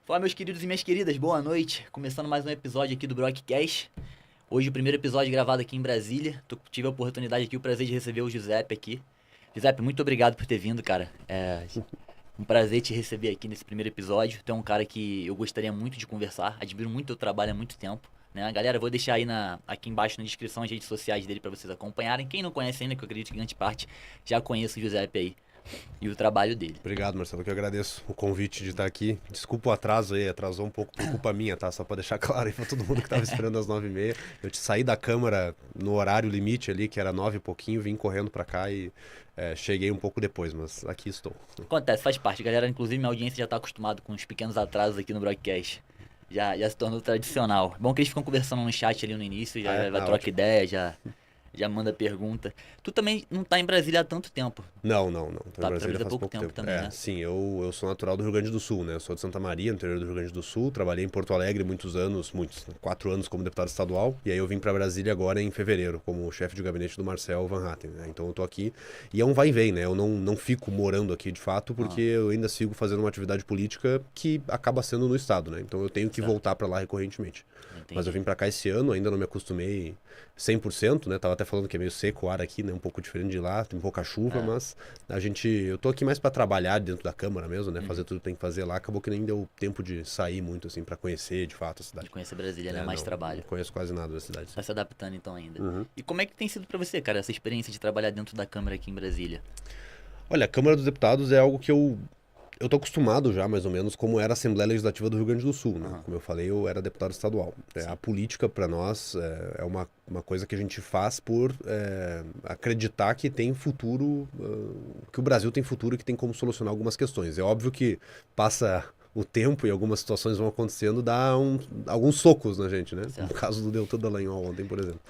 Fala, meus queridos e minhas queridas, boa noite. Começando mais um episódio aqui do Broadcast. Hoje o primeiro episódio gravado aqui em Brasília. Tive a oportunidade aqui, o prazer de receber o Giuseppe aqui. Giuseppe, muito obrigado por ter vindo, cara. É um prazer te receber aqui nesse primeiro episódio. Tu é um cara que eu gostaria muito de conversar. Admiro muito o teu trabalho há muito tempo. Né? Galera, eu vou deixar aí aqui embaixo na descrição as redes sociais dele para vocês acompanharem. Quem não conhece ainda, que eu acredito que grande parte já conhece o Giuseppe aí e o trabalho dele. Obrigado, Marcelo, que eu agradeço o convite de estar aqui. Desculpa o atraso aí, atrasou um pouco por culpa minha, tá? Só pra deixar claro aí pra todo mundo que tava esperando às 9h30. Eu te saí da câmara no horário limite ali, que era 9 e pouquinho, vim correndo pra cá e cheguei um pouco depois, mas aqui estou. Acontece, faz parte, galera. Inclusive, minha audiência já tá acostumada com os pequenos atrasos aqui no broadcast. Já se tornou tradicional. Bom que eles ficam conversando no chat ali no início, já troca ótimo. ideia, já manda pergunta. Tu também não tá em Brasília há tanto tempo. Não. Tô Tá em pra Brasília Brasília há faz pouco pouco tempo tempo. também, né? Sim, eu sou natural do Rio Grande do Sul, né? Eu sou de Santa Maria, no interior do Rio Grande do Sul. Trabalhei em Porto Alegre muitos anos, 4 anos como deputado estadual. E aí eu vim pra Brasília agora em fevereiro, como chefe de gabinete do Marcel Van Hatten, né? Então eu tô aqui e é um vai e vem, né? Eu não fico morando aqui de fato, porque eu ainda sigo fazendo uma atividade política que acaba sendo no estado, né? Então eu tenho que voltar pra lá recorrentemente. Entendi. Mas eu vim pra cá esse ano, ainda não me acostumei 100%, né? Tava até falando que é meio seco o ar aqui, né? Um pouco diferente de lá, tem pouca chuva, mas eu tô aqui mais pra trabalhar dentro da Câmara mesmo, né? Fazer tudo que tem que fazer lá. Acabou que nem deu tempo de sair muito, assim, pra conhecer de fato a cidade. De conhecer Brasília, né? Mais Não trabalho. Não conheço quase nada da cidade. Tá se adaptando então ainda. Uhum. E como é que tem sido pra você, cara, essa experiência de trabalhar dentro da Câmara aqui em Brasília? Olha, a Câmara dos Deputados é algo que eu tô acostumado já, mais ou menos, como era a Assembleia Legislativa do Rio Grande do Sul, né? Como eu falei, eu era deputado estadual. A política, para nós, é uma coisa que a gente faz por acreditar que tem futuro, que o Brasil tem futuro e que tem como solucionar algumas questões. É óbvio que passa o tempo e algumas situações vão acontecendo, alguns socos na gente, né? Certo. No caso do Deltan Dallagnol ontem, por exemplo.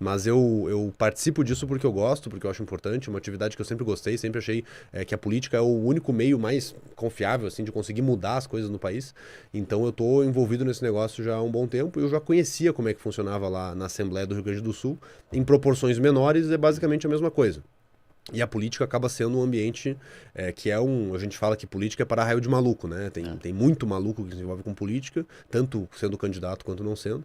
Mas eu participo disso porque eu gosto, porque eu acho importante, uma atividade que eu sempre gostei, sempre achei que a política é o único meio mais confiável, assim, de conseguir mudar as coisas no país. Então eu tô envolvido nesse negócio já há um bom tempo e eu já conhecia como é que funcionava lá na Assembleia do Rio Grande do Sul. Em proporções menores é basicamente a mesma coisa. E a política acaba sendo um ambiente que a gente fala que política é para raio de maluco, né? Tem muito maluco que se envolve com política, tanto sendo candidato quanto não sendo,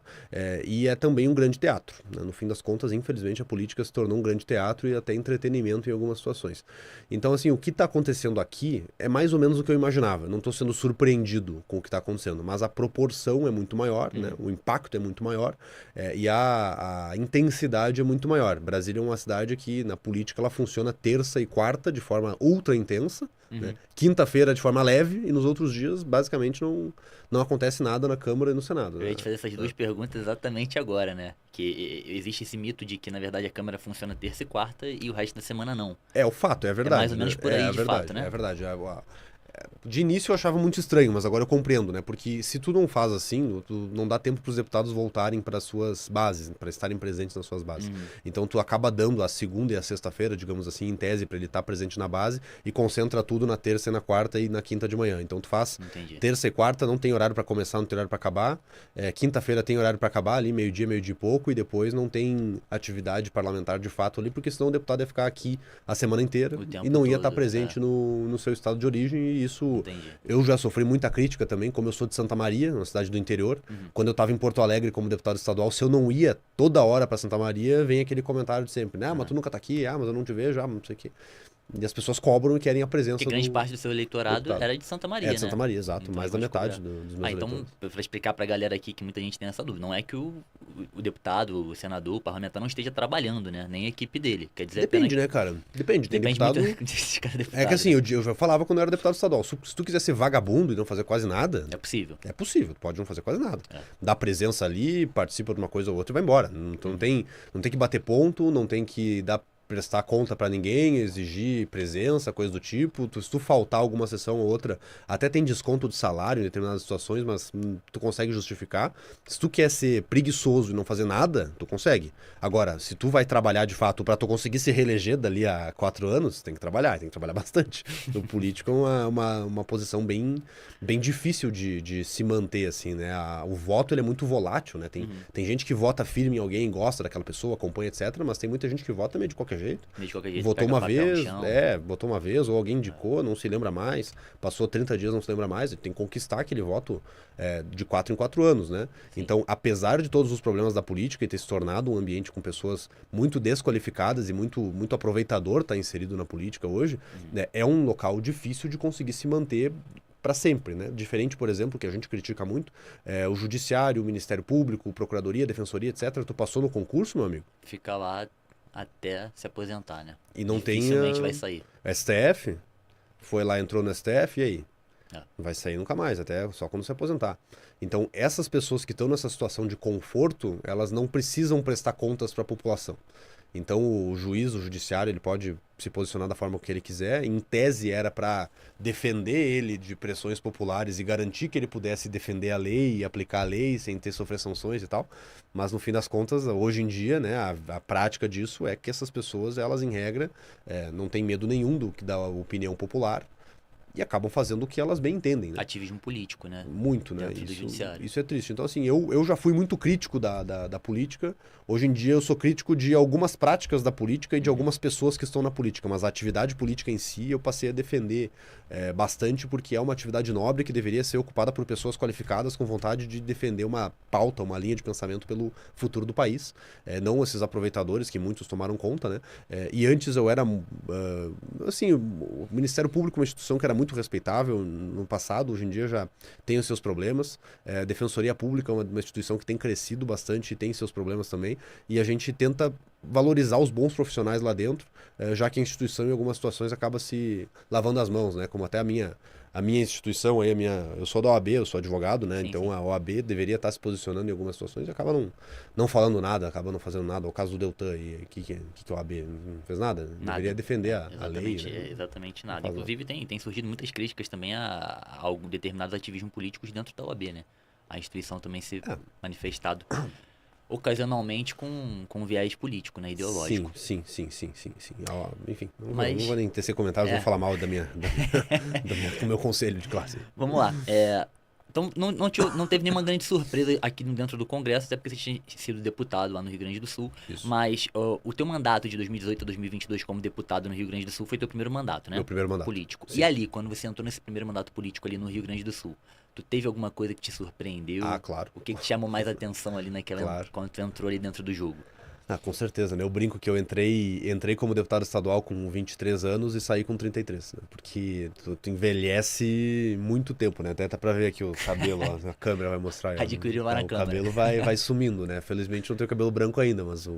e é também um grande teatro, né? No fim das contas, infelizmente, a política se tornou um grande teatro e até entretenimento em algumas situações. Então, assim, o que está acontecendo aqui é mais ou menos o que eu imaginava. Não estou sendo surpreendido com o que está acontecendo, mas a proporção é muito maior, né? O impacto é muito maior e a intensidade é muito maior. Brasília é uma cidade que, na política, ela funciona terça e quarta de forma ultra intensa, né? Quinta-feira de forma leve e nos outros dias basicamente não acontece nada na Câmara e no Senado, né? Eu ia te fazer essas duas perguntas exatamente agora, né? Que existe esse mito de que, na verdade, a Câmara funciona terça e quarta e o resto da semana não. É o fato, é a verdade. É mais ou menos por aí, de fato, né? É verdade. De início eu achava muito estranho, mas agora eu compreendo, né? Porque se tu não faz assim, tu não dá tempo para os deputados voltarem para suas bases, para estarem presentes nas suas bases. Então tu acaba dando a segunda e a sexta-feira, digamos assim, em tese, para ele estar presente na base e concentra tudo na terça e na quarta e na quinta de manhã. Então tu faz terça e quarta, não tem horário para começar, não tem horário para acabar. Quinta-feira tem horário para acabar ali, meio-dia e pouco, e depois não tem atividade parlamentar de fato ali, porque senão o deputado ia ficar aqui a semana inteira e não ia estar presente no seu estado de origem e isso. Entendi. Eu já sofri muita crítica também, como eu sou de Santa Maria, uma cidade do interior. Quando eu estava em Porto Alegre como deputado estadual, se eu não ia toda hora para Santa Maria, vem aquele comentário de sempre, né? Mas tu nunca tá aqui, mas eu não te vejo, não sei o quê. E as pessoas cobram e querem a presença Porque grande parte do seu eleitorado era de Santa Maria, É né? de Santa Maria, exato. Então, Mais da metade dos meus então, eleitores. pra explicar pra galera aqui que muita gente tem essa dúvida, não é que o deputado, o senador, o parlamentar não esteja trabalhando, né? Nem a equipe dele. Quer dizer, Depende, né, cara? Depende. Tem deputado... muito de cada deputado. É que assim, eu já falava quando eu era deputado estadual. Se tu quiser ser vagabundo e não fazer quase nada... É possível. É possível, tu pode não fazer quase nada. Dá presença ali, participa de uma coisa ou outra e vai embora. Então não tem que bater ponto, não tem que prestar conta pra ninguém, exigir presença, coisa do tipo. Se tu faltar alguma sessão ou outra, até tem desconto de salário em determinadas situações, mas tu consegue justificar. Se tu quer ser preguiçoso e não fazer nada, tu consegue. Agora, se tu vai trabalhar de fato pra tu conseguir se reeleger dali a 4 anos, tem que trabalhar bastante. O político é uma posição bem difícil de se manter, assim, né? O voto, ele é muito volátil, né? Tem gente que vota firme em alguém, gosta daquela pessoa, acompanha, etc., mas tem muita gente que vota meio de qualquer qualquer jeito. Meio de qualquer jeito, Votou pega uma papel no vez, chão. votou uma vez, ou alguém indicou, não se lembra mais. Passou 30 dias, não se lembra mais. Ele tem que conquistar aquele voto de 4 em 4 anos, né? Sim. Então, apesar de todos os problemas da política e ter se tornado um ambiente com pessoas muito desqualificadas e muito aproveitador estar inserido na política hoje, né, é um local difícil de conseguir se manter para sempre, né? Diferente, por exemplo, que a gente critica muito, o judiciário, o Ministério Público, Procuradoria, Defensoria, etc. Tu passou no concurso, meu amigo? Fica lá até se aposentar, né? E não tem Dificilmente vai sair. STF, foi lá, entrou no STF, e aí? É. Não vai sair nunca mais, até só quando se aposentar. Então, essas pessoas que estão nessa situação de conforto, elas não precisam prestar contas para a população. Então, o juiz, o judiciário, ele pode se posicionar da forma que ele quiser. Em tese, era para defender ele de pressões populares e garantir que ele pudesse defender a lei e aplicar a lei sem ter sofrer sanções e tal. Mas, no fim das contas, hoje em dia, né, a prática disso é que essas pessoas, elas, em regra, não têm medo nenhum do que da opinião popular e acabam fazendo o que elas bem entendem, né? Ativismo político, né? Muito, né? Dentro do judiciário. Isso é triste. Então, assim, eu já fui muito crítico da política. Hoje em dia eu sou crítico de algumas práticas da política e de algumas pessoas que estão na política. Mas a atividade política em si eu passei a defender bastante porque é uma atividade nobre que deveria ser ocupada por pessoas qualificadas com vontade de defender uma pauta, uma linha de pensamento pelo futuro do país. Não esses aproveitadores que muitos tomaram conta, né? E antes eu era, assim, o Ministério Público é uma instituição que era muito respeitável no passado, hoje em dia já tem os seus problemas. A Defensoria Pública é uma instituição que tem crescido bastante e tem seus problemas também. E a gente tenta valorizar os bons profissionais lá dentro, já que a instituição em algumas situações acaba se lavando as mãos, né? Como até a minha instituição, aí, eu sou da OAB, eu sou advogado, né? Sim, então sim. a OAB deveria estar se posicionando em algumas situações e acaba não falando nada, acaba não fazendo nada. O caso do Deltan, e o que a OAB não fez nada? Nada. Deveria defender a lei. Exatamente, Né? exatamente nada. Não faz Inclusive tem surgido muitas críticas também a alguns determinados ativismos políticos dentro da OAB, né? A instituição também se manifestado ocasionalmente com viés político, né? Ideológico. Sim. Enfim, Mas- não vou nem tecer comentários, vou falar mal do meu conselho de classe. Vamos lá. Então, não teve nenhuma grande surpresa aqui dentro do Congresso, até porque você tinha sido deputado lá no Rio Grande do Sul. Isso. Mas o teu mandato de 2018 a 2022 como deputado no Rio Grande do Sul foi teu primeiro mandato, né? Meu primeiro mandato. Político. Sim. E ali, quando você entrou nesse primeiro mandato político ali no Rio Grande do Sul, tu teve alguma coisa que te surpreendeu? Ah, claro. O que te chamou mais atenção ali Claro. quando tu entrou ali dentro do jogo? Ah, com certeza, né? Eu brinco que eu entrei como deputado estadual com 23 anos e saí com 33, né? Porque tu envelhece muito tempo, né? Até tá pra ver aqui o cabelo, ó, a câmera vai mostrar. Aí, ó. Adquiriu lá na O câmera. cabelo vai sumindo, né? Felizmente não tenho cabelo branco ainda, mas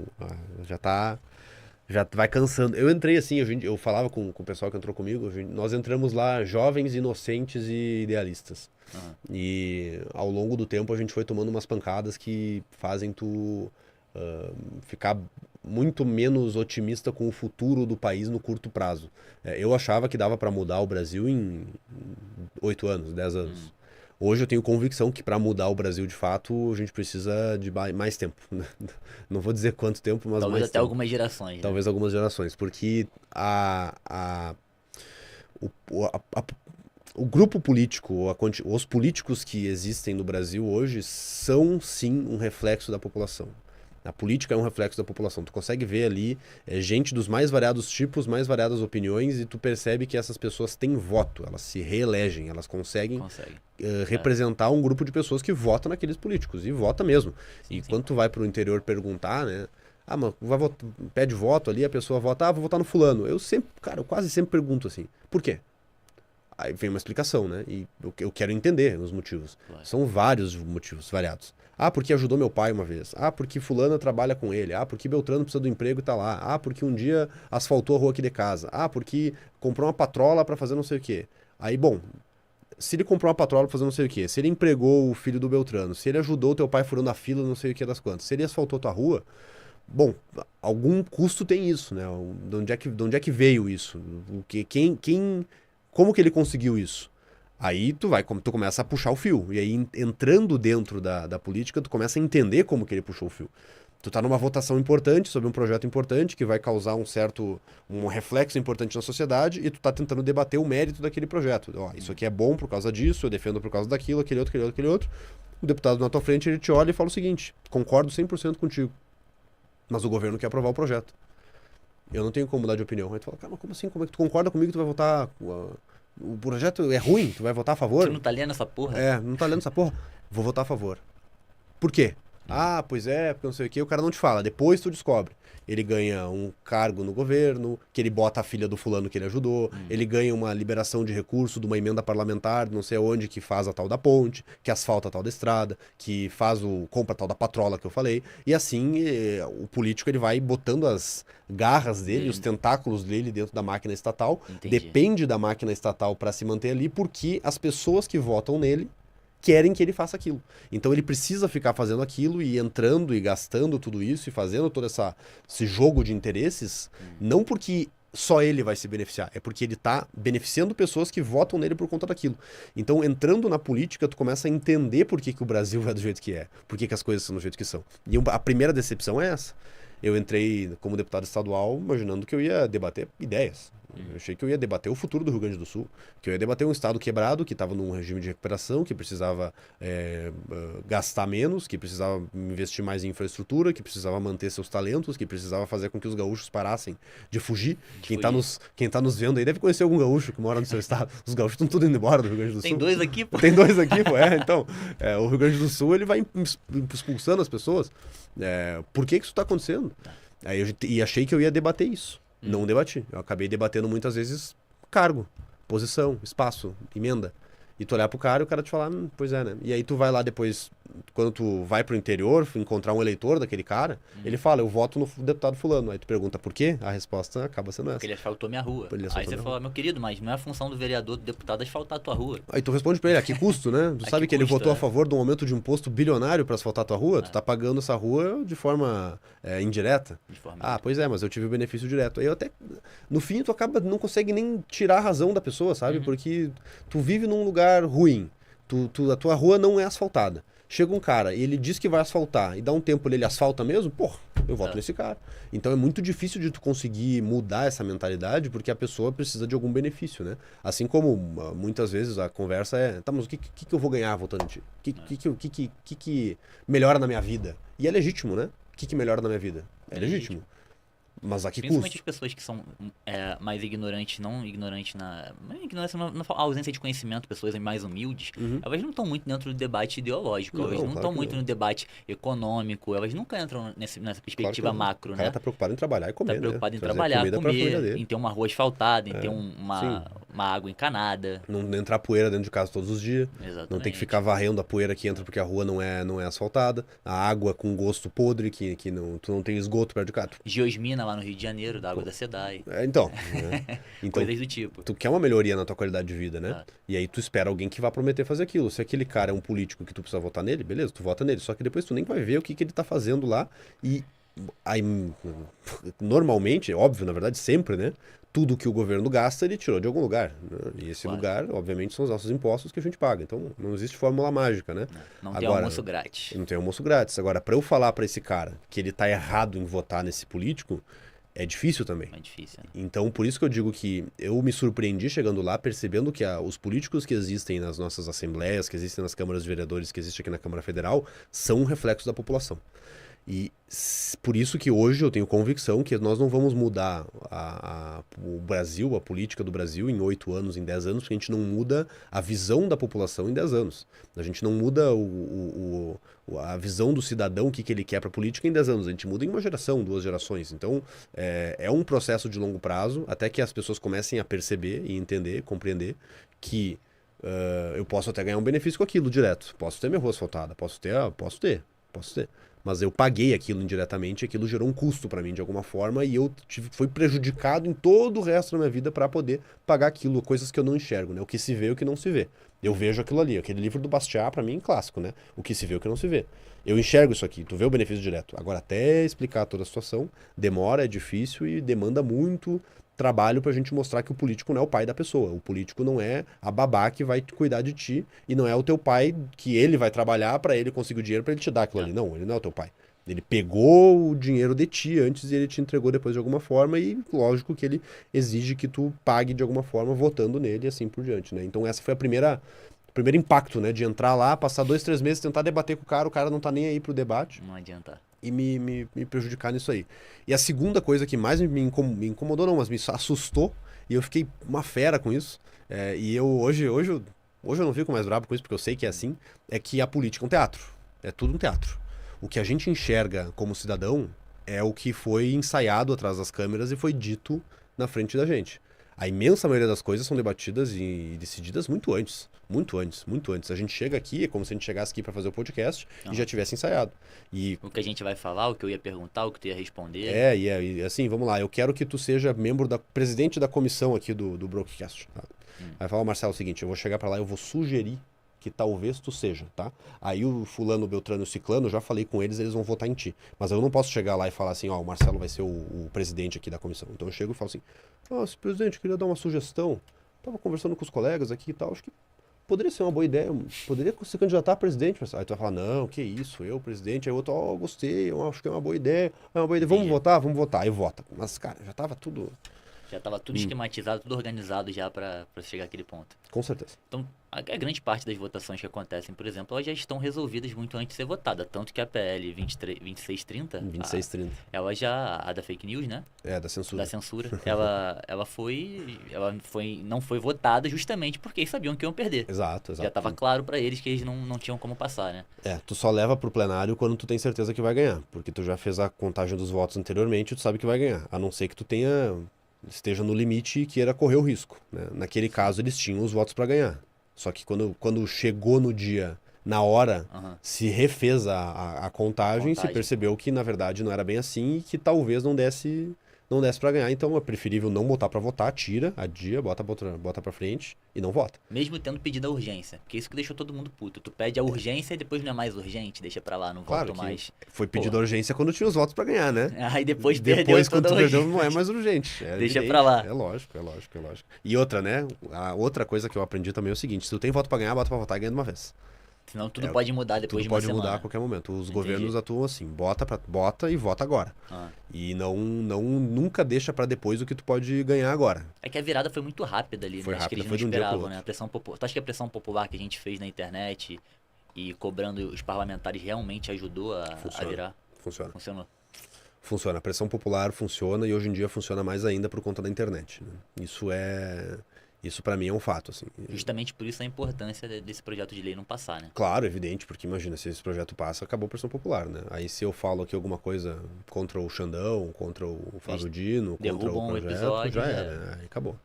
já vai cansando. Eu entrei assim, eu falava com o pessoal que entrou comigo, nós entramos lá jovens, inocentes e idealistas. Aham. E ao longo do tempo a gente foi tomando umas pancadas que fazem tu ficar muito menos otimista com o futuro do país no curto prazo. Eu achava que dava para mudar o Brasil em 8 anos, 10 anos. Hoje eu tenho convicção que para mudar o Brasil de fato a gente precisa de mais tempo. Não vou dizer quanto tempo, mas Talvez mais até tempo. algumas gerações, né? Talvez algumas gerações, porque o grupo político, os políticos que existem no Brasil hoje são sim um reflexo da população. A política é um reflexo da população. Tu consegue ver ali gente dos mais variados tipos, mais variadas opiniões, e tu percebe que essas pessoas têm voto, elas se reelegem, elas conseguem Consegue. representar um grupo de pessoas que votam naqueles políticos, e vota mesmo. Sim, E sim. quando tu vai pro interior perguntar, né? Ah, mas pede voto ali, a pessoa vota, vou votar no fulano. Eu quase sempre pergunto assim, por quê? Aí vem uma explicação, né? E eu quero entender os motivos. Claro. São vários motivos, variados. Ah, porque ajudou meu pai uma vez. Ah, porque fulana trabalha com ele. Ah, porque Beltrano precisa do emprego e tá lá. Ah, porque um dia asfaltou a rua aqui de casa. Ah, porque comprou uma patrola pra fazer não sei o quê. Aí, bom, se ele comprou uma patrola pra fazer não sei o quê, se ele empregou o filho do Beltrano, se ele ajudou teu pai furando a fila não sei o que das quantas, se ele asfaltou tua rua, bom, algum custo tem isso, né? De onde é que veio isso? Como que ele conseguiu isso? Aí tu começa a puxar o fio. E aí, entrando dentro da política, tu começa a entender como que ele puxou o fio. Tu tá numa votação importante, sobre um projeto importante, que vai causar um reflexo importante na sociedade, e tu tá tentando debater o mérito daquele projeto. Ó, isso aqui é bom por causa disso, eu defendo por causa daquilo, aquele outro. O deputado na tua frente, ele te olha e fala o seguinte, concordo 100% contigo, mas o governo quer aprovar o projeto. eu não tenho como mudar de opinião. Aí tu fala, cara, mas como assim? Como é que tu concorda comigo que tu vai votar? O projeto é ruim, tu vai votar a favor? Você não tá lendo essa porra? Não tá lendo essa porra? Vou votar a favor. Por quê? Ah, pois é, porque não sei o quê, o cara não te fala, depois tu descobre. Ele ganha um cargo no governo, que ele bota a filha do fulano que ele ajudou, ele ganha uma liberação de recurso de uma emenda parlamentar, não sei onde, que faz a tal da ponte, que asfalta a tal da estrada, que compra a tal da patrola que eu falei, e assim o político ele vai botando as garras dele, os tentáculos dele dentro da máquina estatal, depende da máquina estatal para se manter ali, porque as pessoas que votam nele querem que ele faça aquilo. Então ele precisa ficar fazendo aquilo e entrando e gastando tudo isso e fazendo todo esse jogo de interesses, não porque só ele vai se beneficiar, é porque ele tá beneficiando pessoas que votam nele por conta daquilo. Então, entrando na política, tu começa a entender por que o Brasil é do jeito que é, por que as coisas são do jeito que são. E a primeira decepção é essa. Eu entrei como deputado estadual imaginando que eu ia debater ideias. Eu achei que eu ia debater o futuro do Rio Grande do Sul, que eu ia debater um estado quebrado, que estava num regime de recuperação, que precisava gastar menos, que precisava investir mais em infraestrutura, que precisava manter seus talentos, que precisava fazer com que os gaúchos parassem de fugir. Quem tá nos vendo aí deve conhecer algum gaúcho que mora no seu estado. Os gaúchos estão tudo indo embora do Rio Grande do Sul. Tem dois aqui, pô. Tem dois aqui, pô. Então, o Rio Grande do Sul ele vai expulsando as pessoas. Por que isso está acontecendo? Aí e achei que eu ia debater isso. Não debati. Eu acabei debatendo muitas vezes cargo, posição, espaço, emenda. E tu olhar pro cara e o cara te falar, pois é, né? E aí tu vai lá depois, quando tu vai pro interior, encontrar um eleitor daquele cara, ele fala, eu voto no deputado fulano. Aí tu pergunta por quê? A resposta acaba sendo essa. Porque ele asfaltou minha rua. Aí você fala, meu querido, mas não é a função do vereador, do deputado asfaltar a tua rua. Aí tu responde pra ele, a que custo, né? Tu sabe que ele votou a favor de um aumento de imposto bilionário pra asfaltar a tua rua? Tu tá pagando essa rua de forma indireta. Pois é, mas eu tive o benefício direto. Aí eu até, no fim, tu não consegue nem tirar a razão da pessoa, sabe? Porque tu vive num lugar ruim, a tua rua não é asfaltada. Chega um cara e ele diz que vai asfaltar e dá um tempo ele asfalta mesmo, eu voto nesse cara. Então é muito difícil de tu conseguir mudar essa mentalidade porque a pessoa precisa de algum benefício, né? Assim como muitas vezes a conversa é, tá, mas o que eu vou ganhar votando em ti? O que melhora na minha vida? E é legítimo, né? O que melhora na minha vida? É legítimo. Mas a que custo? Principalmente as pessoas que são mais ignorantes, não ignorantes na ausência de conhecimento, pessoas mais humildes, elas não estão muito dentro do debate ideológico, elas não estão muito no debate econômico, elas nunca entram nessa perspectiva macro, né? O cara tá preocupado em trabalhar e comer, tá preocupado em trabalhar, comer, em ter uma rua asfaltada, em ter uma água encanada. Não entrar poeira dentro de casa todos os dias. Exatamente. Não tem que ficar varrendo a poeira que entra porque a rua não é asfaltada. A água com gosto podre, tu não tem esgoto perto de casa. Geosmina lá no Rio de Janeiro, da água da SEDAI. Então, coisas do tipo. Tu quer uma melhoria na tua qualidade de vida, né? E aí tu espera alguém que vá prometer fazer aquilo. Se aquele cara é um político que tu precisa votar nele, beleza, tu vota nele. Só que depois tu nem vai ver o que ele tá fazendo lá. E aí, normalmente, óbvio, na verdade, sempre, né? Tudo que o governo gasta, ele tirou de algum lugar, né? E esse lugar, obviamente, são os nossos impostos que a gente paga. Então, não existe fórmula mágica, né? Não tem almoço grátis. Não tem almoço grátis. Agora, para eu falar para esse cara que ele tá errado em votar nesse político, é difícil também. É difícil. Né? Então, por isso que eu digo que eu me surpreendi chegando lá, percebendo que os políticos que existem nas nossas assembleias, que existem nas câmaras de vereadores, que existem aqui na Câmara Federal, são um reflexo da população. E por isso que hoje eu tenho convicção que nós não vamos mudar o Brasil, a política do Brasil em 8 anos, em 10 anos, porque a gente não muda a visão da população em 10 anos. A gente não muda a visão do cidadão, o que ele quer para a política em 10 anos. A gente muda em uma geração, 2 gerações. Então, é um processo de longo prazo, até que as pessoas comecem a perceber e entender, compreender que eu posso até ganhar um benefício com aquilo direto. Posso ter minha rua asfaltada, posso ter. Mas eu paguei aquilo indiretamente, aquilo gerou um custo para mim de alguma forma e eu fui prejudicado em todo o resto da minha vida para poder pagar aquilo, coisas que eu não enxergo, né? O que se vê e o que não se vê. Eu vejo aquilo ali, aquele livro do Bastiat, para mim, clássico, né? O que se vê e o que não se vê. Eu enxergo isso aqui, tu vê o benefício direto. Agora, até explicar toda a situação, demora, é difícil e demanda muito trabalho pra gente mostrar que o político não é o pai da pessoa. O político não é a babá que vai cuidar de ti e não é o teu pai que ele vai trabalhar pra ele conseguir o dinheiro pra ele te dar aquilo ali. Não, ele não é o teu pai. Ele pegou o dinheiro de ti antes e ele te entregou depois de alguma forma e lógico que ele exige que tu pague de alguma forma votando nele e assim por diante, né? Então essa foi o primeiro impacto, né? De entrar lá, passar 2, 3 meses, tentar debater com o cara não tá nem aí pro debate. Não adianta. e me prejudicar nisso aí. E a segunda coisa que mais me incomodou, não, mas me assustou, e eu fiquei uma fera com isso, e eu hoje eu não fico mais bravo com isso, porque eu sei que é assim, é que a política é um teatro. É tudo um teatro. O que a gente enxerga como cidadão é o que foi ensaiado atrás das câmeras e foi dito na frente da gente. A imensa maioria das coisas são debatidas e decididas muito antes. Muito antes, muito antes. A gente chega aqui, é como se a gente chegasse aqui para fazer o podcast e já tivesse ensaiado. E O que a gente vai falar, o que eu ia perguntar, o que tu ia responder. e assim, vamos lá, eu quero que tu seja presidente da comissão aqui do Broadcast. Tá? Aí fala, Marcelo, é o seguinte, eu vou chegar para lá, eu vou sugerir que talvez tu seja, tá? Aí o fulano, o Beltrano e o Ciclano, eu já falei com eles, eles vão votar em ti. Mas eu não posso chegar lá e falar assim, ó, o Marcelo vai ser o presidente aqui da comissão. Então eu chego e falo assim, nossa, presidente, eu queria dar uma sugestão. Tava conversando com os colegas aqui e tal, acho que poderia ser uma boa ideia, poderia se candidatar a presidente. Aí tu vai falar, não, que isso, eu, presidente. Aí o outro, ó, gostei, eu acho que é uma boa ideia. É uma boa ideia, vamos votar. Aí vota. Mas, cara, já tava tudo... Já tava tudo esquematizado, tudo organizado já pra chegar àquele ponto. Com certeza. Então, a grande parte das votações que acontecem, por exemplo, elas já estão resolvidas muito antes de ser votada. Tanto que a PL 2630, 2630. ela já, a da fake news, né? É, da censura. Da censura, ela não foi votada justamente porque eles sabiam que iam perder. Exato. Já tava claro pra eles que eles não tinham como passar, né? Tu só leva pro plenário quando tu tem certeza que vai ganhar. Porque tu já fez a contagem dos votos anteriormente e tu sabe que vai ganhar. A não ser que tu esteja no limite e queira correr o risco, né? Naquele caso, eles tinham os votos para ganhar. Só que quando chegou no dia, na hora, se refez a contagem, se percebeu que, na verdade, não era bem assim e que talvez não desse para ganhar. Então, é preferível não botar para votar, tira, adia, bota para frente e não vota. Mesmo tendo pedido a urgência. Porque isso que deixou todo mundo puto. Tu pede a urgência e depois não é mais urgente, deixa pra lá, não Claro voto mais. Foi pedido a urgência quando tinha os votos para ganhar, né? Aí depois Quando tu perdeu, não é mais urgente. Deixa pra lá. É lógico. E outra, né? A outra coisa que eu aprendi também é o seguinte: se tu tem voto pra ganhar, bota pra votar e ganha de uma vez. Senão tudo pode mudar depois de uma semana. Tudo pode mudar a qualquer momento. Os governos atuam assim: bota e vota agora. E nunca deixa pra depois o que tu pode ganhar agora. É que a virada foi muito rápida ali, Foi né? Acho que rápida, eles foi não de um dia pro esperavam, né? A pressão popular. Tu acha que a pressão popular que a gente fez na internet e cobrando os parlamentares realmente ajudou a virar? Funciona. Funcionou. Funciona. A pressão popular funciona e hoje em dia funciona mais ainda por conta da internet, né? Isso pra mim é um fato, assim. Justamente por isso a importância desse projeto de lei não passar, né? Claro, evidente, porque imagina, se esse projeto passa, acabou a pressão popular, né? Aí se eu falo aqui alguma coisa contra o Xandão, contra o Flávio Dino, contra o projeto, episódio, já era, né? Aí acabou.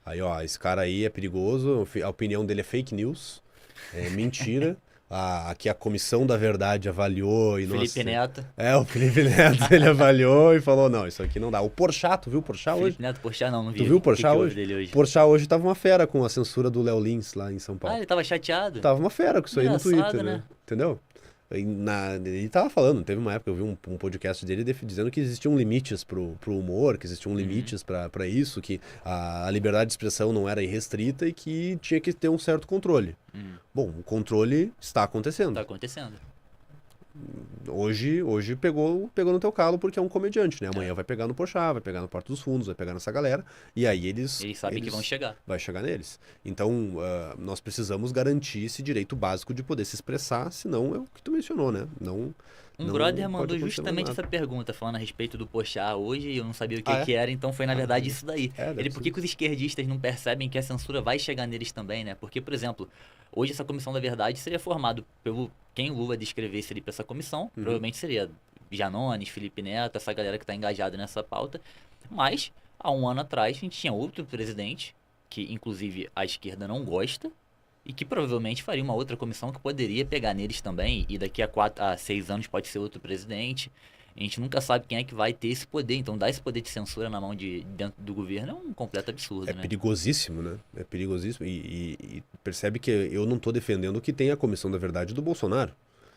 Aí, ó, esse cara aí é perigoso, a opinião dele é fake news, é mentira. Aqui a Comissão da Verdade avaliou e Felipe Neto. O Felipe Neto, ele avaliou e falou, não, isso aqui não dá. O Porchat, tu viu o Porchat hoje? Felipe Neto, Porchat não vi. Tu viu o Porchat hoje? Dele hoje? Porchat hoje tava uma fera com a censura do Léo Lins lá em São Paulo. Ele tava chateado? Tava uma fera com isso aí no Twitter, né? Entendeu? Ele tava falando, teve uma época, eu vi um podcast dele dizendo que existiam limites pro humor, que existiam limites pra isso, que a liberdade de expressão não era irrestrita e que tinha que ter um certo controle. Bom, o controle está acontecendo. Tá acontecendo. Hoje pegou no teu calo porque é um comediante, né? Amanhã vai pegar no Porchat, vai pegar no Porta dos Fundos, vai pegar nessa galera, e aí eles sabem que vão chegar. Vai chegar neles. Então, nós precisamos garantir esse direito básico de poder se expressar, senão é o que tu mencionou, né? Um brother mandou justamente essa pergunta, falando a respeito do Porchat hoje, e eu não sabia o que que era, então foi na verdade isso daí. Por que os esquerdistas não percebem que a censura vai chegar neles também, né? Porque, por exemplo, hoje essa Comissão da Verdade seria formado pelo quem o Lula descrevesse ali para essa comissão, provavelmente seria Janones, Felipe Neto, essa galera que está engajada nessa pauta, mas há um ano atrás a gente tinha outro presidente, que inclusive a esquerda não gosta, e que provavelmente faria uma outra comissão que poderia pegar neles também, e daqui a 6 anos pode ser outro presidente. A gente nunca sabe quem é que vai ter esse poder, então dar esse poder de censura na mão dentro do governo é um completo absurdo, né? É perigosíssimo, né? É perigosíssimo. E percebe que eu não estou defendendo que tenha a Comissão da Verdade do Bolsonaro.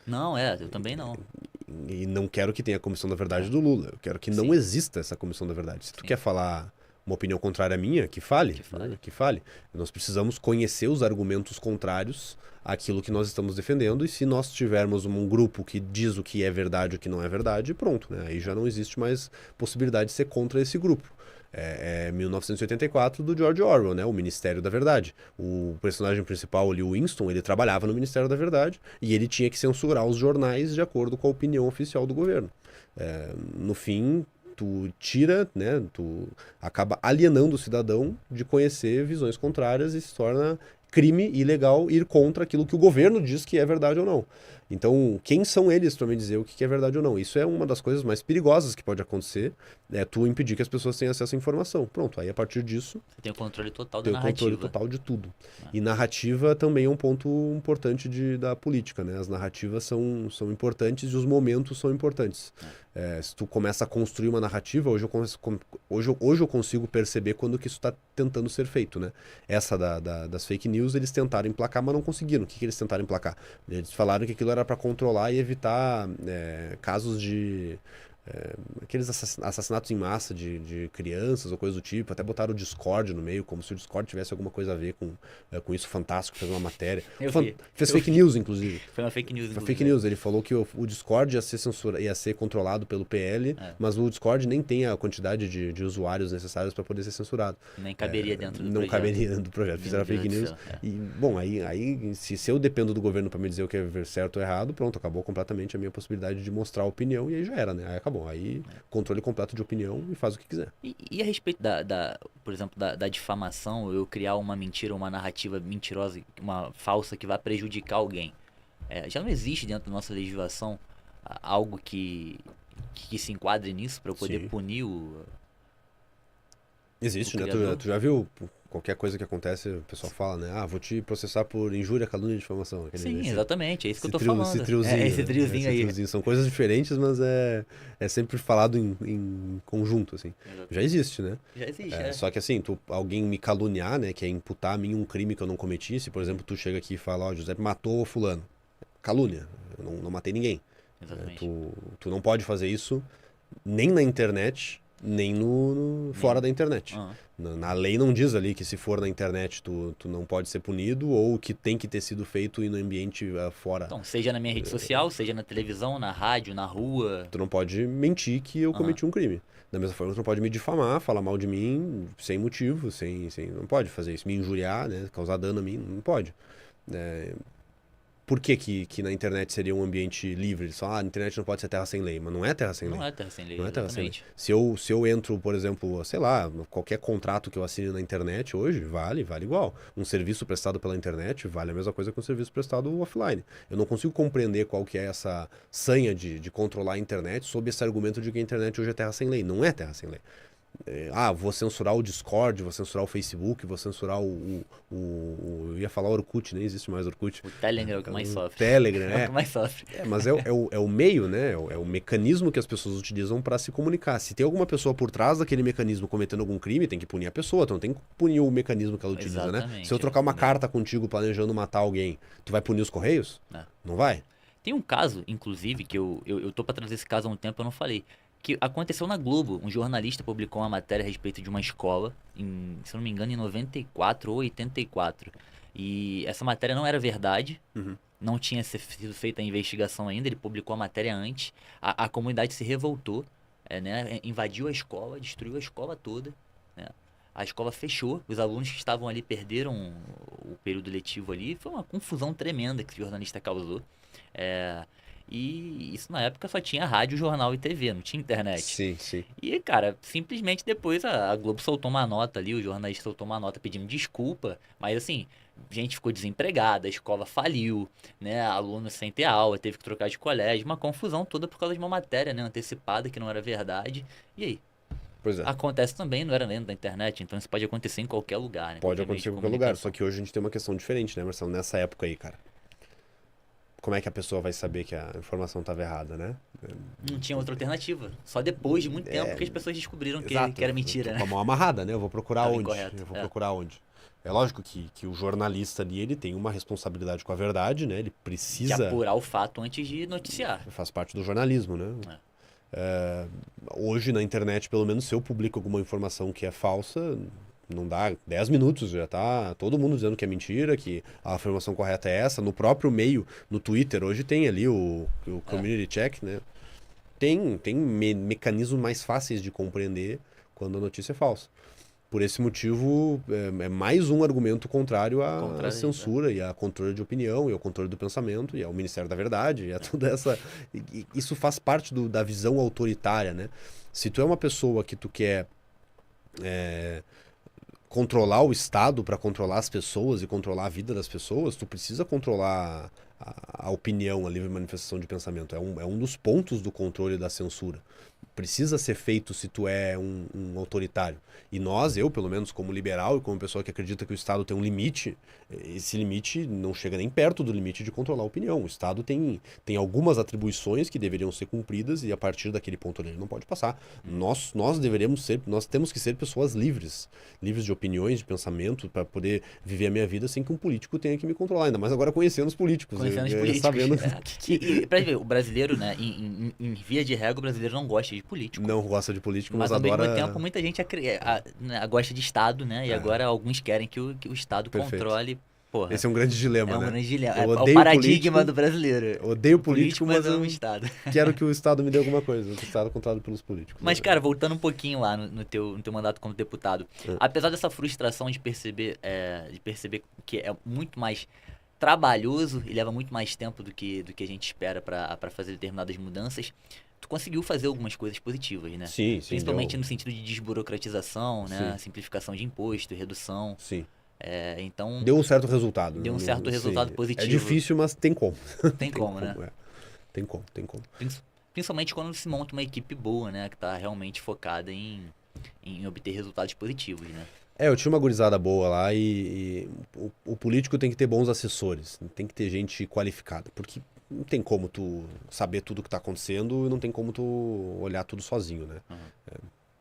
Não, eu também não. E não quero que tenha a Comissão da Verdade do Lula. Eu quero que não exista essa Comissão da Verdade. Se tu quer falar uma opinião contrária à minha, que fale. Que fale. Nós precisamos conhecer os argumentos contrários àquilo que nós estamos defendendo, e se nós tivermos um grupo que diz o que é verdade e o que não é verdade, pronto, né? Aí já não existe mais possibilidade de ser contra esse grupo. É 1984 do George Orwell, né? O Ministério da Verdade. O personagem principal ali, o Winston, ele trabalhava no Ministério da Verdade e ele tinha que censurar os jornais de acordo com a opinião oficial do governo. No fim, tu tira, né, tu acaba alienando o cidadão de conhecer visões contrárias e se torna crime ilegal ir contra aquilo que o governo diz que é verdade ou não. Então, quem são eles para me dizer o que é verdade ou não? Isso é uma das coisas mais perigosas que pode acontecer, é tu impedir que as pessoas tenham acesso à informação. Pronto, aí a partir disso, Você tem o controle total da tem o controle narrativa. total de tudo. E narrativa também é um ponto importante da política, né? As narrativas são importantes e os momentos são importantes. Se tu começa a construir uma narrativa, hoje eu consigo perceber quando que isso está tentando ser feito, né? Essa das fake news, eles tentaram emplacar, mas não conseguiram. O que eles tentaram emplacar? Eles falaram que aquilo era para controlar e evitar casos de... aqueles assassinatos em massa de crianças ou coisa do tipo, até botaram o Discord no meio, como se o Discord tivesse alguma coisa a ver com isso. Fantástico, fez uma matéria. Fez fake news, inclusive. Foi uma fake news, Foi inclusive. fake news. Ele falou que o Discord ia ser controlado pelo PL, mas o Discord nem tem a quantidade de usuários necessários para poder ser censurado. Nem caberia dentro do não projeto. caberia dentro do projeto. Fizeram Meu fake Deus do news. céu, E, bom, aí se eu dependo do governo para me dizer o que é certo ou errado, pronto, acabou completamente a minha possibilidade de mostrar a opinião e aí já era, né? Aí acabou. Aí controle completo de opinião e faz o que quiser. E a respeito por exemplo, da difamação, eu criar uma mentira, uma narrativa mentirosa, uma falsa que vai prejudicar alguém. Já não existe dentro da nossa legislação algo que se enquadre nisso para eu poder Sim. punir o Existe, né? criador? Tu já viu qualquer coisa que acontece, o pessoal fala, né? Ah, vou te processar por injúria, calúnia e difamação. Sim, exatamente, é isso que eu tô Esse falando. triozinho, Esse triozinho aí. triozinho. São coisas diferentes, mas é sempre falado em conjunto, assim. Já existe, né? Já existe, Só que assim, alguém me caluniar, né? Que é imputar a mim um crime que eu não cometi. Se, por exemplo, tu chega aqui e fala, ó, José matou fulano. Calúnia. Eu não matei ninguém. Exatamente. Tu não pode fazer isso nem na internet, nem fora da internet. Na lei não diz ali que se for na internet tu não pode ser punido ou que tem que ter sido feito no ambiente fora. Então, seja na minha rede social, seja na televisão, na rádio, na rua. Tu não pode mentir que eu cometi um crime. Da mesma forma, tu não pode me difamar, falar mal de mim sem motivo, não pode fazer isso, me injuriar, né, causar dano a mim, não pode. Por que na internet seria um ambiente livre? Só, a internet não pode ser terra sem lei. Mas não é terra sem lei. Não é terra sem lei, Não é terra sem lei. exatamente. Se eu entro, por exemplo, sei lá, qualquer contrato que eu assine na internet hoje, vale igual. Um serviço prestado pela internet vale a mesma coisa que um serviço prestado offline. Eu não consigo compreender qual que é essa sanha de controlar a internet sob esse argumento de que a internet hoje é terra sem lei. Não é terra sem lei. Vou censurar o Discord, vou censurar o Facebook, vou censurar eu ia falar Orkut, nem existe mais Orkut. O Telegram é o que mais sofre. Telegram, É o que mais sofre. Mas é o meio, né? É o mecanismo que as pessoas utilizam para se comunicar. Se tem alguma pessoa por trás daquele mecanismo cometendo algum crime, tem que punir a pessoa, tu não tem que punir o mecanismo que ela utiliza, né? Exatamente, Se eu trocar uma carta contigo planejando matar alguém, tu vai punir os Correios? Não vai? Tem um caso, inclusive, que eu tô pra trazer esse caso há um tempo, eu não falei. Que aconteceu na Globo. Um jornalista publicou uma matéria a respeito de uma escola, se eu não me engano, em 94 ou 84. E essa matéria não era verdade, não tinha sido feita a investigação ainda, ele publicou a matéria antes. A comunidade se revoltou, né, invadiu a escola, destruiu a escola toda, né. A escola fechou, os alunos que estavam ali perderam o período letivo ali. Foi uma confusão tremenda que o jornalista causou. E isso na época só tinha rádio, jornal e TV, não tinha internet. Sim, sim. E, cara, simplesmente depois a Globo soltou uma nota ali, o jornalista soltou uma nota pedindo desculpa, mas assim, gente ficou desempregada, a escola faliu, né, aluno sem ter aula, teve que trocar de colégio, uma confusão toda por causa de uma matéria, né, antecipada, que não era verdade. E aí? Pois é. Acontece também, não era dentro da internet, então isso pode acontecer em qualquer lugar, né? Pode acontecer em qualquer lugar, só que hoje a gente tem uma questão diferente, né, Marcelo? Nessa época aí, cara. Como é que a pessoa vai saber que a informação estava errada, né? Não tinha outra alternativa. Só depois de muito tempo que as pessoas descobriram que era mentira, né? Com a mão amarrada, né? Eu vou procurar Tava onde? incorreto, Eu vou procurar onde? É lógico que o jornalista ali, ele tem uma responsabilidade com a verdade, né? Ele De precisa... apurar o fato antes de noticiar. Faz parte do jornalismo, né? Hoje na internet, pelo menos, se eu publico alguma informação que é falsa... Não dá 10 minutos, já tá todo mundo dizendo que é mentira, que a afirmação correta é essa. No próprio meio, no Twitter, hoje tem ali o community check, né? Tem mecanismos mais fáceis de compreender quando a notícia é falsa. Por esse motivo, é mais um argumento contrário à Contrário, censura e à controle de opinião e ao controle do pensamento e ao Ministério da Verdade e a toda essa... Isso faz parte da visão autoritária, né? Se tu é uma pessoa que tu quer controlar o Estado para controlar as pessoas e controlar a vida das pessoas, tu precisa controlar a opinião, a livre manifestação de pensamento. É um dos pontos do controle da censura. Precisa ser feito se tu é um autoritário. E eu pelo menos como liberal e como pessoa que acredita que o Estado tem um limite, esse limite não chega nem perto do limite de controlar a opinião. O Estado tem algumas atribuições que deveriam ser cumpridas e a partir daquele ponto ele não pode passar. Nós temos que ser pessoas livres de opiniões, de pensamento, para poder viver a minha vida sem que um político tenha que me controlar. Ainda mais agora conhecendo os políticos. Conhecendo os políticos. Sabendo E pra ver, o brasileiro, né, em via de regra, o brasileiro não gosta de político. Não gosta de político, mas ao adora... mesmo tempo, muita gente gosta de Estado, né? E agora alguns querem que o Estado Perfeito. controle. Porra, Esse é um grande dilema, é um né? grande dilema. Eu É o odeio paradigma político, do brasileiro. Eu odeio político, mas amo eu o Estado. quero que o Estado me dê alguma coisa. O Estado é controlado pelos políticos. Mas, cara, voltando um pouquinho lá no teu mandato como deputado, apesar dessa frustração de perceber que é muito mais trabalhoso e leva muito mais tempo do que a gente espera para fazer determinadas mudanças, tu conseguiu fazer algumas coisas positivas, né? Sim. Principalmente no sentido de desburocratização, né? Sim. Simplificação de imposto, redução. Sim. Então, Deu um certo resultado. deu um certo resultado positivo. É difícil, mas tem como. Tem como, né? Tem como. Principalmente quando se monta uma equipe boa, né? Que tá realmente focada em obter resultados positivos, né? Eu tinha uma gurizada boa lá e o político tem que ter bons assessores, tem que ter gente qualificada, porque não tem como tu saber tudo o que tá acontecendo e não tem como tu olhar tudo sozinho, né?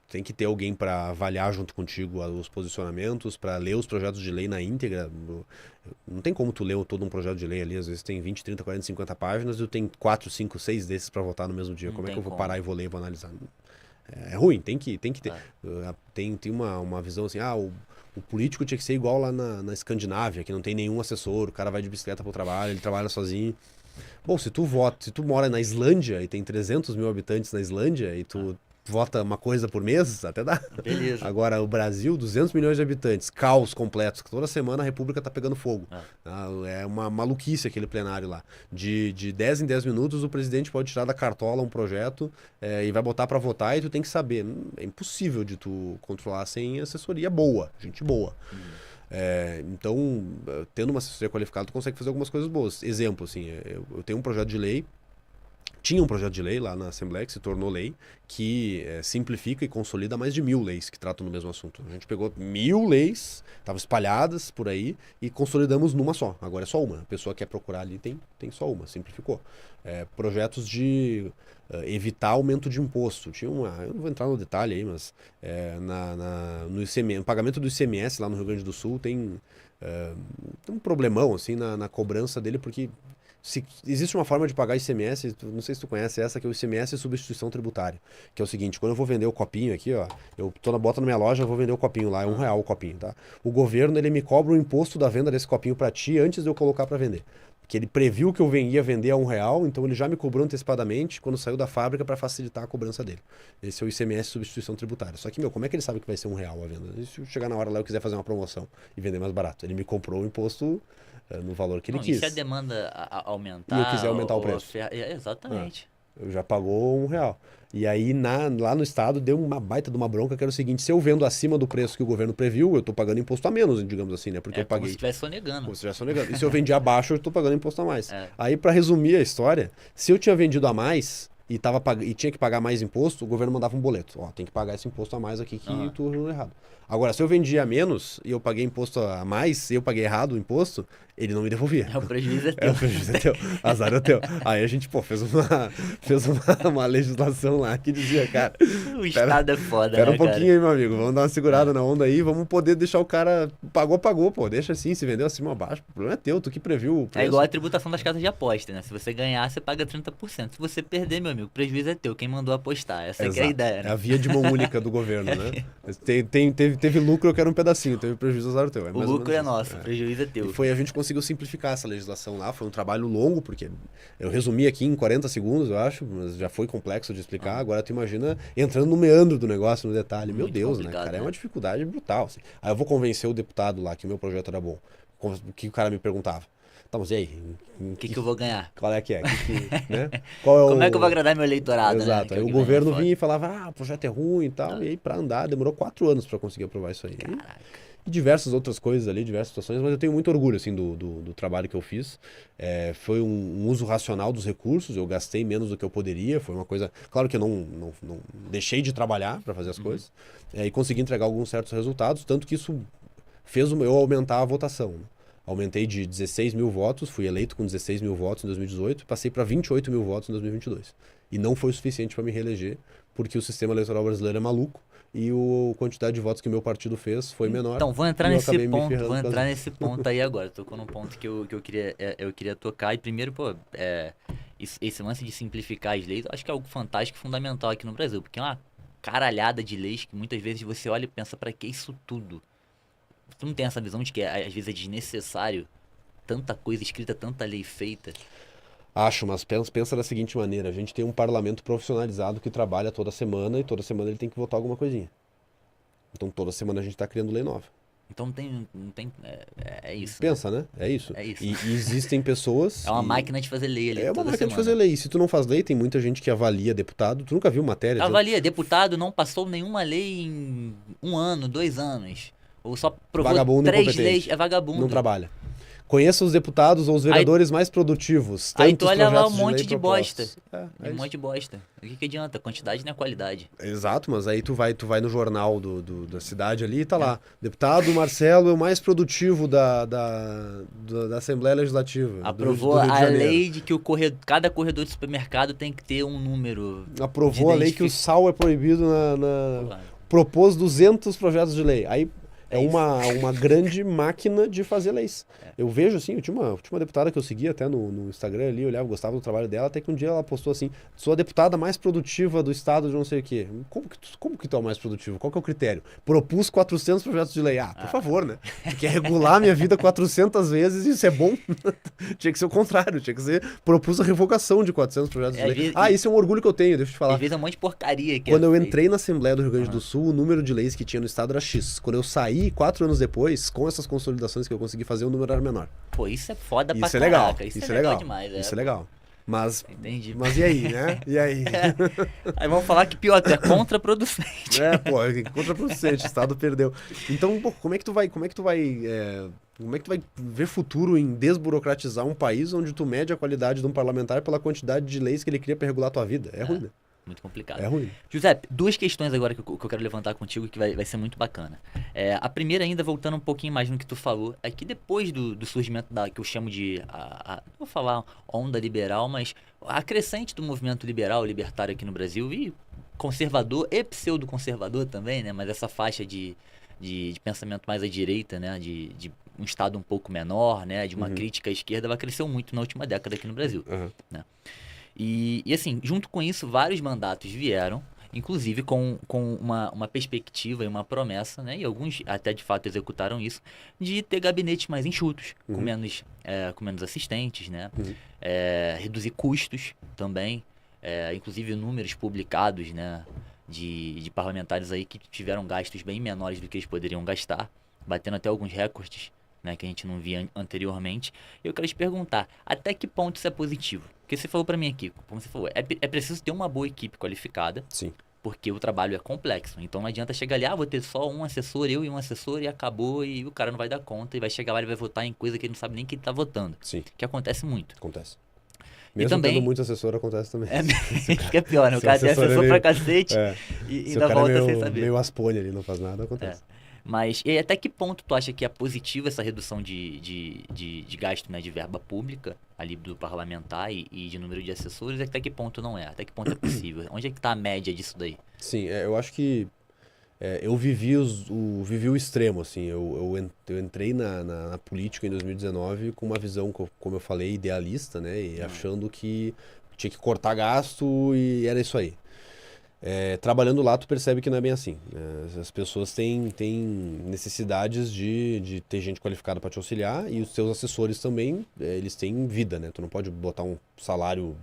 Tem que ter alguém para avaliar junto contigo os posicionamentos, para ler os projetos de lei na íntegra. Não tem como tu ler todo um projeto de lei ali, às vezes tem 20, 30, 40, 50 páginas e tu tem 4, 5, 6 desses para votar no mesmo dia. Como é que eu vou parar e vou ler e vou analisar? É ruim, tem que ter. Tem uma visão assim, o político tinha que ser igual lá na Escandinávia, que não tem nenhum assessor, o cara vai de bicicleta pro trabalho, ele trabalha sozinho. Bom, se tu mora na Islândia e tem 300 mil habitantes na Islândia e tu vota uma coisa por mês, até dá. Beleza. Agora, o Brasil, 200 milhões de habitantes, caos completo, toda semana a República tá pegando fogo. É uma maluquice aquele plenário lá. De 10 em 10 minutos, o presidente pode tirar da cartola um projeto e vai botar para votar e tu tem que saber. É impossível de tu controlar sem assessoria boa, gente boa. Então, tendo uma assessoria qualificada, tu consegue fazer algumas coisas boas. Exemplo, assim, eu tenho um projeto de lei, tinha um projeto de lei lá na Assembleia que se tornou lei, que simplifica e consolida mais de 1000 leis que tratam do mesmo assunto. A gente pegou 1000 leis, estavam espalhadas por aí, e consolidamos numa só. Agora é só uma. A pessoa quer procurar ali, tem só uma, simplificou. Projetos de evitar aumento de imposto. Eu não vou entrar no detalhe aí, mas no ICMS, no pagamento do ICMS lá no Rio Grande do Sul tem um problemão assim, na cobrança dele, porque existe uma forma de pagar ICMS, não sei se tu conhece essa, que é o ICMS substituição tributária. Que é o seguinte, quando eu vou vender o copinho aqui, ó, eu boto na minha loja, eu vou vender o copinho lá, é R$1 o copinho, tá? O governo, ele me cobra o imposto da venda desse copinho pra ti antes de eu colocar pra vender. Porque ele previu que eu ia vender a R$1, então ele já me cobrou antecipadamente quando saiu da fábrica para facilitar a cobrança dele. Esse é o ICMS substituição tributária. Só que, como é que ele sabe que vai ser R$1 a venda? E se eu chegar na hora lá e eu quiser fazer uma promoção e vender mais barato? Ele me comprou o imposto no valor que ele quis. E se a demanda aumentar... E eu quiser aumentar o preço. Exatamente. Eu já pagou R$1. E aí, lá no estado, deu uma baita de uma bronca, que era o seguinte, se eu vendo acima do preço que o governo previu, eu tô pagando imposto a menos, digamos assim, né? Porque eu paguei... como se estivesse sonegando. Como se estivesse sonegando. E se eu vendi abaixo, eu tô pagando imposto a mais. Aí, para resumir a história, se eu tinha vendido a mais e tinha que pagar mais imposto, o governo mandava um boleto. Ó, tem que pagar esse imposto a mais aqui que tu errou errado. Agora, se eu vendia a menos e eu paguei imposto a mais, e eu paguei errado o imposto, ele não me devolvia. O prejuízo é teu. O prejuízo é teu. Azar é teu. Aí a gente, fez uma legislação lá que dizia, cara... O Estado é foda, Pera né, um pouquinho aí, meu amigo. Vamos dar uma segurada na onda aí. Vamos poder deixar o cara... Pagou, pô. Deixa assim, se vendeu acima ou abaixo. O problema é teu, tu que previu o preço. É igual a tributação das casas de aposta, né? Se você ganhar, você paga 30%. Se você perder, meu amigo, o prejuízo é teu, quem mandou apostar, essa que é a Exato. ideia, É né? a via de mão única do governo, né? Teve lucro, eu quero um pedacinho. Teve prejuízo, azar o teu. É O mais ou lucro menos é isso. nosso, o prejuízo é teu. A gente conseguiu simplificar essa legislação lá. Foi um trabalho longo, porque eu resumi aqui em 40 segundos, eu acho, mas já foi complexo de explicar. Agora tu imagina entrando no meandro do negócio, no detalhe. Meu Muito Deus, né, complicado, cara? É né? uma dificuldade brutal. Assim. Aí eu vou convencer o deputado lá que o meu projeto era bom. O que o cara me perguntava? Tá, mas e aí? O que eu vou ganhar? Qual é que é? Né? Qual é Como é o... que eu vou agradar meu eleitorado, né? Exato. Que é Aí o o que vem, governo foda. vinha e falava, o projeto é ruim e tal. E aí pra andar, demorou 4 anos pra conseguir aprovar isso aí. Caraca. E diversas outras coisas ali, diversas situações, mas eu tenho muito orgulho, assim, do trabalho que eu fiz. Foi um uso racional dos recursos, eu gastei menos do que eu poderia, foi uma coisa... Claro que eu não deixei de trabalhar para fazer as coisas, e consegui entregar alguns certos resultados, tanto que isso fez eu aumentar a votação, né? Aumentei de 16 mil votos, fui eleito com 16 mil votos em 2018, passei para 28 mil votos em 2022. E não foi o suficiente para me reeleger, porque o sistema eleitoral brasileiro é maluco, e a quantidade de votos que o meu partido fez foi menor. Então, vou entrar e eu nesse acabei me ponto, ferrando vou por causa entrar disso. nesse ponto aí agora. Tocou num ponto que eu queria tocar. E primeiro, esse lance de simplificar as leis, eu acho que é algo fantástico e fundamental aqui no Brasil, porque é uma caralhada de leis que muitas vezes você olha e pensa, pra que isso tudo? Tu não tem essa visão de que às vezes é desnecessário tanta coisa escrita, tanta lei feita? Acho, mas pensa da seguinte maneira, a gente tem um parlamento profissionalizado que trabalha toda semana e toda semana ele tem que votar alguma coisinha. Então toda semana a gente está criando lei nova. Então não tem é isso. Pensa, né? É isso. É isso, E né? existem pessoas... É uma máquina de fazer lei ali É uma toda máquina de semana. fazer lei. Se tu não faz lei, tem muita gente que avalia deputado. Tu nunca viu matéria dizendo... Avalia, deputado não passou nenhuma lei em 1 ano, 2 anos. Ou só provou Vagabundo 3 incompetente. leis, é vagabundo. Não trabalha. Conheça os deputados ou os vereadores mais produtivos. Aí tu tantos olha lá um projetos de monte lei de propostos. bosta. É Um isso. monte de bosta. O que adianta? Quantidade não é qualidade. Exato, mas aí tu vai no jornal da cidade ali e tá lá. Deputado Marcelo é o mais produtivo da Assembleia Legislativa. Aprovou do Rio de a Janeiro. lei de que cada corredor de supermercado tem que ter um número. Aprovou a lei que o sal é proibido Pô, propôs 200 projetos de lei. Aí é isso. uma grande máquina de fazer leis. Eu vejo assim, eu tinha uma deputada que eu seguia até no Instagram ali, eu olhava, gostava do trabalho dela, até que um dia ela postou assim, sou a deputada mais produtiva do estado de não sei o quê. Como que tu é o mais produtivo? Qual que é o critério? Propus 400 projetos de lei. Por favor, né? Tu quer regular minha vida 400 vezes e isso é bom? Tinha que ser o contrário, tinha que ser, propus a revogação de 400 projetos de lei. Isso é um orgulho que eu tenho, deixa eu te falar. Às vezes é um monte de porcaria que Quando é eu feito. entrei na Assembleia do Rio Grande do Sul, o número de leis que tinha no estado era X. Quando eu saí, 4 anos depois, com essas consolidações que eu consegui fazer, o número era menor. Pô, isso é foda pra Isso é legal. caraca. Isso Isso é é legal demais. Isso é legal. Mas Entendi. e aí, né? E aí? Aí vamos falar que pior, tu é contraproducente. É contraproducente, o estado perdeu. Então, pô, como é que tu vai ver futuro em desburocratizar um país onde tu mede a qualidade de um parlamentar pela quantidade de leis que ele cria pra regular a tua vida? É ruim, né? Muito complicado. É ruim. Giuseppe, 2 questões agora que eu quero levantar contigo que vai ser muito bacana. A primeira ainda, voltando um pouquinho mais no que tu falou, é que depois do surgimento que eu chamo de, não vou falar onda liberal, mas a crescente do movimento liberal, libertário aqui no Brasil, e conservador e pseudo-conservador também, né? Mas essa faixa de pensamento mais à direita, né? De um Estado um pouco menor, né? De uma crítica à esquerda, ela cresceu muito na última década aqui no Brasil, né? E assim, junto com isso, vários mandatos vieram, inclusive com uma perspectiva e uma promessa, né? E alguns até de fato executaram isso, de ter gabinetes mais enxutos, com menos assistentes, né? Reduzir custos também, inclusive números publicados, né? De parlamentares aí que tiveram gastos bem menores do que eles poderiam gastar, batendo até alguns recordes, né, que a gente não via anteriormente. Eu quero te perguntar, até que ponto isso é positivo? Porque você falou pra mim aqui, como você falou, é preciso ter uma boa equipe qualificada, Sim. porque o trabalho é complexo. Então não adianta chegar ali, vou ter só um assessor, eu e um assessor, e acabou, e o cara não vai dar conta, e vai chegar lá e vai votar em coisa que ele não sabe nem que ele tá votando. Sim. Que acontece muito. Acontece. E Mesmo também, tendo muito assessor, acontece também. isso que é pior, né? O Se cara tem assessor assessor é pra meio- cacete Se e o ainda cara volta é sem saber. meio aspone ali, não faz nada, acontece. Mas e até que ponto tu acha que é positivo essa redução de gasto, né, de verba pública ali do parlamentar e de número de assessores? Até que ponto não é? Até que ponto é possível? Onde é que tá a média disso daí? Sim, eu acho que eu vivi o extremo, assim. Eu entrei na política em 2019 com uma visão, como eu falei, idealista, né? E achando que tinha que cortar gasto e era isso aí. Trabalhando lá, tu percebe que não é bem assim. As pessoas têm necessidades de ter gente qualificada para te auxiliar e os teus assessores também, eles têm vida, né? Tu não pode botar um salário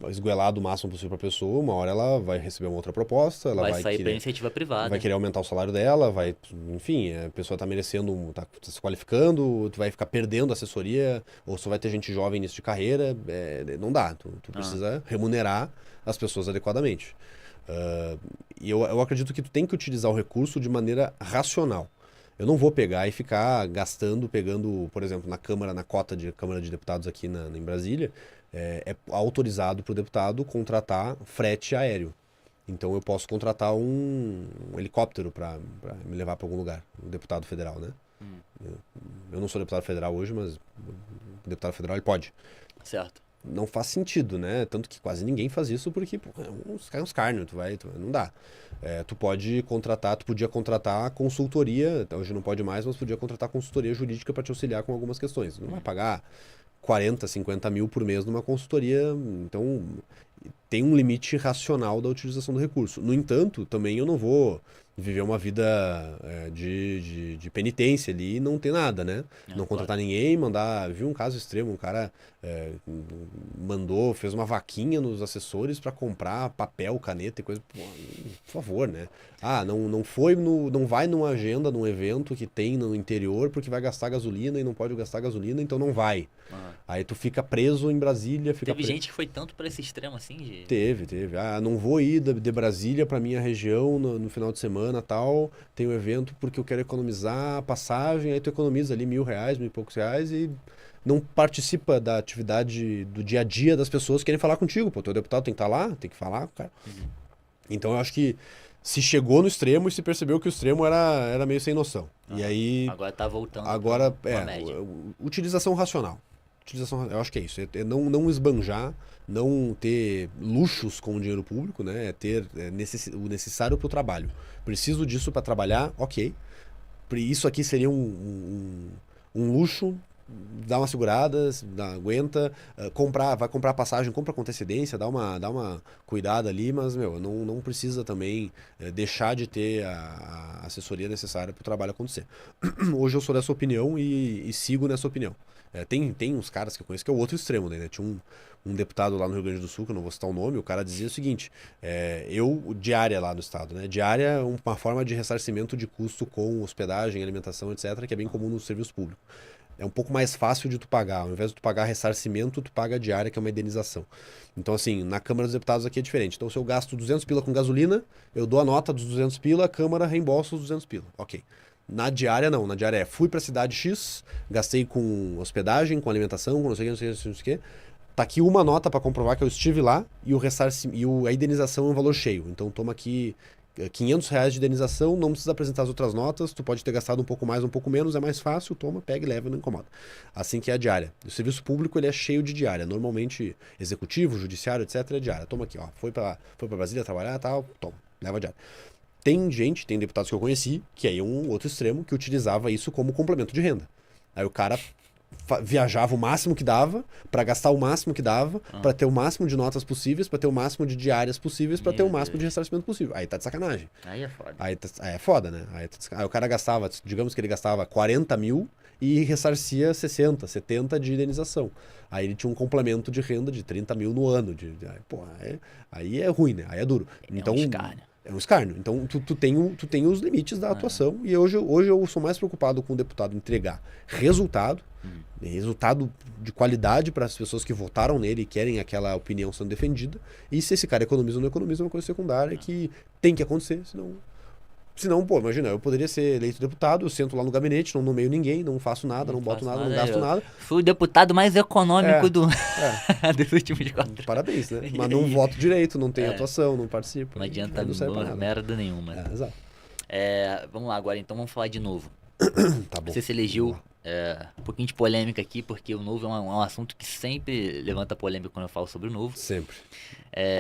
esgoelado o máximo possível para a pessoa. Uma hora ela vai receber uma outra proposta, ela Vai vai sair pra querer, iniciativa privada. vai querer aumentar o salário dela, enfim, a pessoa tá merecendo, tá se qualificando, tu vai ficar perdendo assessoria, ou só vai ter gente jovem início de carreira, não dá, tu precisa remunerar as pessoas adequadamente. E eu acredito que tu tem que utilizar o recurso de maneira racional. Eu não vou pegar e ficar pegando, por exemplo, na Câmara, na cota de Câmara de Deputados aqui em Brasília, é autorizado para o deputado contratar frete aéreo. Então eu posso contratar um helicóptero para me levar para algum lugar, um deputado federal, né? Eu não sou deputado federal hoje, mas o deputado federal ele pode. Certo. Não faz sentido, né? Tanto que quase ninguém faz isso porque cai uns carne, não dá. Tu podia contratar consultoria, hoje não pode mais, mas podia contratar consultoria jurídica para te auxiliar com algumas questões. Não vai pagar 40, 50 mil por mês numa consultoria, então tem um limite racional da utilização do recurso. No entanto, também eu não vou viver uma vida de penitência ali e não ter nada, né? Não contratar ninguém, viu um caso extremo, um cara fez uma vaquinha nos assessores para comprar papel, caneta e coisa. Pô, por favor, né? Não vai numa agenda, num evento que tem no interior porque vai gastar gasolina e não pode gastar gasolina, então não vai. Aí tu fica preso em Brasília. Teve gente que foi tanto para esse extremo assim? Teve. Não vou ir de Brasília para minha região no final de semana, tal. Tem um evento porque eu quero economizar a passagem. Aí tu economiza ali R$1.000, mil e poucos reais e não participa da atividade do dia a dia das pessoas que querem falar contigo. Pô, teu deputado tem que estar lá, tem que falar, cara. Então eu acho que se chegou no extremo e se percebeu que o extremo era meio sem noção. E aí... Agora tá voltando pra média. Utilização racional. Eu acho que é isso. É não esbanjar, não ter luxos com o dinheiro público, né? É ter o necessário para o trabalho. Preciso disso para trabalhar, ok. Isso aqui seria um luxo, dá uma segurada, aguenta, vai comprar passagem, compra com antecedência, dá uma cuidada ali, mas, não precisa também deixar de ter a assessoria necessária para o trabalho acontecer. Hoje eu sou dessa opinião e sigo nessa opinião. Tem uns caras que eu conheço que é o outro extremo, né? Tinha um deputado lá no Rio Grande do Sul, que eu não vou citar o nome, o cara dizia o seguinte, diária lá no estado, né? Diária é uma forma de ressarcimento de custo com hospedagem, alimentação, etc., que é bem comum no serviço público. É um pouco mais fácil de tu pagar. Ao invés de tu pagar ressarcimento, tu paga a diária, que é uma indenização. Então, assim, na Câmara dos Deputados aqui é diferente. Então, se eu gasto 200 pila com gasolina, eu dou a nota dos 200 pila, a Câmara reembolsa os 200 pila. Ok. Na diária, não. Na diária fui pra cidade X, gastei com hospedagem, com alimentação, com não sei o que. Tá aqui uma nota para comprovar que eu estive lá e a indenização é um valor cheio. Então, toma aqui R$500 de indenização, não precisa apresentar as outras notas, tu pode ter gastado um pouco mais, um pouco menos, é mais fácil, toma, pega e leva e não incomoda. Assim que é a diária. O serviço público, ele é cheio de diária. Normalmente, executivo, judiciário, etc., é diária. Toma aqui, ó, foi pra Brasília trabalhar, tal, toma, leva a diária. Tem deputados que eu conheci, que aí é um outro extremo, que utilizava isso como complemento de renda. Aí o cara viajava o máximo que dava, para gastar o máximo que dava, para ter o máximo de notas possíveis, para ter o máximo de diárias possíveis, para ter o máximo de ressarcimento possível. Aí tá de sacanagem. Aí é foda. Aí é foda, né? Aí o cara gastava, digamos que ele gastava 40 mil e ressarcia 60, 70 de indenização. Aí ele tinha um complemento de renda de 30 mil no ano. Aí é ruim, né? Aí é duro. Então, é um escárnio. Então, tu tem os limites da atuação. E hoje eu sou mais preocupado com o deputado entregar resultado de qualidade para as pessoas que votaram nele e querem aquela opinião sendo defendida. E se esse cara economiza ou não economiza é uma coisa secundária que tem que acontecer, senão, pô, imagina, eu poderia ser eleito deputado, eu sento lá no gabinete, não nomeio ninguém, não faço nada, não boto nada, não gasto nada. Fui o deputado mais econômico dos últimos 4 Parabéns, né? Mas não voto direito, não tem atuação, não participo. Não adianta merda nenhuma. Exato. Vamos lá agora, então vamos falar de novo. Tá bom. Você se elegeu Um pouquinho de polêmica aqui, porque o Novo é um assunto que sempre levanta polêmica quando eu falo sobre o Novo. Sempre.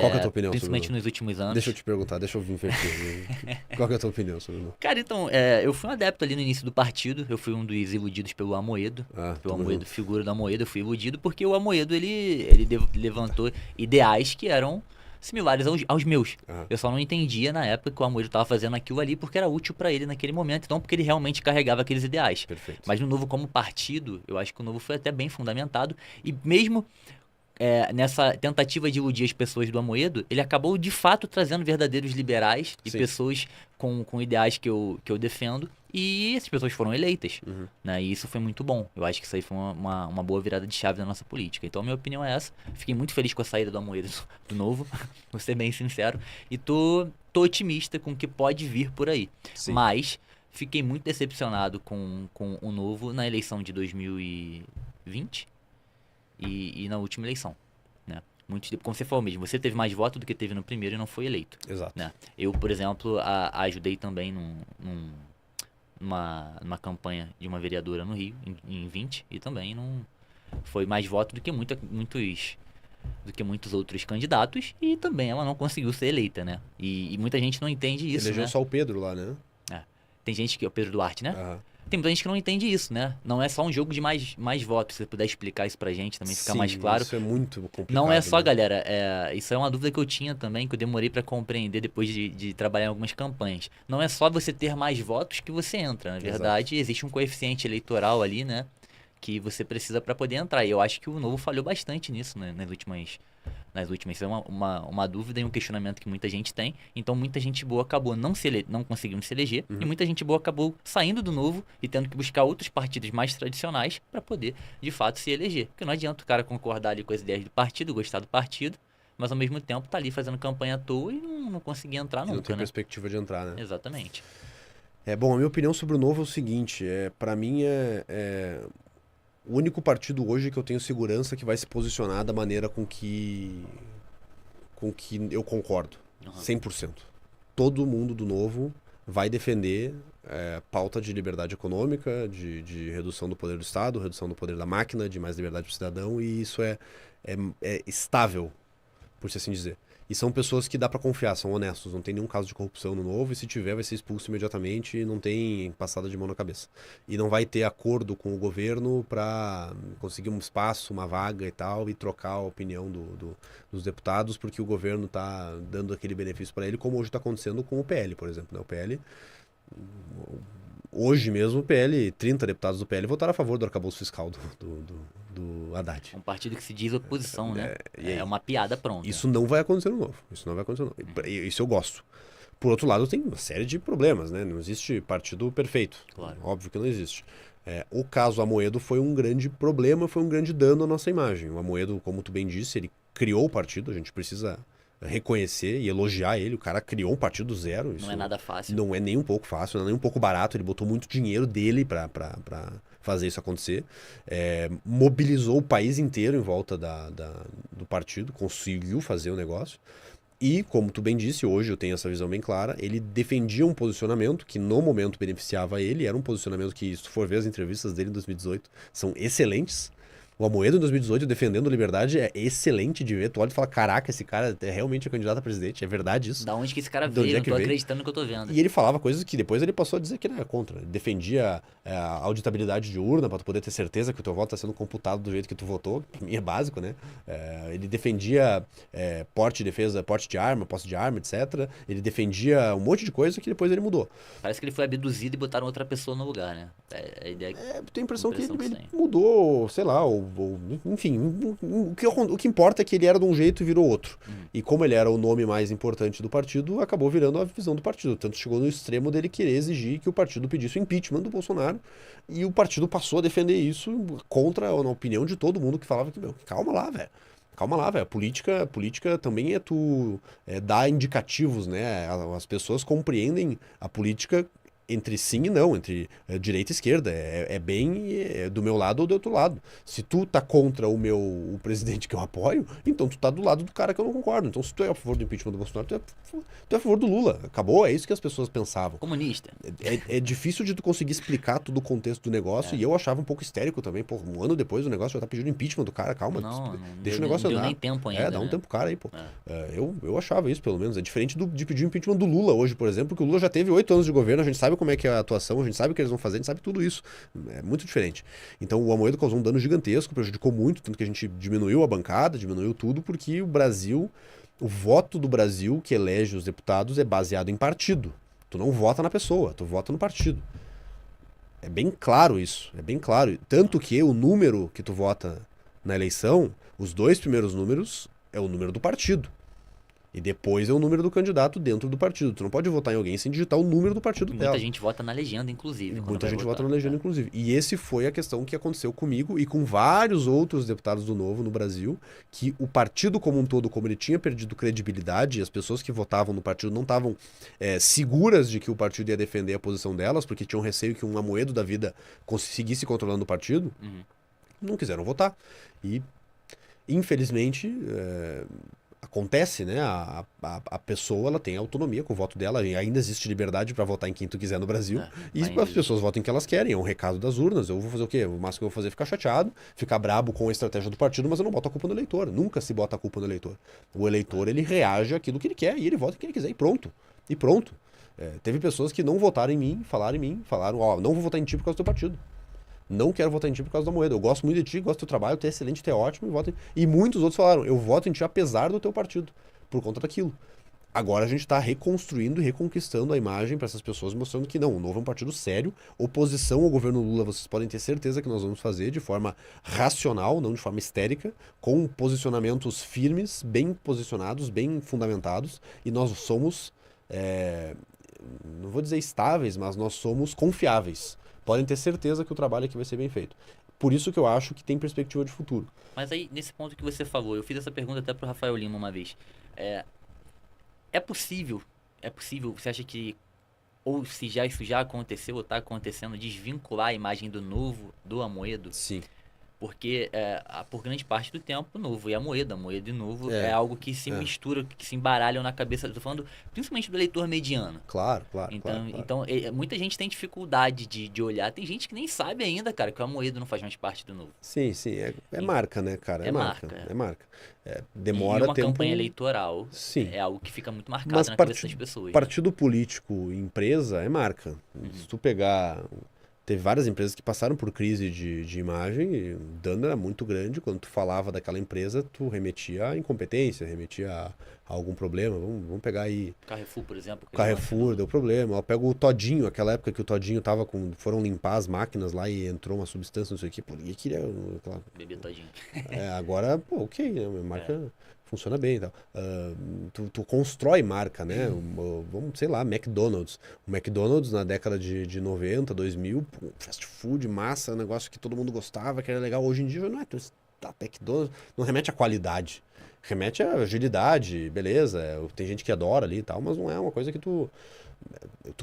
Qual que é a tua opinião sobre o Principalmente Novo? nos últimos anos. Deixa eu te perguntar, deixa eu vir inverter. Qual que é a tua opinião sobre o Novo? Cara, então, eu fui um adepto ali no início do partido, eu fui um dos iludidos pelo Amoedo. Pelo tamo Amoedo, junto. figura do Amoedo, eu fui iludido porque o Amoedo, ele levantou ideais que eram similares aos meus. Aham. Eu só não entendia na época que o Amoedo estava fazendo aquilo ali porque era útil pra ele naquele momento, não porque ele realmente carregava aqueles ideais. Perfeito. Mas no Novo como partido, eu acho que o Novo foi até bem fundamentado e mesmo nessa tentativa de iludir as pessoas do Amoedo, ele acabou de fato trazendo verdadeiros liberais e Sim. pessoas com ideais que eu defendo, e essas pessoas foram eleitas, Uhum. né? E isso foi muito bom. Eu acho que isso aí foi uma boa virada de chave da nossa política. Então a minha opinião é essa. Fiquei muito feliz com a saída do Amoedo do Novo, vou ser bem sincero, e tô otimista com o que pode vir por aí. Sim. Mas fiquei muito decepcionado com o Novo na eleição de 2020 e na última eleição, né? Como você falou mesmo, você teve mais voto do que teve no primeiro e não foi eleito, Exato. né? Eu, por exemplo, ajudei também numa campanha de uma vereadora no Rio, em 20, e também não foi mais voto do que muitos outros candidatos, e também ela não conseguiu ser eleita, né? E muita gente não entende isso, Elegeu né? só o Pedro lá, né? Tem gente que é o Pedro Duarte, né? Aham. Tem muita gente que não entende isso, né? Não é só um jogo de mais votos. Se você puder explicar isso pra gente também, ficar Sim, mais claro. isso é muito complicado. Não é só, né? galera. Isso é uma dúvida que eu tinha também, que eu demorei pra compreender depois de trabalhar em algumas campanhas. Não é só você ter mais votos que você entra. Na verdade, existe um coeficiente eleitoral ali, né? Que você precisa pra poder entrar. E eu acho que o Novo falhou bastante nisso, né, nas últimas. Isso é uma dúvida e um questionamento que muita gente tem. Então, muita gente boa acabou não conseguindo se eleger. E muita gente boa acabou saindo do Novo e tendo que buscar outros partidos mais tradicionais para poder, de fato, se eleger. Porque não adianta o cara concordar ali com as ideias do partido, gostar do partido, mas ao mesmo tempo tá ali fazendo campanha à toa e não conseguir entrar E não nunca, tem né? perspectiva de entrar, né? Exatamente. Bom, a minha opinião sobre o Novo é o seguinte, para mim o único partido hoje que eu tenho segurança que vai se posicionar da maneira com que eu concordo, Uhum. 100%. Todo mundo do Novo vai defender pauta de liberdade econômica, de redução do poder do Estado, redução do poder da máquina, de mais liberdade para o cidadão, e isso é estável, por assim dizer. E são pessoas que dá pra confiar, são honestos, não tem nenhum caso de corrupção no Novo, e se tiver vai ser expulso imediatamente e não tem passada de mão na cabeça. E não vai ter acordo com o governo pra conseguir um espaço, uma vaga e tal, e trocar a opinião dos deputados, porque o governo tá dando aquele benefício pra ele, como hoje tá acontecendo com o PL, por exemplo, né? O PL... Hoje mesmo o PL, 30 deputados do PL votaram a favor do arcabouço fiscal do Haddad. Um partido que se diz oposição, né? e aí? É uma piada pronta. Isso não vai acontecer no Novo. Isso não vai acontecer no Novo. Isso eu gosto. Por outro lado, tem uma série de problemas, né? Não existe partido perfeito. Claro. Óbvio que não existe. O caso Amoedo foi um grande problema, foi um grande dano à nossa imagem. O Amoedo, como tu bem disse, ele criou o partido, a gente precisa reconhecer e elogiar ele. O cara criou um partido do zero. Isso Não é nada fácil. não é nem um pouco fácil, não é nem um pouco barato. Ele botou muito dinheiro dele pra fazer isso acontecer. Mobilizou o país inteiro em volta do partido, conseguiu fazer o negócio. E, como tu bem disse, hoje eu tenho essa visão bem clara, ele defendia um posicionamento que no momento beneficiava ele, era um posicionamento que, se tu for ver as entrevistas dele em 2018, são excelentes. O Amoedo em 2018 defendendo a liberdade é excelente de ver. Tu olha e fala, caraca, esse cara é realmente candidato a presidente, é verdade isso? Da onde que esse cara De onde veio? é Não que tô veio? acreditando no que eu tô vendo. E ele falava coisas que depois ele passou a dizer que ele era contra. Ele defendia a auditabilidade de urna para tu poder ter certeza que o teu voto está sendo computado do jeito que tu votou. Pra mim é básico, né? Ele defendia porte de arma, posse de arma, etc. Ele defendia um monte de coisa que depois ele mudou. Parece que ele foi abduzido e botaram outra pessoa no lugar, né? A ideia Tenho a impressão que ele tem. mudou, sei lá, enfim, o que importa é que ele era de um jeito e virou outro. E como ele era o nome mais importante do partido, acabou virando a visão do partido. Tanto chegou no extremo dele querer exigir que o partido pedisse o impeachment do Bolsonaro, e o partido passou a defender isso contra a opinião de todo mundo que falava que, meu, calma lá, velho. Calma lá, velho. Política também é tu dar indicativos, né? As pessoas compreendem a política entre sim e não, entre direita e esquerda. É bem do meu lado ou do outro lado. Se tu tá contra o presidente que eu apoio, então tu tá do lado do cara que eu não concordo. Então se tu é a favor do impeachment do Bolsonaro, tu é a favor do Lula. Acabou, é isso que as pessoas pensavam. Comunista. É difícil de tu conseguir explicar todo o contexto do negócio, e eu achava um pouco histérico também. Pô, um ano depois o negócio já tá pedindo impeachment do cara, calma, Não deixa o deu, negócio não deu andar. nem tempo ainda, Dá um né? tempo pro cara aí, pô. Eu achava isso, pelo menos. É diferente de pedir o impeachment do Lula hoje, por exemplo, que o Lula já teve 8 anos de governo, a gente sabe como é que é a atuação, a gente sabe o que eles vão fazer, a gente sabe tudo isso. É muito diferente. Então o Amoedo causou um dano gigantesco, prejudicou muito, tanto que a gente diminuiu a bancada, diminuiu tudo, porque o voto do Brasil que elege os deputados é baseado em partido. Tu não vota na pessoa, tu vota no partido. É bem claro isso, é bem claro. Tanto que o número que tu vota na eleição, os 2 primeiros números é o número do partido. E depois é o número do candidato dentro do partido. Tu não pode votar em alguém sem digitar o número do partido dela. Muita gente vota na legenda, inclusive. Muita gente vota na legenda, inclusive. E esse foi a questão que aconteceu comigo e com vários outros deputados do Novo no Brasil, que o partido como um todo, como ele tinha perdido credibilidade, e as pessoas que votavam no partido não estavam seguras de que o partido ia defender a posição delas, porque tinham receio que um Amoedo da vida conseguisse controlando o partido, não quiseram votar. E, infelizmente... acontece, né? A pessoa ela tem autonomia com o voto dela, e ainda existe liberdade para votar em quem tu quiser no Brasil. E as pessoas votam em que elas querem, é um recado das urnas. Eu vou fazer o quê? O máximo que eu vou fazer é ficar chateado, ficar brabo com a estratégia do partido, mas eu não boto a culpa no eleitor. Nunca se bota a culpa no eleitor. O eleitor, ele reage àquilo que ele quer e ele vota em quem ele quiser e pronto. E pronto. Teve pessoas que não votaram em mim, falaram, ó, não vou votar em ti por causa do teu partido. Não quero votar em ti por causa da Amoedo. Eu gosto muito de ti, gosto do teu trabalho, tu é excelente, tu é ótimo, e muitos outros falaram, eu voto em ti apesar do teu partido, por conta daquilo. Agora a gente está reconstruindo e reconquistando a imagem para essas pessoas, mostrando que não, o Novo é um partido sério, oposição ao governo Lula, vocês podem ter certeza que nós vamos fazer de forma racional, não de forma histérica, com posicionamentos firmes, bem posicionados, bem fundamentados, e nós somos, não vou dizer estáveis, mas nós somos confiáveis. Podem ter certeza que o trabalho aqui vai ser bem feito. Por isso que eu acho que tem perspectiva de futuro. Mas aí, nesse ponto que você falou, eu fiz essa pergunta até pro Rafael Lima uma vez. É possível, você acha que, ou se isso já aconteceu ou está acontecendo, desvincular a imagem do Novo do Amoedo? Sim. Porque, por grande parte do tempo, Novo e Amoedo e Novo é algo que se mistura, que se embaralham na cabeça. Estou falando principalmente do eleitor mediano. Claro. Então muita gente tem dificuldade de olhar. Tem gente que nem sabe ainda, cara, que o Amoedo não faz mais parte do Novo. Sim. É marca, né, cara? É marca. Demora e uma tempo... campanha eleitoral é algo que fica muito marcado na cabeça das pessoas. Partido político, empresa, é marca. Se tu pegar... Teve várias empresas que passaram por crise de imagem e o dano era muito grande. Quando tu falava daquela empresa, tu remetia à incompetência, remetia a algum problema. Vamos pegar aí... Carrefour, por exemplo. Carrefour, deu problema. Eu pego o Todinho, aquela época que o Todinho tava foram limpar as máquinas lá e entrou uma substância, não sei o que. Pô, ninguém queria... Beber Todinho. Agora, pô, ok, né? A marca... Funciona bem e tal. Tu constrói marca, né? Vamos, sei lá, McDonald's. O McDonald's na década de 90, 2000, fast food, massa, negócio que todo mundo gostava, que era legal. Hoje em dia não é. McDonald's não remete à qualidade. Remete à agilidade, beleza. Tem gente que adora ali e tal, mas não é uma coisa que tu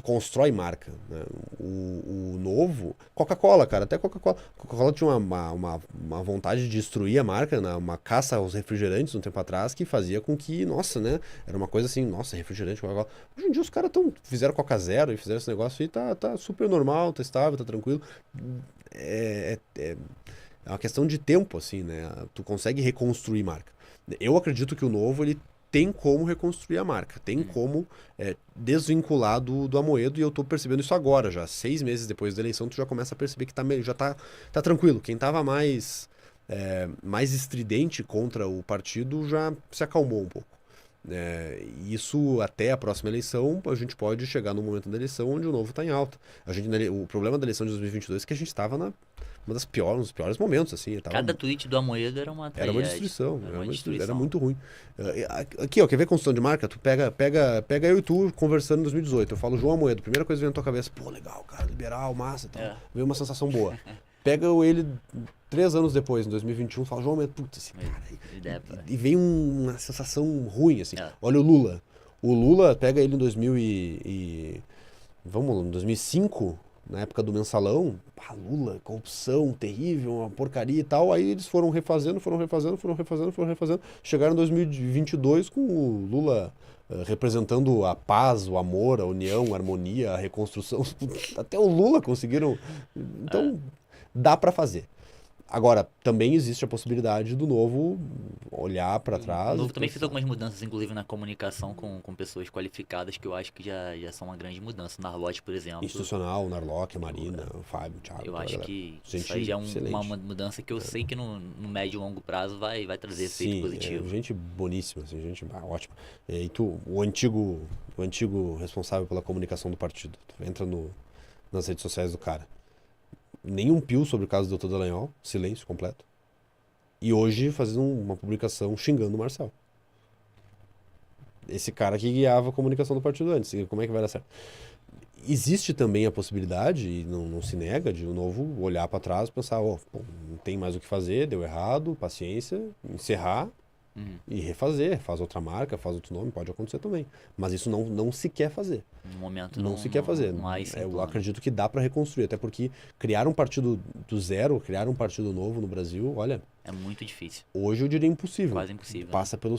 constrói marca, né? O Novo, Coca-Cola, cara, até Coca-Cola tinha uma vontade de destruir a marca, né? Uma caça aos refrigerantes um tempo atrás que fazia com que, nossa, né, era uma coisa assim, nossa, refrigerante, Coca-Cola. Hoje em dia os caras fizeram Coca Zero e fizeram esse negócio e tá super normal, tá estável, tá tranquilo. É uma questão de tempo, assim, né? Tu consegue reconstruir marca. Eu acredito que o Novo, ele tem como reconstruir a marca, tem como desvincular do Amoedo, e eu tô percebendo isso agora já. 6 meses depois da eleição, tu já começa a perceber que já tá tranquilo. Quem tava mais estridente contra o partido já se acalmou um pouco. Isso até a próxima eleição, a gente pode chegar no momento da eleição onde o Novo tá em alta. O problema da eleição de 2022 é que a gente estava um dos piores momentos, assim. Cada tweet do Amoedo era uma tragédia. Era uma destruição. Era muito ruim. Aqui, ó, quer ver construção de marca? Tu pega eu e tu conversando em 2018. Eu falo João Amoedo, primeira coisa que vem na tua cabeça, pô, legal, cara, liberal, massa e tal. Veio uma sensação boa. Pega ele 3 anos depois, em 2021, fala João Amoedo, putz, esse cara aí. E vem uma sensação ruim, assim. Olha o Lula. O Lula, pega ele em vamos lá, em 2005, na época do mensalão, Lula, corrupção, terrível, uma porcaria e tal. Aí eles foram refazendo. Chegaram em 2022 com o Lula representando a paz, o amor, a união, a harmonia, a reconstrução. Até o Lula conseguiram. Então, dá pra fazer. Agora, também existe a possibilidade do Novo olhar pra O trás. Novo e também fez pensar. algumas mudanças, inclusive na comunicação com pessoas qualificadas, que eu acho que já são uma grande mudança. Narlote, por exemplo, Institucional, o Narlock, a Marina, o Fábio, o Thiago. eu toda a acho galera. que Gente isso aí já é excelente. uma mudança que eu sei que no médio e longo prazo vai trazer efeito Sim, positivo. gente boníssima, assim, gente ótima. E tu, o antigo responsável pela comunicação do partido, tu entra nas redes sociais do cara. Nenhum pio sobre o caso do Dr. Dallagnol, silêncio completo. E hoje fazendo uma publicação xingando o Marcel. Esse cara que guiava a comunicação do partido antes. Como é que vai dar certo? Existe também a possibilidade, e não se nega, de o Novo olhar pra trás e pensar, pô, não tem mais o que fazer, deu errado, paciência, encerrar e refazer. Faz outra marca, faz outro nome, pode acontecer também. Mas isso não se quer fazer. No momento Não se quer fazer. não há esse Eu plano. acredito que dá pra reconstruir, até porque criar um partido do zero, criar um partido novo no Brasil, olha, É muito difícil, hoje eu diria impossível. quase impossível. Passa pelo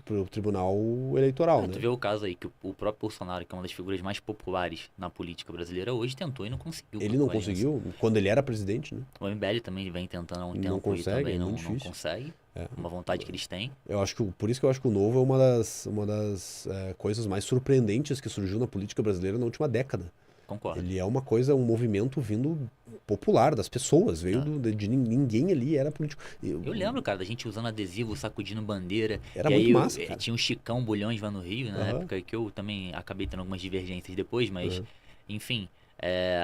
pelo Tribunal Eleitoral, Tu né? vê o caso aí que o próprio Bolsonaro, que é uma das figuras mais populares na política brasileira, hoje tentou e não conseguiu. Ele não com a aliança. conseguiu, quando ele era presidente, né? O MBL também vem tentando há um Não tempo consegue, e também é não muito difícil. consegue. É. Uma vontade que eles têm. Eu acho que, por isso que eu acho que o Novo é uma das coisas mais surpreendentes que surgiu na política brasileira na última década. Concordo. Ele é uma coisa, um movimento vindo popular das pessoas, veio de ninguém ali era político. Eu lembro, cara, da gente usando adesivo, sacudindo bandeira. Era e muito aí massa, cara. tinha o Chicão Bulhões lá no Rio, na Aham. época que eu também acabei tendo algumas divergências depois, mas, Aham. enfim,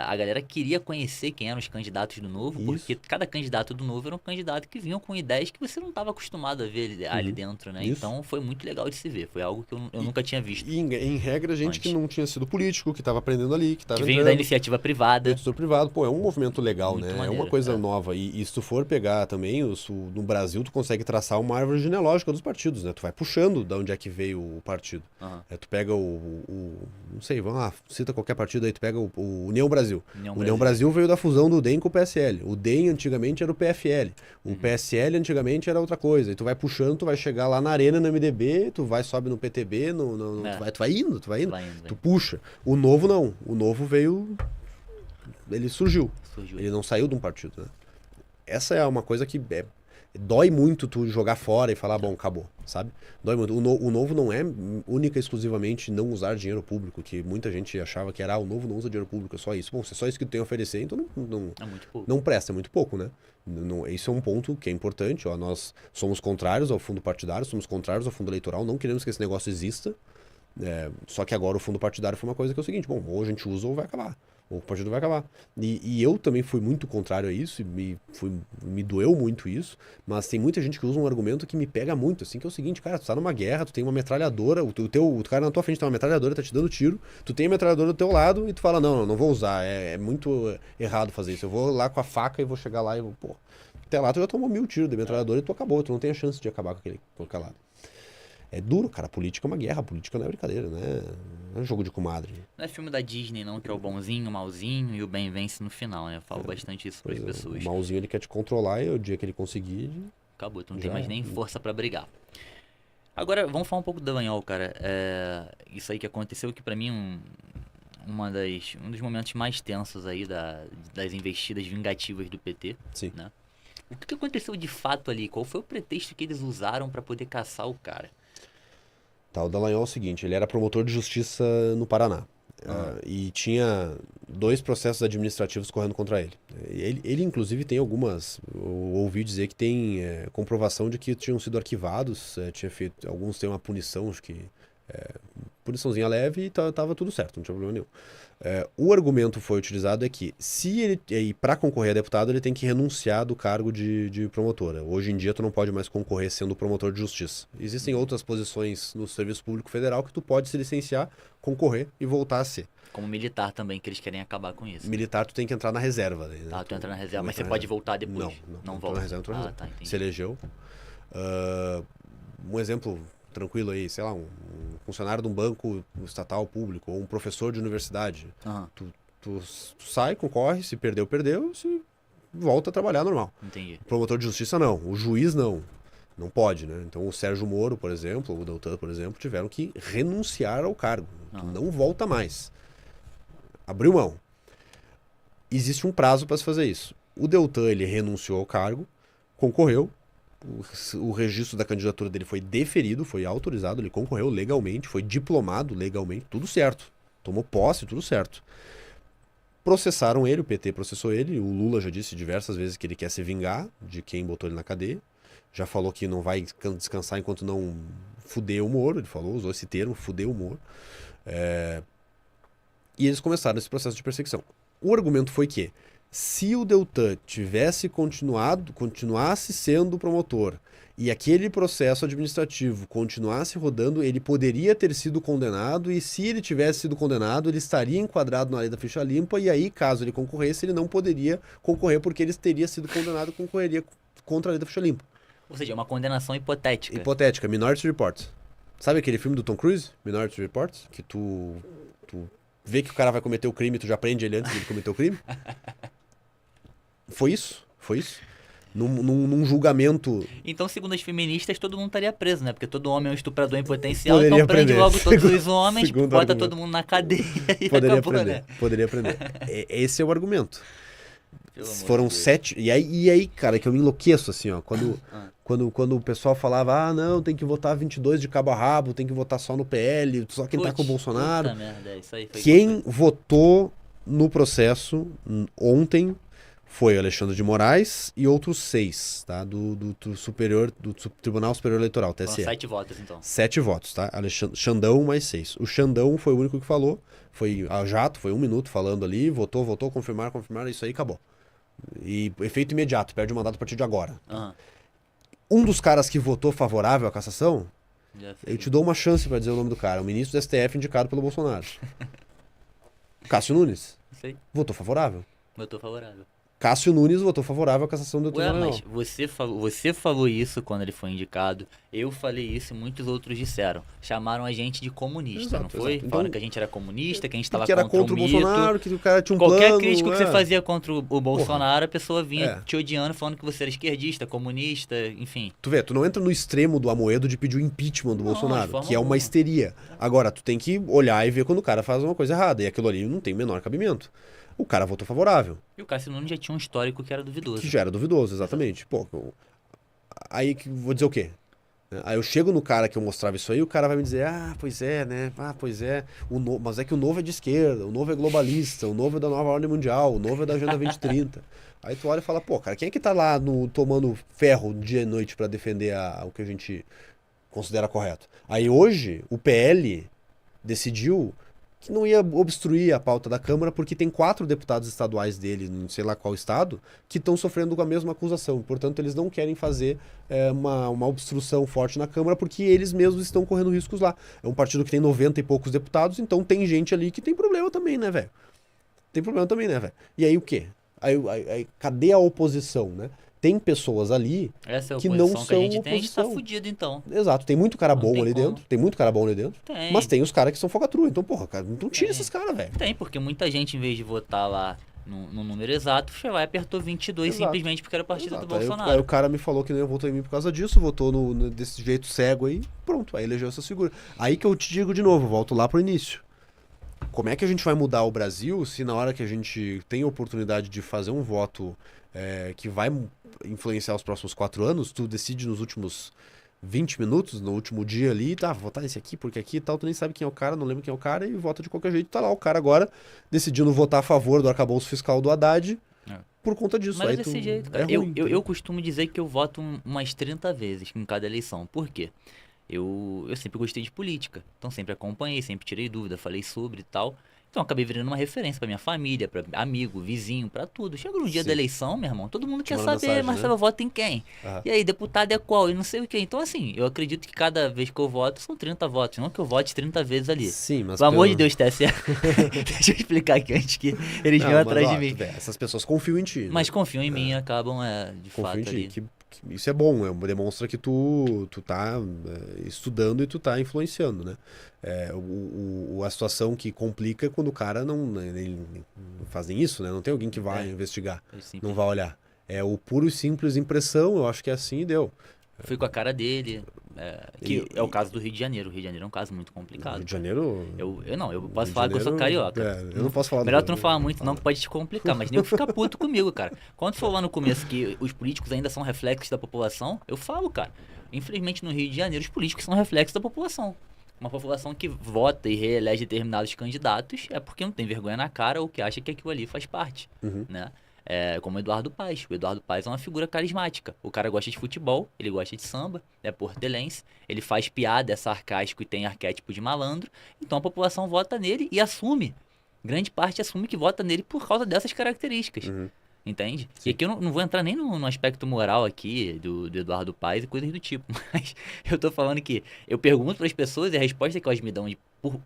a galera queria conhecer quem eram os candidatos do Novo, porque Isso. cada candidato do Novo era um candidato que vinha com ideias que você não estava acostumado a ver ali dentro, né? Isso. Então foi muito legal de se ver, foi algo que eu nunca tinha visto. E em regra, gente que Antes. não tinha sido político, que estava aprendendo ali, que estava Que veio da iniciativa privada. do setor privado, pô, é um movimento legal, Muito né? É maneiro, uma coisa é. nova. E se tu for pegar também, no Brasil, tu consegue traçar uma árvore genealógica dos partidos, né? Tu vai puxando de onde é que veio o partido. Aham. Tu pega não sei, vamos lá, cita qualquer partido aí, tu pega o União Brasil. União Brasil veio da fusão do DEM com o PSL. O DEM antigamente era o PFL. O PSL antigamente era outra coisa. E tu vai puxando, tu vai chegar lá na Arena, no MDB, tu vai, sobe no PTB, É. tu vai indo. Vai indo, Tu puxa. O Novo não. O Novo veio. Ele surgiu. surgiu. Ele não saiu de um partido, né? Essa é uma coisa que dói muito tu jogar fora e falar, bom, acabou, sabe? Dói muito. O Novo não é única e exclusivamente não usar dinheiro público, que muita gente achava que era, o Novo não usa dinheiro público, é só isso. Bom, se é só isso que tu tem a oferecer, então É muito pouco. não presta, é muito pouco, né? Isso é um ponto que é importante, ó, nós somos contrários ao fundo partidário, somos contrários ao fundo eleitoral, não queremos que esse negócio exista, só que agora o fundo partidário foi uma coisa que é o seguinte, bom, ou a gente usa ou vai acabar. O partido vai acabar. E eu também fui muito contrário a isso, e me doeu muito isso, mas tem muita gente que usa um argumento que me pega muito, assim, que é o seguinte, cara, tu tá numa guerra, tu tem uma metralhadora, o cara na tua frente tem uma metralhadora, tá te dando tiro, tu tem a metralhadora do teu lado e tu fala, não vou usar, é muito errado fazer isso, eu vou lá com a faca e vou chegar lá e vou, pô, até lá tu já tomou 1000 tiros de metralhadora e tu acabou, tu não tem a chance de acabar com aquele lado. É duro, cara. A política é uma guerra. A política não é brincadeira, né? Não é jogo de comadre. Não é filme da Disney, não, que é o bonzinho, o malzinho e o bem vence no final, né? Eu falo bastante isso para as pessoas. O malzinho ele quer te controlar e o dia que ele conseguir. Acabou, tu não Já tem mais nem força para brigar. Agora, vamos falar um pouco do Dallagnol, cara. Isso aí que aconteceu, que pra mim um dos momentos mais tensos aí das investidas vingativas do PT. Sim. Né? O que aconteceu de fato ali? Qual foi o pretexto que eles usaram para poder caçar o cara? Tá, o Dallagnol é o seguinte, ele era promotor de justiça no Paraná. E tinha 2 processos administrativos correndo contra ele. Ele inclusive, tem algumas... Eu ouvi dizer que tem comprovação de que tinham sido arquivados. Alguns têm uma punição, acho que... puniçãozinha leve e tava tudo certo, não tinha problema nenhum. O argumento foi utilizado é que, se ele, para concorrer a deputado, ele tem que renunciar do cargo de promotora. Hoje em dia, tu não pode mais concorrer sendo promotor de justiça. Existem outras posições no Serviço Público Federal que tu pode se licenciar, concorrer e voltar a ser. Como militar também, que eles querem acabar com isso. Militar, tu tem que entrar na reserva. Né? Tá, tu entra na reserva, mas entra você na pode reserva. voltar depois. Não Não entrou volta. na reserva, entrou na reserva. Tá, entendi. Se elegeu. Um exemplo tranquilo aí, sei lá, um funcionário de um banco estatal público, ou um professor de universidade. Aham, Tu sai, concorre, se perdeu, perdeu, se volta a trabalhar normal. entendi. O promotor de justiça não, o juiz não. Não pode, né? Então o Sérgio Moro, por exemplo, o Deltan, por exemplo, tiveram que renunciar ao cargo. Tu não volta mais. Abriu mão. Existe um prazo para se fazer isso. O Deltan, ele renunciou ao cargo, concorreu, o registro da candidatura dele foi deferido, foi autorizado, ele concorreu legalmente, foi diplomado legalmente, tudo certo. Tomou posse, tudo certo. Processaram ele, o PT processou ele, o Lula já disse diversas vezes que ele quer se vingar de quem botou ele na cadeia. Já falou que não vai descansar enquanto não fuder o Moro, ele falou, usou esse termo, fuder o Moro. E eles começaram esse processo de perseguição. O argumento foi que, se o Deltan continuasse sendo promotor e aquele processo administrativo continuasse rodando, ele poderia ter sido condenado, e se ele tivesse sido condenado, ele estaria enquadrado na lei da ficha limpa, e aí, caso ele concorresse, ele não poderia concorrer porque ele teria sido condenado e concorreria contra a lei da ficha limpa. Ou seja, é uma condenação hipotética. Hipotética, Minority Report. Sabe aquele filme do Tom Cruise, Minority Report? Que tu vê que o cara vai cometer o crime e tu já prende ele antes de ele cometer o crime? Foi isso. Num julgamento... Então, segundo as feministas, todo mundo estaria preso, né? Porque todo homem é um estuprador em potencial, Poderia então prende prender. logo todos os homens, Segundo bota argumento. todo mundo na cadeia e Poderia acabou, prender. né? Poderia prender. Esse é o argumento. Pelo amor Foram de Deus. 7... E aí, cara, que eu me enlouqueço, assim, ó. Quando o pessoal falava, não, tem que votar 22 de cabo a rabo, tem que votar só no PL, só quem tá com o Bolsonaro. Puta merda, isso aí foi Quem votou no processo ontem foi Alexandre de Moraes e outros 6, tá? Do Tribunal Superior Eleitoral, Foram TSE. 7 votos, então. 7 votos, tá? Xandão mais 6. O Xandão foi o único que falou, foi a jato, foi 1 minuto falando ali, votou, confirmar, isso aí, acabou. E efeito imediato, perde o mandato a partir de agora. Aham. Um dos caras que votou favorável à cassação, Já sei. eu te dou uma chance pra dizer o nome do cara, o ministro do STF indicado pelo Bolsonaro. Cássio Nunes, Sei, votou favorável. votou favorável. Cássio Nunes votou favorável à cassação do Ué, Doutor mas você falou isso quando ele foi indicado, eu falei isso e muitos outros disseram. Chamaram a gente de comunista, Exato, não foi? exato. Então, Falaram que a gente era comunista, que a gente estava que era contra contra o o mito. Bolsonaro, que o cara tinha um Qualquer plano. crítico que você fazia contra o Bolsonaro, a pessoa vinha É. te odiando, falando que você era esquerdista, comunista, enfim. Tu vê, tu não entra no extremo do Amoedo de pedir o impeachment do Não, de Bolsonaro, forma que é uma alguma. histeria. Agora, tu tem que olhar e ver quando o cara faz uma coisa errada, e aquilo ali não tem o menor cabimento. O cara votou favorável, E o Cássio Nunes já tinha um histórico que era duvidoso. que já era duvidoso, exatamente. Pô, aí vou dizer o quê? Aí eu chego no cara que eu mostrava isso aí, o cara vai me dizer, pois é, né? Pois é. Mas é que o Novo é de esquerda, o Novo é globalista, o Novo é da nova ordem mundial, o Novo é da Agenda 2030. Aí tu olha e fala, pô, cara, quem é que tá lá tomando ferro dia e noite pra defender o que a gente considera correto? Aí hoje, o PL decidiu que não ia obstruir a pauta da Câmara porque tem 4 deputados estaduais dele, não sei lá qual estado, que estão sofrendo com a mesma acusação. Portanto, eles não querem fazer uma obstrução forte na Câmara porque eles mesmos estão correndo riscos lá. É um partido que tem 90 e poucos deputados, então tem gente ali que tem problema também, né, velho? Tem problema também, né, velho? E aí o quê? Aí, cadê a oposição, né? Tem pessoas ali Essa é a que oposição não que a são gente tem, a gente tá oposição. fudido então. Exato, tem muito cara Não bom tem ali como. dentro. Tem muito cara bom ali dentro. Tem. Mas tem os caras que são focatrua. Então, porra, cara, então tira Tem. esses caras, velho. Tem, porque muita gente, em vez de votar lá no número exato, foi lá e apertou 22 Exato. simplesmente porque era partido do Exato. Aí Bolsonaro. o cara me falou que não votou em mim por causa disso, votou desse jeito cego aí, pronto, aí elegeu essas figuras. Aí que eu te digo de novo, volto lá pro início. Como é que a gente vai mudar o Brasil se na hora que a gente tem a oportunidade de fazer um voto que vai influenciar os próximos 4 anos, tu decide nos últimos 20 minutos, no último dia ali, tá, vou votar esse aqui, porque aqui e tal, tu nem sabe quem é o cara, não lembra quem é o cara, e vota de qualquer jeito, tá lá o cara agora decidindo votar a favor do arcabouço fiscal do Haddad por conta disso. Mas Aí é desse jeito, é cara. ruim, Eu costumo dizer que eu voto umas 30 vezes em cada eleição. Por quê? Eu sempre gostei de política, então sempre acompanhei, sempre tirei dúvida, falei sobre e tal. Então acabei virando uma referência pra minha família, pra amigo, vizinho, pra tudo. Chega no dia Sim. da eleição, meu irmão, todo mundo Te quer manda saber, mensagem, Marcelo, né? eu voto em quem? Aham. E aí, deputado é qual? E não sei o quê. Então, assim, eu acredito que cada vez que eu voto são 30 votos, não que eu vote 30 vezes ali. Sim, mas Pelo amor de pelo- Deus, TSE. Deixa eu explicar aqui antes que eles Não, venham mas, atrás ó, de mim. tu vê, essas pessoas confiam em ti. né? Mas confiam em mim e acabam, de Confiam fato, em ti. ali. isso é bom, demonstra que tu tá estudando e tu tá influenciando, né? A situação que complica é quando o cara não fazem isso, né? Não tem alguém que vai investigar, não vai olhar. É o puro e simples impressão, eu acho que é assim e deu. Fui com a cara dele. É o caso do Rio de Janeiro. O Rio de Janeiro é um caso muito complicado. Rio de Janeiro. Eu posso falar que eu sou carioca. Eu não posso falar. Melhor tu não falar muito, não, que pode te complicar. Mas nem eu ficar puto comigo, cara. Quando tu falou lá no começo que os políticos ainda são reflexos da população, eu falo, cara. Infelizmente no Rio de Janeiro os políticos são reflexos da população. Uma população que vota e reelege determinados candidatos é porque não tem vergonha na cara ou que acha que aquilo ali faz parte, né? Como o Eduardo Paes. O Eduardo Paes é uma figura carismática. O cara gosta de futebol, ele gosta de samba, é portelense, ele faz piada, é sarcástico e tem arquétipo de malandro. Então a população vota nele e assume. Grande parte assume que vota nele por causa dessas características. Entende? Sim. E aqui eu não vou entrar nem no aspecto moral aqui do Eduardo Paes e coisas do tipo. Mas eu tô falando que eu pergunto para as pessoas e a resposta que elas me dão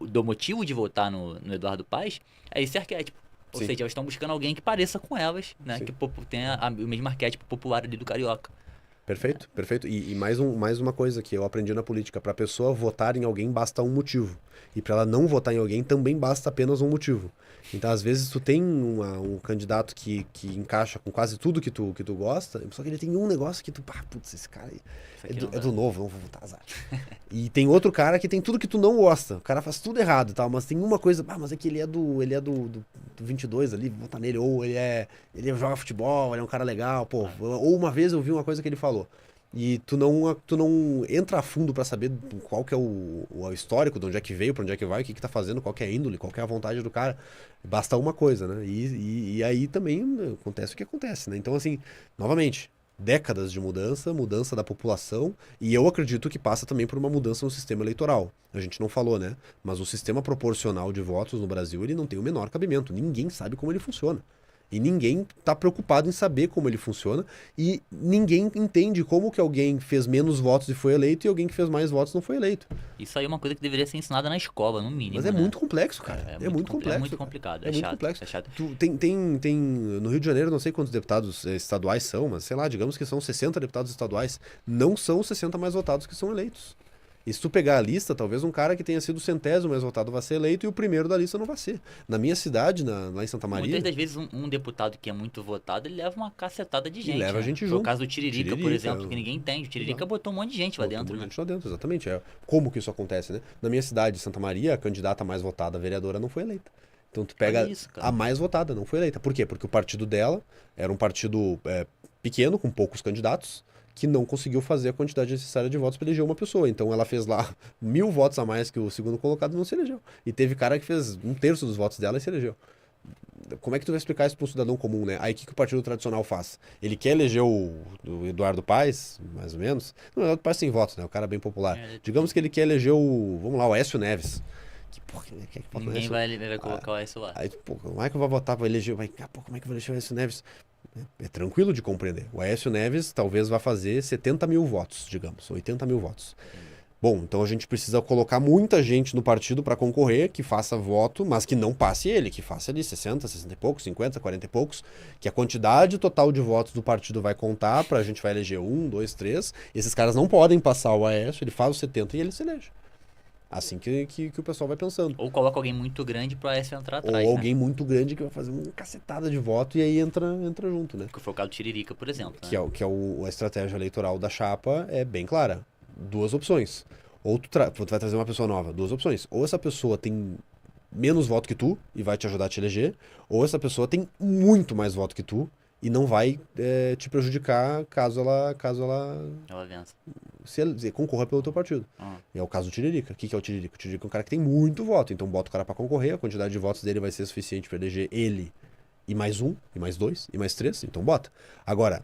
do motivo de votar no Eduardo Paes é esse arquétipo. Ou seja, elas estão buscando alguém que pareça com elas, né? Sim. Que tenha o mesmo arquétipo popular ali do carioca. Perfeito, perfeito. E mais uma coisa que eu aprendi na política. Para a pessoa votar em alguém, basta um motivo. E para ela não votar em alguém, também basta apenas um motivo. Então, às vezes, tu tem um candidato que encaixa com quase tudo que tu gosta, só que ele tem um negócio que tu... putz, esse cara aí é do novo, não vou votar, azar. E tem outro cara que tem tudo que tu não gosta. O cara faz tudo errado e tal, mas tem uma coisa... mas é que ele é do 22 ali, vou votar nele. Ou ele joga futebol, ele é um cara legal, pô. Ou uma vez eu vi uma coisa que ele falou. E tu não entra a fundo pra saber qual que é o histórico, de onde é que veio, pra onde é que vai, o que tá fazendo, qual que é a índole, qual que é a vontade do cara. Basta uma coisa, né? E aí também acontece o que acontece, né? Então, assim, novamente, décadas de mudança da população, e eu acredito que passa também por uma mudança no sistema eleitoral. A gente não falou, né? Mas o sistema proporcional de votos no Brasil, ele não tem o menor cabimento. Ninguém sabe como ele funciona. E ninguém está preocupado em saber como ele funciona. E ninguém entende como que alguém fez menos votos e foi eleito e alguém que fez mais votos não foi eleito. Isso aí é uma coisa que deveria ser ensinada na escola, no mínimo. Mas é muito complexo, cara. É muito complexo. É muito complicado. É muito complexo. Tem no Rio de Janeiro, não sei quantos deputados estaduais são, mas sei lá, digamos que são 60 deputados estaduais. Não são os 60 mais votados que são eleitos. E se tu pegar a lista, talvez um cara que tenha sido o 100º mais votado vai ser eleito e o primeiro da lista não vai ser. Na minha cidade, lá em Santa Maria... Muitas das vezes um deputado que é muito votado, ele leva uma cacetada de gente. E leva a gente junto. Foi o caso do Tiririca, por exemplo, que ninguém entende. O Tiririca botou um monte de gente lá dentro. Gente lá dentro, exatamente. Como que isso acontece, né? Na minha cidade, Santa Maria, a candidata mais votada, a vereadora, não foi eleita. Então tu pega a mais votada, não foi eleita. Por quê? Porque o partido dela era um partido pequeno, com poucos candidatos, que não conseguiu fazer a quantidade necessária de votos para eleger uma pessoa. Então ela fez lá 1000 votos a mais que o segundo colocado e não se elegeu. E teve cara que fez 1/3 dos votos dela e se elegeu. Como é que tu vai explicar isso para um cidadão comum, né? Aí o que o partido tradicional faz? Ele quer eleger o Eduardo Paes, mais ou menos. Não, o Eduardo Paes sem votos, né? O cara é bem popular. Digamos que ele quer eleger vamos lá, o Aécio Neves. Ninguém vai colocar o Aécio lá. Aí, como é que eu vou votar para eleger? Como é que eu vou eleger o Aécio Neves? É tranquilo de compreender. O Aécio Neves talvez vá fazer 70 mil votos, digamos, 80 mil votos. Bom, então a gente precisa colocar muita gente no partido para concorrer, que faça voto, mas que não passe ele, que faça ali 60, 60 e poucos, 50, 40 e poucos, que a quantidade total de votos do partido vai contar, a gente vai eleger 1, 2, 3. Esses caras não podem passar o Aécio, ele faz os 70 e ele se elege. Assim que o pessoal vai pensando. Ou coloca alguém muito grande pro Aécio entrar atrás, ou alguém muito grande que vai fazer uma cacetada de voto e aí entra junto, né? Que foi o caso do Tiririca, por exemplo. Que a estratégia eleitoral da chapa é bem clara. 2 opções. Ou tu vai trazer uma pessoa nova. 2 opções. Ou essa pessoa tem menos voto que tu e vai te ajudar a te eleger. Ou essa pessoa tem muito mais voto que tu e não vai te prejudicar caso ela vença. Se concorra pelo teu partido. E é o caso do Tiririca. O que é o Tiririca? O Tiririca é um cara que tem muito voto, então bota o cara pra concorrer, a quantidade de votos dele vai ser suficiente pra eleger ele e mais 1, e mais 2, e mais 3, então bota. Agora,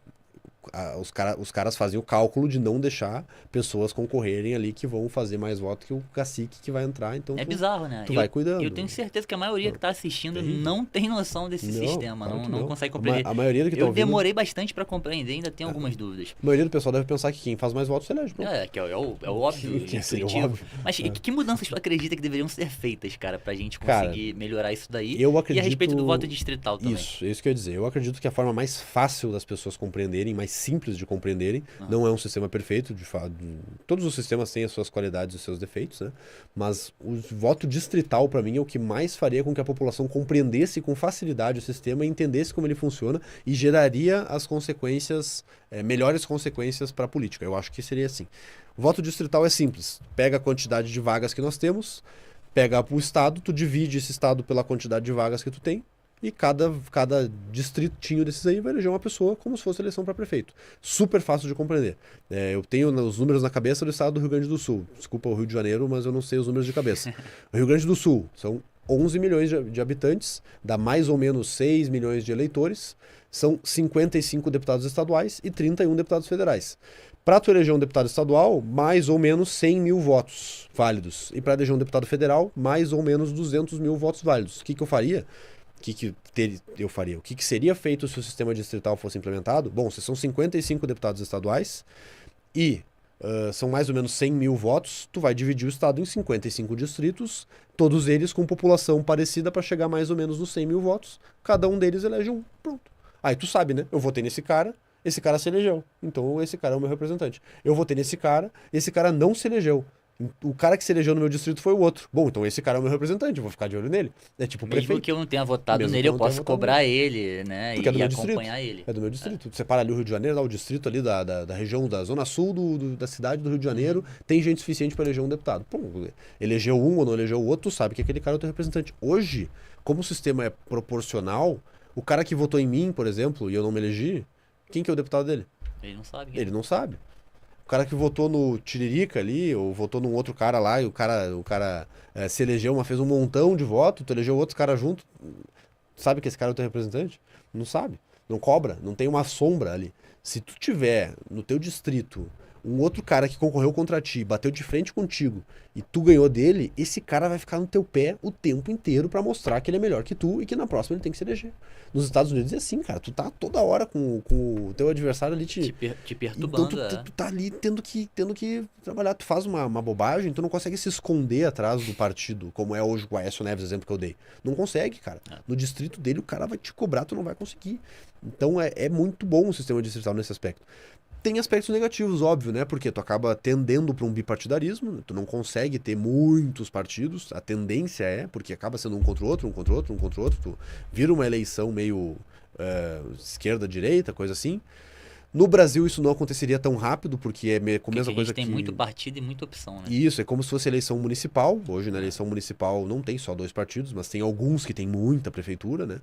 os caras fazem o cálculo de não deixar pessoas concorrerem ali que vão fazer mais voto que o cacique que vai entrar, então bizarro, né? Tu vai cuidando. Eu tenho certeza que a maioria que tá assistindo não tem noção desse sistema, claro não consegue compreender. A maioria do que tá ouvindo... demorei bastante pra compreender, ainda tenho algumas dúvidas. A maioria do pessoal deve pensar que quem faz mais votos se elege. Que é o óbvio, intuitivo. Óbvio. Mas que mudanças tu acredita que deveriam ser feitas, cara, pra gente conseguir melhorar isso daí? Eu acredito... E a respeito do voto distrital também. Isso que eu ia dizer. Eu acredito que a forma mais fácil das pessoas compreenderem, mais simples de compreenderem. Não é um sistema perfeito, de fato. Todos os sistemas têm as suas qualidades e os seus defeitos, né? Mas o voto distrital, para mim, é o que mais faria com que a população compreendesse com facilidade o sistema, entendesse como ele funciona e geraria as consequências, melhores consequências para a política. Eu acho que seria assim. O voto distrital é simples. Pega a quantidade de vagas que nós temos, pega o estado, tu divide esse estado pela quantidade de vagas que tu tem, e cada distritinho desses aí vai eleger uma pessoa como se fosse eleição para prefeito. Super fácil de compreender. Eu tenho os números na cabeça do estado do Rio Grande do Sul. Desculpa o Rio de Janeiro, mas eu não sei os números de cabeça. O Rio Grande do Sul são 11 milhões de habitantes, dá mais ou menos 6 milhões de eleitores, são 55 deputados estaduais e 31 deputados federais. Para tu eleger um deputado estadual, mais ou menos 100 mil votos válidos. E para eleger um deputado federal, mais ou menos 200 mil votos válidos. O que eu faria? O que seria feito se o sistema distrital fosse implementado? Bom, se são 55 deputados estaduais e são mais ou menos 100 mil votos, tu vai dividir o estado em 55 distritos, todos eles com população parecida para chegar mais ou menos nos 100 mil votos. Cada um deles elege um. Pronto. Aí tu sabe, né? Eu votei nesse cara, esse cara se elegeu. Então esse cara é o meu representante. Eu votei nesse cara, esse cara não se elegeu. O cara que se elegeu no meu distrito foi o outro. Bom, então esse cara é o meu representante, eu vou ficar de olho nele. É tipo o prefeito. Mesmo que eu não tenha votado nele, eu posso cobrar ele, né? Porque é do meu acompanhar distrito. ele. É do meu distrito. Você para ali o Rio de Janeiro, lá o distrito ali da região da zona sul da cidade do Rio de Janeiro, tem gente suficiente para eleger um deputado. Pô, elegeu um ou não elegeu o outro, tu sabe que aquele cara é o teu representante. Hoje, como o sistema é proporcional, o cara que votou em mim, por exemplo, e eu não me elegi, quem que é o deputado dele? Ele não sabe. Ele não sabe. O cara que votou no Tiririca ali, ou votou num outro cara lá, e o cara se elegeu, mas fez um montão de voto, tu elegeu outros caras junto, sabe que esse cara é o teu representante? Não sabe. Não cobra, não tem uma sombra ali. Se tu tiver no teu distrito um outro cara que concorreu contra ti, bateu de frente contigo e tu ganhou dele, esse cara vai ficar no teu pé o tempo inteiro pra mostrar que ele é melhor que tu e que na próxima ele tem que se eleger. Nos Estados Unidos é assim, cara. Tu tá toda hora com o teu adversário ali te perturbando. Então tu tá ali tendo que trabalhar. Tu faz uma bobagem, tu não consegue se esconder atrás do partido, como é hoje com o Aécio Neves, exemplo que eu dei. Não consegue, cara. No distrito dele o cara vai te cobrar, tu não vai conseguir. Então é muito bom o sistema distrital nesse aspecto. Tem aspectos negativos, óbvio, né? Porque tu acaba tendendo para um bipartidarismo, tu não consegue ter muitos partidos, a tendência porque acaba sendo um contra o outro, um contra o outro, um contra o outro, tu vira uma eleição meio esquerda-direita, coisa assim. No Brasil isso não aconteceria tão rápido, porque é com a mesma coisa que... a gente tem muito partido e muita opção, né? Isso, é como se fosse eleição municipal. Hoje na eleição municipal não tem só 2 partidos, mas tem alguns que tem muita prefeitura, né?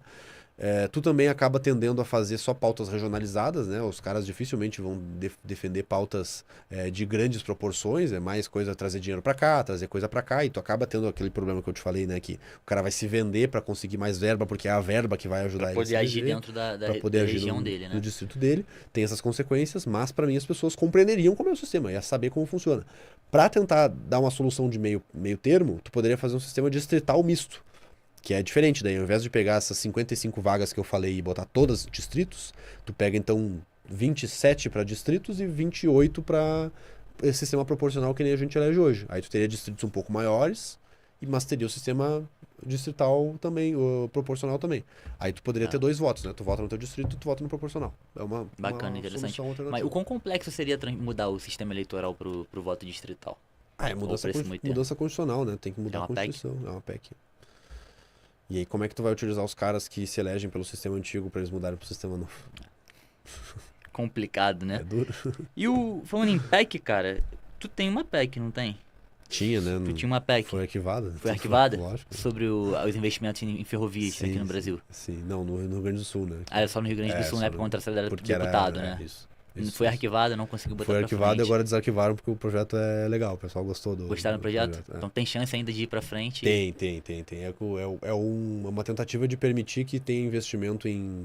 Tu também acaba tendendo a fazer só pautas regionalizadas, né? Os caras dificilmente vão defender pautas de grandes proporções, é mais coisa trazer dinheiro para cá, trazer coisa para cá, e tu acaba tendo aquele problema que eu te falei, né? Que o cara vai se vender para conseguir mais verba, porque é a verba que vai ajudar ele a poder agir dentro da região dele, né? No distrito dele, tem essas consequências, mas para mim as pessoas compreenderiam como é o sistema, ia saber como funciona. Para tentar dar uma solução de meio termo, tu poderia fazer um sistema distrital misto, que é diferente daí, ao invés de pegar essas 55 vagas que eu falei e botar todas distritos, tu pega então 27 para distritos e 28 para esse sistema proporcional que nem a gente elege hoje. Aí tu teria distritos um pouco maiores, mas teria o sistema distrital também, o proporcional também. Aí tu poderia ter 2 votos, né? Tu vota no teu distrito e tu vota no proporcional. É uma bacana, interessante. Mas o quão complexo seria mudar o sistema eleitoral pro voto distrital? É mudança constitucional, né? Tem que mudar a Constituição. É uma PEC. E aí, como é que tu vai utilizar os caras que se elegem pelo sistema antigo pra eles mudarem pro sistema novo? Complicado, né? É duro. E falando em PEC, cara, tu tem uma PEC, não tem? Tinha, né? Tu tinha uma PEC. Foi arquivada. Foi arquivada? Lógico. Sobre os investimentos em ferrovias aqui no Brasil. Sim, não, no Rio Grande do Sul, né? É só no Rio Grande do Sul, né? Por conta da do deputado, né? Isso. Foi arquivado, não conseguiu botar pra frente. Foi arquivado e agora desarquivaram porque o projeto é legal, o pessoal gostou do... Gostaram do projeto? Então tem chance ainda de ir pra frente? Tem. É uma tentativa de permitir que tenha investimento em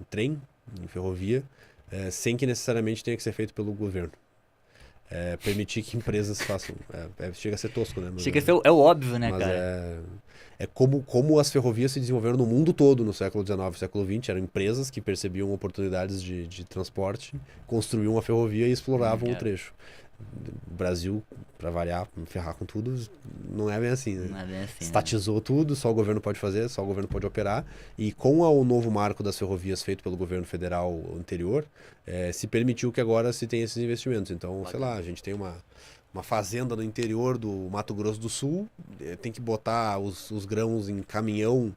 trem, em ferrovia, sem que necessariamente tenha que ser feito pelo governo. Permitir que empresas façam... chega a ser tosco, né? Chega a ser o óbvio, né, mas cara? É como as ferrovias se desenvolveram no mundo todo no século XIX e século XX. Eram empresas que percebiam oportunidades de transporte, construíam uma ferrovia e exploravam o trecho. O Brasil, para variar, ferrar com tudo, não é bem assim, né? Não é bem assim, né? Estatizou tudo, só o governo pode fazer, só o governo pode operar. E com o novo marco das ferrovias feito pelo governo federal anterior, se permitiu que agora se tenha esses investimentos. Então, sei lá, a gente tem uma fazenda no interior do Mato Grosso do Sul, tem que botar os grãos em caminhão,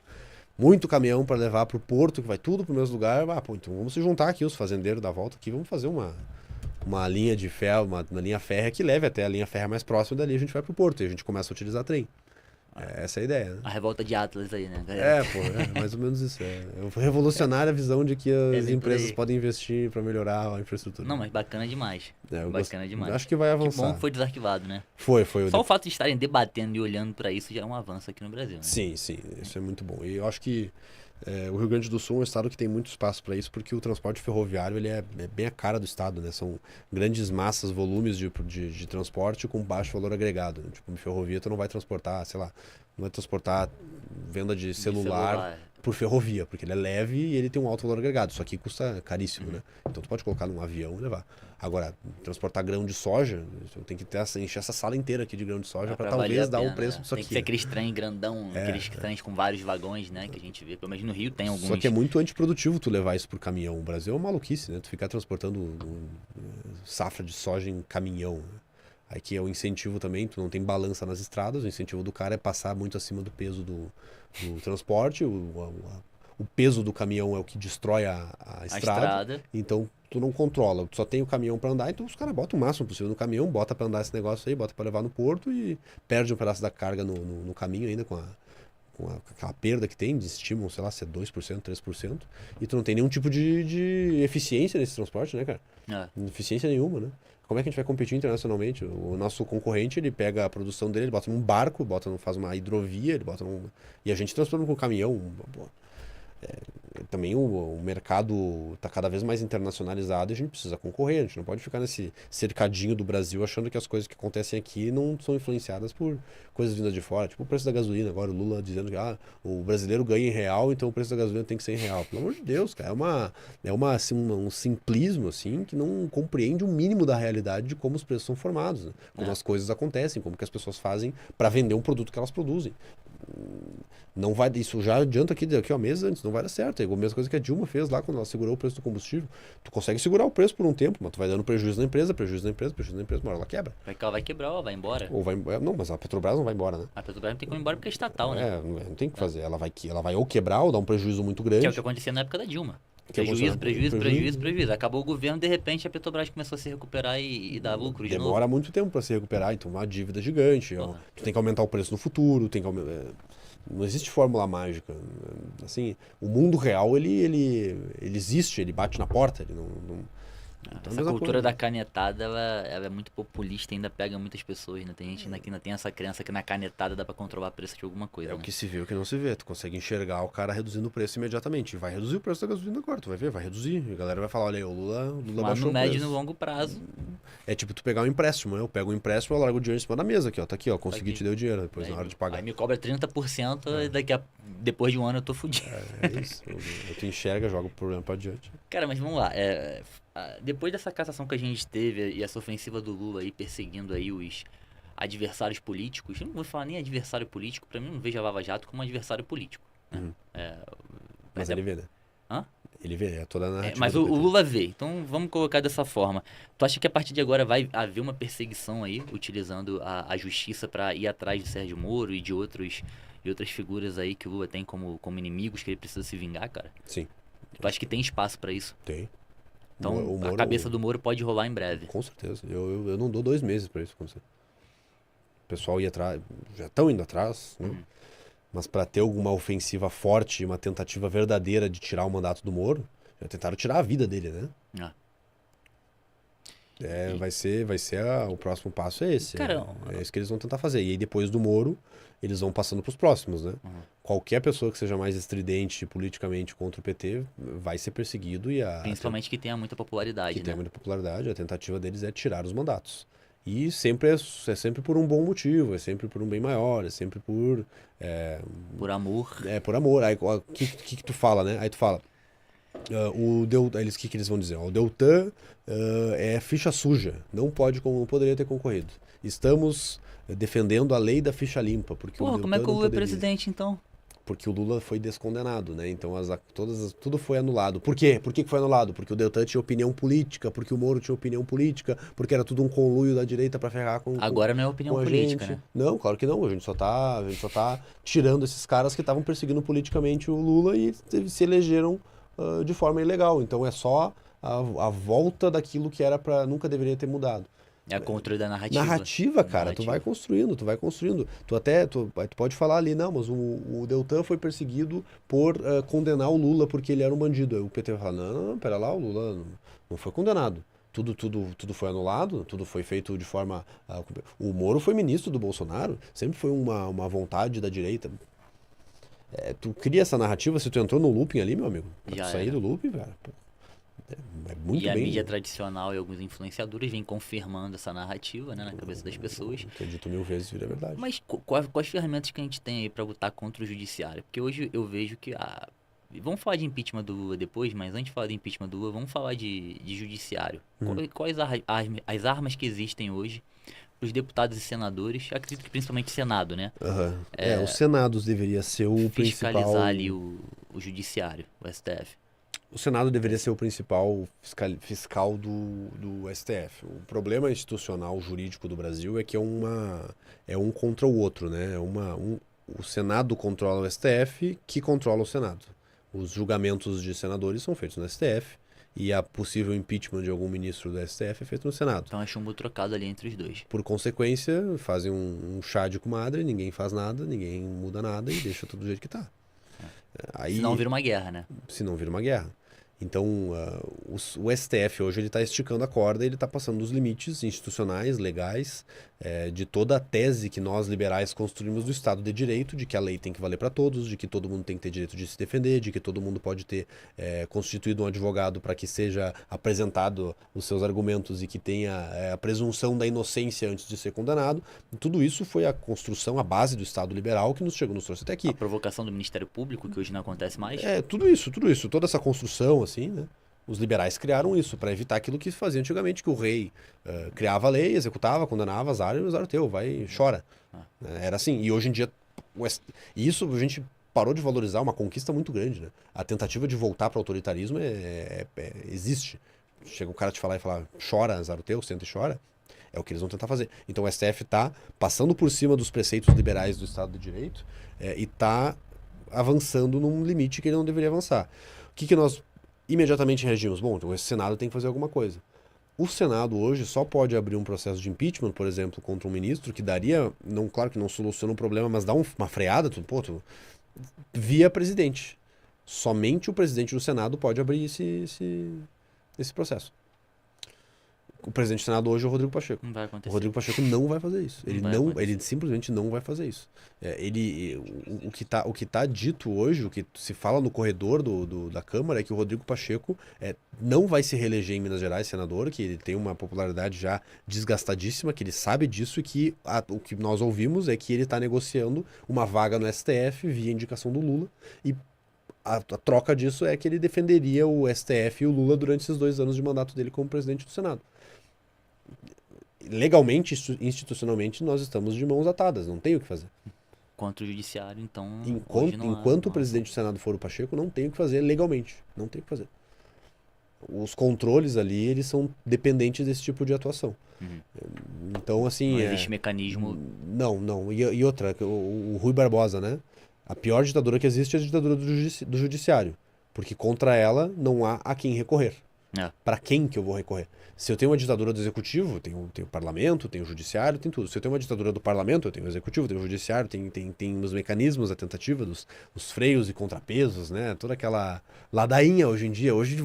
muito caminhão para levar para o porto, que vai tudo para o mesmo lugar. Pô, então vamos se juntar aqui, os fazendeiros da volta aqui, vamos fazer uma linha de ferro, uma linha férrea que leve até a linha férrea mais próxima, dali a gente vai pro porto e a gente começa a utilizar trem. Essa é a ideia, né? A revolta de Atlas aí, né, galera? Mais ou menos isso. É revolucionária a visão de que as bem por empresas aí. podem investir para melhorar a infraestrutura. Não, mas bacana demais. Bacana demais. Acho que vai avançar. Que bom que foi desarquivado, né? Foi. Só o fato de estarem debatendo e olhando pra isso já é um avanço aqui no Brasil, né? Sim, isso é muito bom. E eu acho que o Rio Grande do Sul é um estado que tem muito espaço para isso, porque o transporte ferroviário ele é bem a cara do estado, né? São grandes massas, volumes de transporte com baixo valor agregado, né? Tipo, ferrovia tu não vai transportar, sei lá, não vai transportar venda de celular por ferrovia, porque ele é leve e ele tem um alto valor agregado. Isso aqui custa caríssimo, né? Então tu pode colocar num avião e levar. Agora, transportar grão de soja, tem que encher essa sala inteira aqui de grão de soja para talvez dar o preço disso aqui. Tem que ser aqueles trem grandão, aqueles trens com vários vagões, né? Que a gente vê. Pelo menos no Rio tem alguns. Só que é muito antiprodutivo tu levar isso por caminhão. O Brasil é uma maluquice, né? Tu ficar transportando safra de soja em caminhão, né? Aí que é o incentivo também, tu não tem balança nas estradas, o incentivo do cara é passar muito acima do peso do transporte, o peso do caminhão é o que destrói a estrada, então tu não controla, tu só tem o caminhão para andar, então os caras botam o máximo possível no caminhão, bota para andar esse negócio aí, bota para levar no porto e perde um pedaço da carga no caminho ainda com aquela perda que tem, estimam, sei lá, se é 2%, 3%, e tu não tem nenhum tipo de eficiência nesse transporte, né, cara? Eficiência nenhuma, né? Como é que a gente vai competir internacionalmente? O nosso concorrente, ele pega a produção dele, ele bota num barco, faz uma hidrovia, e a gente transforma com caminhão. Também o mercado está cada vez mais internacionalizado e a gente precisa concorrer. A gente não pode ficar nesse cercadinho do Brasil achando que as coisas que acontecem aqui não são influenciadas por coisas vindas de fora. Tipo o preço da gasolina agora, o Lula dizendo que o brasileiro ganha em real, então o preço da gasolina tem que ser em real. Pelo amor de Deus, cara, um simplismo assim, que não compreende o mínimo da realidade de como os preços são formados, né? Como as coisas acontecem, como que as pessoas fazem para vender um produto que elas produzem. Não vai, isso já adianta aqui ó, meses antes, não vai dar certo. É a mesma coisa que a Dilma fez lá quando ela segurou o preço do combustível. Tu consegue segurar o preço por um tempo, mas tu vai dando prejuízo na empresa, uma hora ela quebra. Ela vai quebrar ou vai embora? Não, mas a Petrobras não vai embora, né? A Petrobras não tem como ir embora porque é estatal, né? Não tem o que fazer. Ela vai ou quebrar ou dar um prejuízo muito grande. Que é o que acontecia na época da Dilma. Prejuízo. Acabou o governo, de repente a Petrobras começou a se recuperar e dar lucro de novo. Demora muito tempo para se recuperar, então uma dívida gigante. Tu tem que aumentar o preço no futuro, não existe fórmula mágica. Assim, o mundo real, ele existe, ele bate na porta. Ele não essa cultura da canetada, ela é muito populista e ainda pega muitas pessoas, né? Tem gente que ainda tem essa crença que na canetada dá pra controlar o preço de alguma coisa, o que se vê, o que não se vê. Tu consegue enxergar o cara reduzindo o preço imediatamente. Vai reduzir o preço da gasolina agora, tu vai ver, vai reduzir. A galera vai falar, olha aí, o Lula baixou o preço. No médio e no longo prazo. É tipo tu pegar um empréstimo, né? Eu pego um empréstimo, eu largo o dinheiro em cima da mesa aqui, ó. Tá aqui, ó, consegui te dar o dinheiro, depois na hora de pagar. Aí me cobra 30% e depois de um ano eu tô fudido. É isso. Eu te enxerga, joga o problema pra diante. Cara, mas vamos lá. Depois dessa cassação que a gente teve e essa ofensiva do Lula aí perseguindo aí os adversários políticos, eu não vou falar nem adversário político, pra mim eu não vejo a Lava Jato como um adversário político. Né? Mas ele vê, né? Hã? Ele vê, toda a narrativa. Mas o Lula vê, então vamos colocar dessa forma. Tu acha que a partir de agora vai haver uma perseguição aí, utilizando a justiça pra ir atrás de Sérgio Moro e de outras figuras aí que o Lula tem como inimigos que ele precisa se vingar, cara? Sim. Tu acha que tem espaço pra isso? Tem. Então, a cabeça do Moro pode rolar em breve. Com certeza. Eu não dou 2 meses pra isso acontecer. O pessoal ia atrás, já estão indo atrás, né? Mas para ter alguma ofensiva forte, uma tentativa verdadeira de tirar o mandato do Moro, já tentaram tirar a vida dele, né? O próximo passo é esse. Cara, é isso que eles vão tentar fazer. E aí depois do Moro, eles vão passando pros próximos, né? Qualquer pessoa que seja mais estridente politicamente contra o PT vai ser perseguido principalmente que tenha muita popularidade, tenha muita popularidade, a tentativa deles é tirar os mandatos. E sempre é sempre por um bom motivo, é sempre por um bem maior, é sempre por... por amor. Por amor. Aí o que tu fala, né? Aí tu fala, O que eles vão dizer? O Deltan é ficha suja, não poderia ter concorrido. Estamos defendendo a lei da ficha limpa, porque o Porra, como é Deltan que o não Lula é poderia. presidente, então? Porque o Lula foi descondenado, né? Então tudo foi anulado. Por quê? Por que foi anulado? Porque o Deltan tinha opinião política, porque o Moro tinha opinião política, porque era tudo um conluio da direita pra ferrar Agora não é com opinião a política, gente. né? Não, claro que não. A gente só tá tirando esses caras que estavam perseguindo politicamente o Lula e se elegeram de forma ilegal. Então é só a volta daquilo que era para nunca deveria ter mudado. É a controle da narrativa. Narrativa, cara, tu Narrativa. vai construindo, tu vai construindo. Tu pode falar ali, não, mas o Deltan foi perseguido por condenar o Lula porque ele era um bandido. Aí o PT vai falar, não, pera lá, o Lula não foi condenado. Tudo foi anulado, tudo foi feito de forma. O Moro foi ministro do Bolsonaro, sempre foi uma vontade da direita. Tu cria essa narrativa, se tu entrou no looping ali, meu amigo, pra Já tu sair era. do looping, velho, pô, é muito E a bem. mídia tradicional e alguns influenciadores vêm confirmando essa narrativa, né, na cabeça das pessoas. O que é dito 1000 vezes vira verdade. Mas quais ferramentas que a gente tem aí pra lutar contra o judiciário? Porque hoje eu vejo que vamos falar de impeachment do Lula depois, mas antes de falar de impeachment do Lula, vamos falar de judiciário. Quais as armas que existem hoje para os deputados e senadores? Eu acredito que principalmente Senado, né? Aham. O Senado deveria ser o Fiscalizar principal. ali o judiciário, o STF. O Senado deveria ser o principal fiscal do STF. O problema institucional jurídico do Brasil é que é um contra o outro, né? O Senado controla o STF, que controla o Senado. Os julgamentos de senadores são feitos no STF e a possível impeachment de algum ministro do STF é feito no Senado. Então é chumbo trocado ali entre os dois. Por consequência, fazem um chá de comadre, ninguém faz nada, ninguém muda nada e deixa tudo do jeito que tá. Aí, Senão vira uma guerra, né? se não vira uma guerra. Então, o STF hoje ele está esticando a corda, ele está passando dos limites institucionais, legais, de toda a tese que nós liberais construímos do Estado de Direito, de que a lei tem que valer para todos, de que todo mundo tem que ter direito de se defender, de que todo mundo pode ter constituído um advogado para que seja apresentado os seus argumentos e que tenha a presunção da inocência antes de ser condenado. Tudo isso foi a construção, a base do Estado liberal que nos trouxe até aqui. A provocação do Ministério Público, que hoje não acontece mais. Tudo isso, toda essa construção, assim, né? Os liberais criaram isso para evitar aquilo que se fazia antigamente, que o rei criava a lei, executava, condenava, azar teu, vai, chora. Era assim, e hoje em dia, e isso a gente parou de valorizar uma conquista muito grande, né? A tentativa de voltar para o autoritarismo existe. Chega o cara te falar e falar, chora, azar teu, senta e chora. É o que eles vão tentar fazer. Então o STF está passando por cima dos preceitos liberais do Estado de Direito e está avançando num limite que ele não deveria avançar. O que nós imediatamente reagimos? Bom, então esse Senado tem que fazer alguma coisa. O Senado hoje só pode abrir um processo de impeachment, por exemplo, contra um ministro, que daria, não, claro que não soluciona o problema, mas dá uma freada, via presidente. Somente o presidente do Senado pode abrir esse processo. O presidente do Senado hoje é o Rodrigo Pacheco. Não vai O acontecer. Rodrigo Pacheco não vai fazer isso. Ele simplesmente não vai fazer isso. O que tá dito hoje, o que se fala no corredor da Câmara é que o Rodrigo Pacheco não vai se reeleger em Minas Gerais senador, que ele tem uma popularidade já desgastadíssima, que ele sabe disso e que o que nós ouvimos é que ele está negociando uma vaga no STF via indicação do Lula e a troca disso é que ele defenderia o STF e o Lula durante esses 2 anos de mandato dele como presidente do Senado. Legalmente, institucionalmente, nós estamos de mãos atadas, não tem o que fazer. Contra o judiciário, então. Enquanto o presidente do Senado for o Pacheco, não tem o que fazer legalmente. Não tem o que fazer. Os controles ali, eles são dependentes desse tipo de atuação. Então, assim. Não existe mecanismo. Não. E outra, o Rui Barbosa, né? A pior ditadura que existe é a ditadura do judiciário. Porque contra ela não há a quem recorrer. Para quem que eu vou recorrer? Se eu tenho uma ditadura do executivo, tem o parlamento, tem o judiciário, tem tudo. Se eu tenho uma ditadura do parlamento, eu tenho o executivo, tenho o judiciário, tem os mecanismos, a tentativa os freios e contrapesos, né? Toda aquela ladainha hoje em dia. Hoje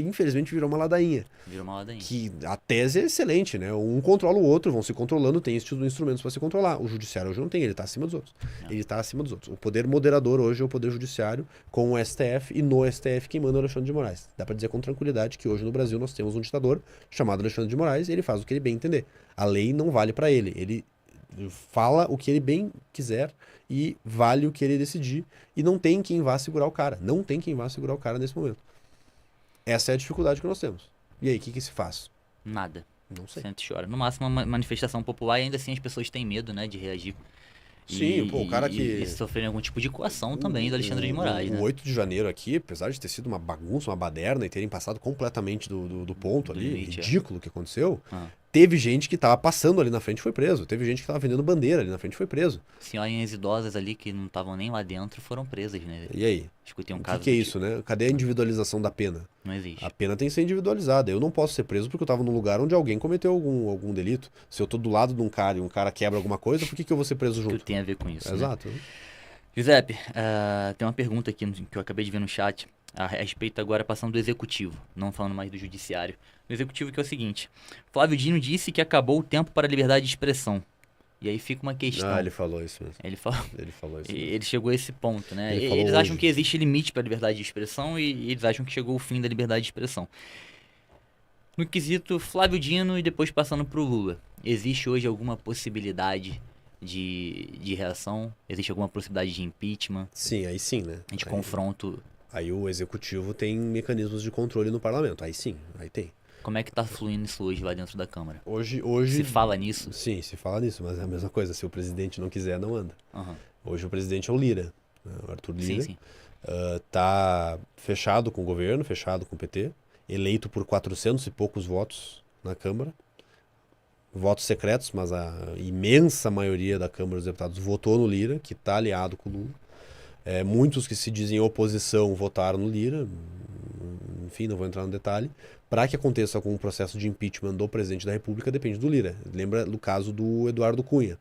infelizmente, virou uma ladainha. Virou uma ladainha. Que a tese é excelente, né? Um controla o outro, vão se controlando, tem instrumentos para se controlar. O judiciário hoje não tem, ele está acima dos outros. Ele está acima dos outros. O poder moderador hoje é o poder judiciário com o STF e no STF quem manda é o Alexandre de Moraes. Dá para dizer com tranquilidade que hoje no Brasil nós temos um ditador chamado Alexandre de Moraes e ele faz o que ele bem entender. A lei não vale para ele. Ele fala o que ele bem quiser e vale o que ele decidir e não tem quem vá segurar o cara. Não tem quem vá segurar o cara nesse momento. Essa é a dificuldade que nós temos. E aí, o que se faz? Nada. Não sei. Senta e chora. No máximo uma manifestação popular e ainda assim as pessoas têm medo, né, de reagir. Sim, pô, o cara E que... sofrerem algum tipo de coação também do Alexandre de Moraes, O né? 8 de janeiro aqui, apesar de ter sido uma bagunça, uma baderna e terem passado completamente do ponto Do ali, limite, ridículo o que aconteceu, Ah. teve gente que tava passando ali na frente e foi preso. Teve gente que tava vendendo bandeira ali na frente e foi preso. Senhorinhas idosas ali que não estavam nem lá dentro foram presas, né? E aí? Escutei um O caso que é do isso, tipo. né? Cadê a individualização da pena? Não existe. A pena tem que ser individualizada. Eu não posso ser preso porque eu tava num lugar onde alguém cometeu algum delito. Se eu tô do lado de um cara e um cara quebra alguma coisa, por que eu vou ser preso O que junto? tem a ver com isso, né? Exato. Giuseppe, tem uma pergunta aqui que eu acabei de ver no chat a respeito agora passando do executivo, não falando mais do judiciário. Do executivo que é o seguinte: Flávio Dino disse que acabou o tempo para a liberdade de expressão. E aí fica uma questão. Ah, ele falou isso mesmo. Ele falou, Ele falou isso mesmo. ele chegou a esse ponto, né? Ele falou Eles acham hoje. que existe limite para a liberdade de expressão e eles acham que chegou o fim da liberdade de expressão. No quesito Flávio Dino e depois passando pro Lula, existe hoje alguma possibilidade de reação? Existe alguma possibilidade de impeachment, Sim, aí sim, né? de Aí- confronto? Aí o executivo tem mecanismos de controle no parlamento. Aí sim, aí tem. Como é que tá fluindo isso hoje lá dentro da Câmara? Hoje... Se fala nisso? Sim, se fala nisso, mas é a mesma coisa. Se o presidente não quiser, não anda. Aham. Hoje o presidente é o Lira, né? O Arthur Lira. Sim, sim. Tá fechado com o governo, fechado com o PT, eleito por 400 e poucos votos na Câmara. Votos secretos, mas a imensa maioria da Câmara dos Deputados votou no Lira, que está aliado com o Lula. Muitos que se dizem oposição votaram no Lira, enfim, não vou entrar no detalhe. Para que aconteça algum processo de impeachment do presidente da República, depende do Lira. Lembra do caso do Eduardo Cunha,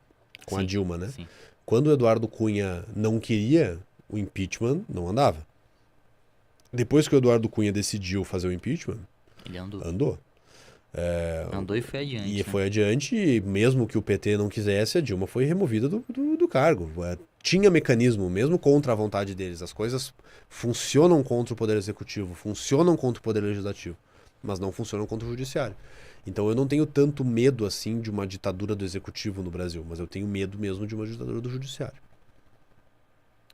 com a Sim, Dilma, né? Sim. Quando o Eduardo Cunha não queria, o impeachment não andava. Depois que o Eduardo Cunha decidiu fazer o impeachment, Ele andou. andou. Andou e foi adiante. E né? foi adiante, e mesmo que o PT não quisesse, a Dilma foi removida do cargo. Tinha mecanismo, mesmo contra a vontade deles. As coisas funcionam contra o Poder Executivo, funcionam contra o Poder Legislativo, mas não funcionam contra o Judiciário. Então eu não tenho tanto medo assim de uma ditadura do Executivo no Brasil, mas eu tenho medo mesmo de uma ditadura do Judiciário.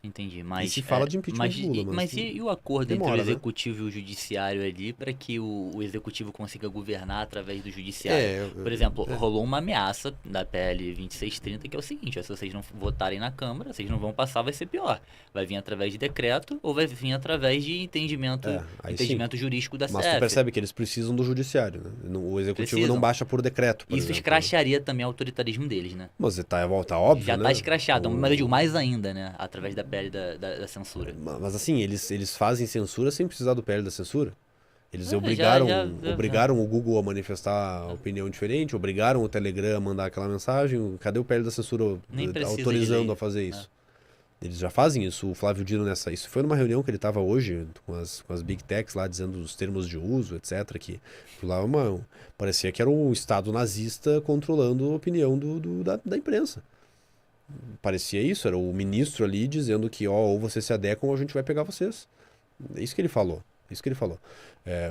Entendi, mas... E se fala de impeachment mas, do Lula, mas e o acordo demora, entre o né? executivo e o judiciário ali para que o executivo consiga governar através do judiciário? Por exemplo, rolou uma ameaça da PL 2630 que é o seguinte: ó, se vocês não votarem na Câmara, vocês não vão passar, vai ser pior. Vai vir através de decreto ou vai vir através de entendimento, aí entendimento jurídico da Mas tu CF. percebe que eles precisam do Judiciário, né? O Executivo Precisam. não baixa por decreto, por Isso exemplo. escracharia também o autoritarismo deles, né? Mas tá óbvio, Já né? tá escrachado, mas eu digo mais ainda, né? Através da PL da censura. Mas assim, eles fazem censura sem precisar do PL da censura. Eles É, obrigaram, já. obrigaram o Google a manifestar opinião diferente, obrigaram o Telegram a mandar aquela mensagem. Cadê o PL da censura Nem precisa de autorizando lei. a fazer isso? Eles já fazem isso. O Flávio Dino isso foi numa reunião que ele estava hoje com as Big Techs lá, dizendo os termos de uso, etc. Que lá parecia que era um Estado nazista controlando a opinião da imprensa. Parecia isso, era o ministro ali dizendo que ou vocês se adequam ou a gente vai pegar vocês. É isso que ele falou. Isso que ele falou.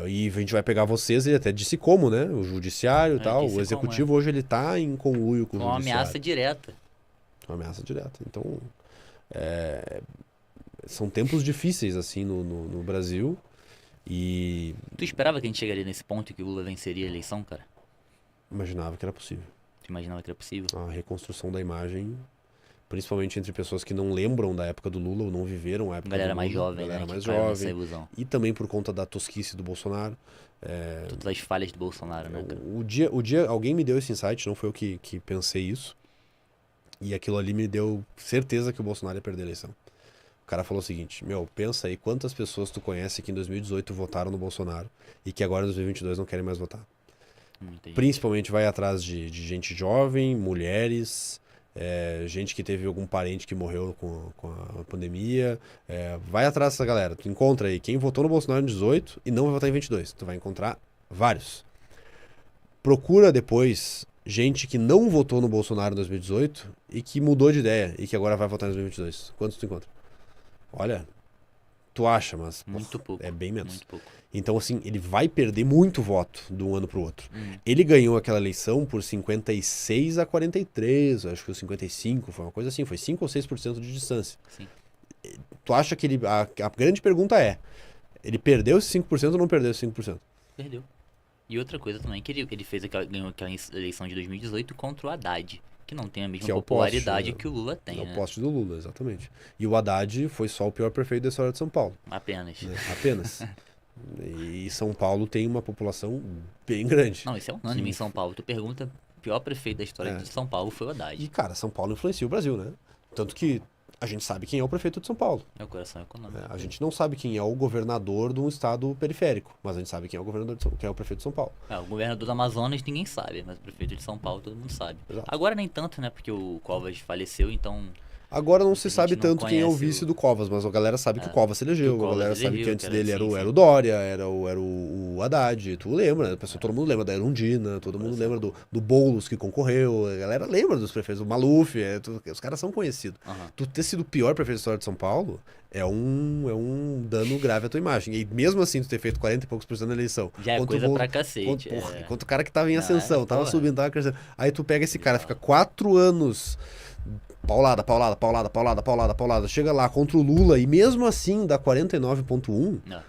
E a gente vai pegar vocês, ele até disse como, né? O judiciário e tal. disse O executivo hoje ele tá em conluio com o Com uma judiciário. ameaça direta. Uma ameaça direta. Então, são tempos difíceis, assim, no Brasil. E Tu esperava que a gente chegaria nesse ponto e que o Lula venceria a eleição, cara? imaginava que era possível. Tu imaginava que era possível? A reconstrução da imagem, principalmente entre pessoas que não lembram da época do Lula ou não viveram a época Galera do Lula. mais jovem, Galera né? mais que caiu nessa jovem. ilusão. E também por conta da tosquice do Bolsonaro. Todas as falhas do Bolsonaro, né, cara? O dia alguém me deu esse insight, não foi eu que pensei isso. E aquilo ali me deu certeza que o Bolsonaro ia perder a eleição. O cara falou o seguinte: pensa aí quantas pessoas tu conhece que em 2018 votaram no Bolsonaro e que agora em 2022 não querem mais votar. Muita gente. Principalmente vai atrás de gente jovem, mulheres, gente que teve algum parente que morreu com a pandemia. Vai atrás dessa galera. Tu encontra aí quem votou no Bolsonaro em 18 e não vai votar em 22. Tu vai encontrar vários. Procura depois gente que não votou no Bolsonaro em 2018 e que mudou de ideia e que agora vai votar em 2022. Quantos tu encontra? Olha, tu acha, mas Muito pouco. é bem menos. Muito pouco. Então, assim, ele vai perder muito voto de um ano pro outro. Ele ganhou aquela eleição por 56 a 43, acho que foi 55, foi uma coisa assim, foi 5 ou 6% de distância. Sim. Tu acha que a grande pergunta é Ele perdeu esses 5% ou não perdeu esses 5%? Perdeu. E outra coisa também, que ele ganhou aquela eleição de 2018 contra o Haddad, que não tem a mesma Que é o popularidade poste, que o Lula tem, É o né? poste do Lula, exatamente. E o Haddad foi só o pior prefeito da história de São Paulo, Apenas. né? Apenas. E São Paulo tem uma população bem grande. Não, isso é unânime em São Paulo. Tu pergunta, o pior prefeito da história de São Paulo foi o Haddad. E, cara, São Paulo influencia o Brasil, né? Tanto que a gente sabe quem é o prefeito de São Paulo. É o coração econômico. A gente não sabe quem é o governador de um estado periférico, mas a gente sabe quem é o governador quem é o prefeito de São Paulo. O governador do Amazonas ninguém sabe, mas o prefeito de São Paulo todo mundo sabe. Exato. Agora nem tanto, né? Porque o Covas faleceu, então Agora não se gente sabe não tanto quem é o conhece vice o- do Covas, mas a galera sabe que o Covas se que elegeu. o Covas A galera sabe elegeu, que antes que era- dele sim, era sim. o Dória, era o Haddad. Tu lembra, né? Todo mundo lembra da Erundina, todo mundo lembra do Boulos que concorreu. A galera lembra dos prefeitos, o Maluf, os caras são conhecidos. Aham. Tu ter sido o pior prefeito da história de São Paulo é um dano grave à tua imagem. E mesmo assim, tu ter feito 40 e poucos por cento na eleição. Já é Quanto coisa o Boulos- pra cacete. Enquanto o cara que tava em Não, ascensão, tava porra. subindo, tava crescendo. Aí tu pega esse cara, fica 4 anos paulada, paulada, paulada, paulada, paulada, paulada. Chega lá contra o Lula e mesmo assim dá 49,1. Não.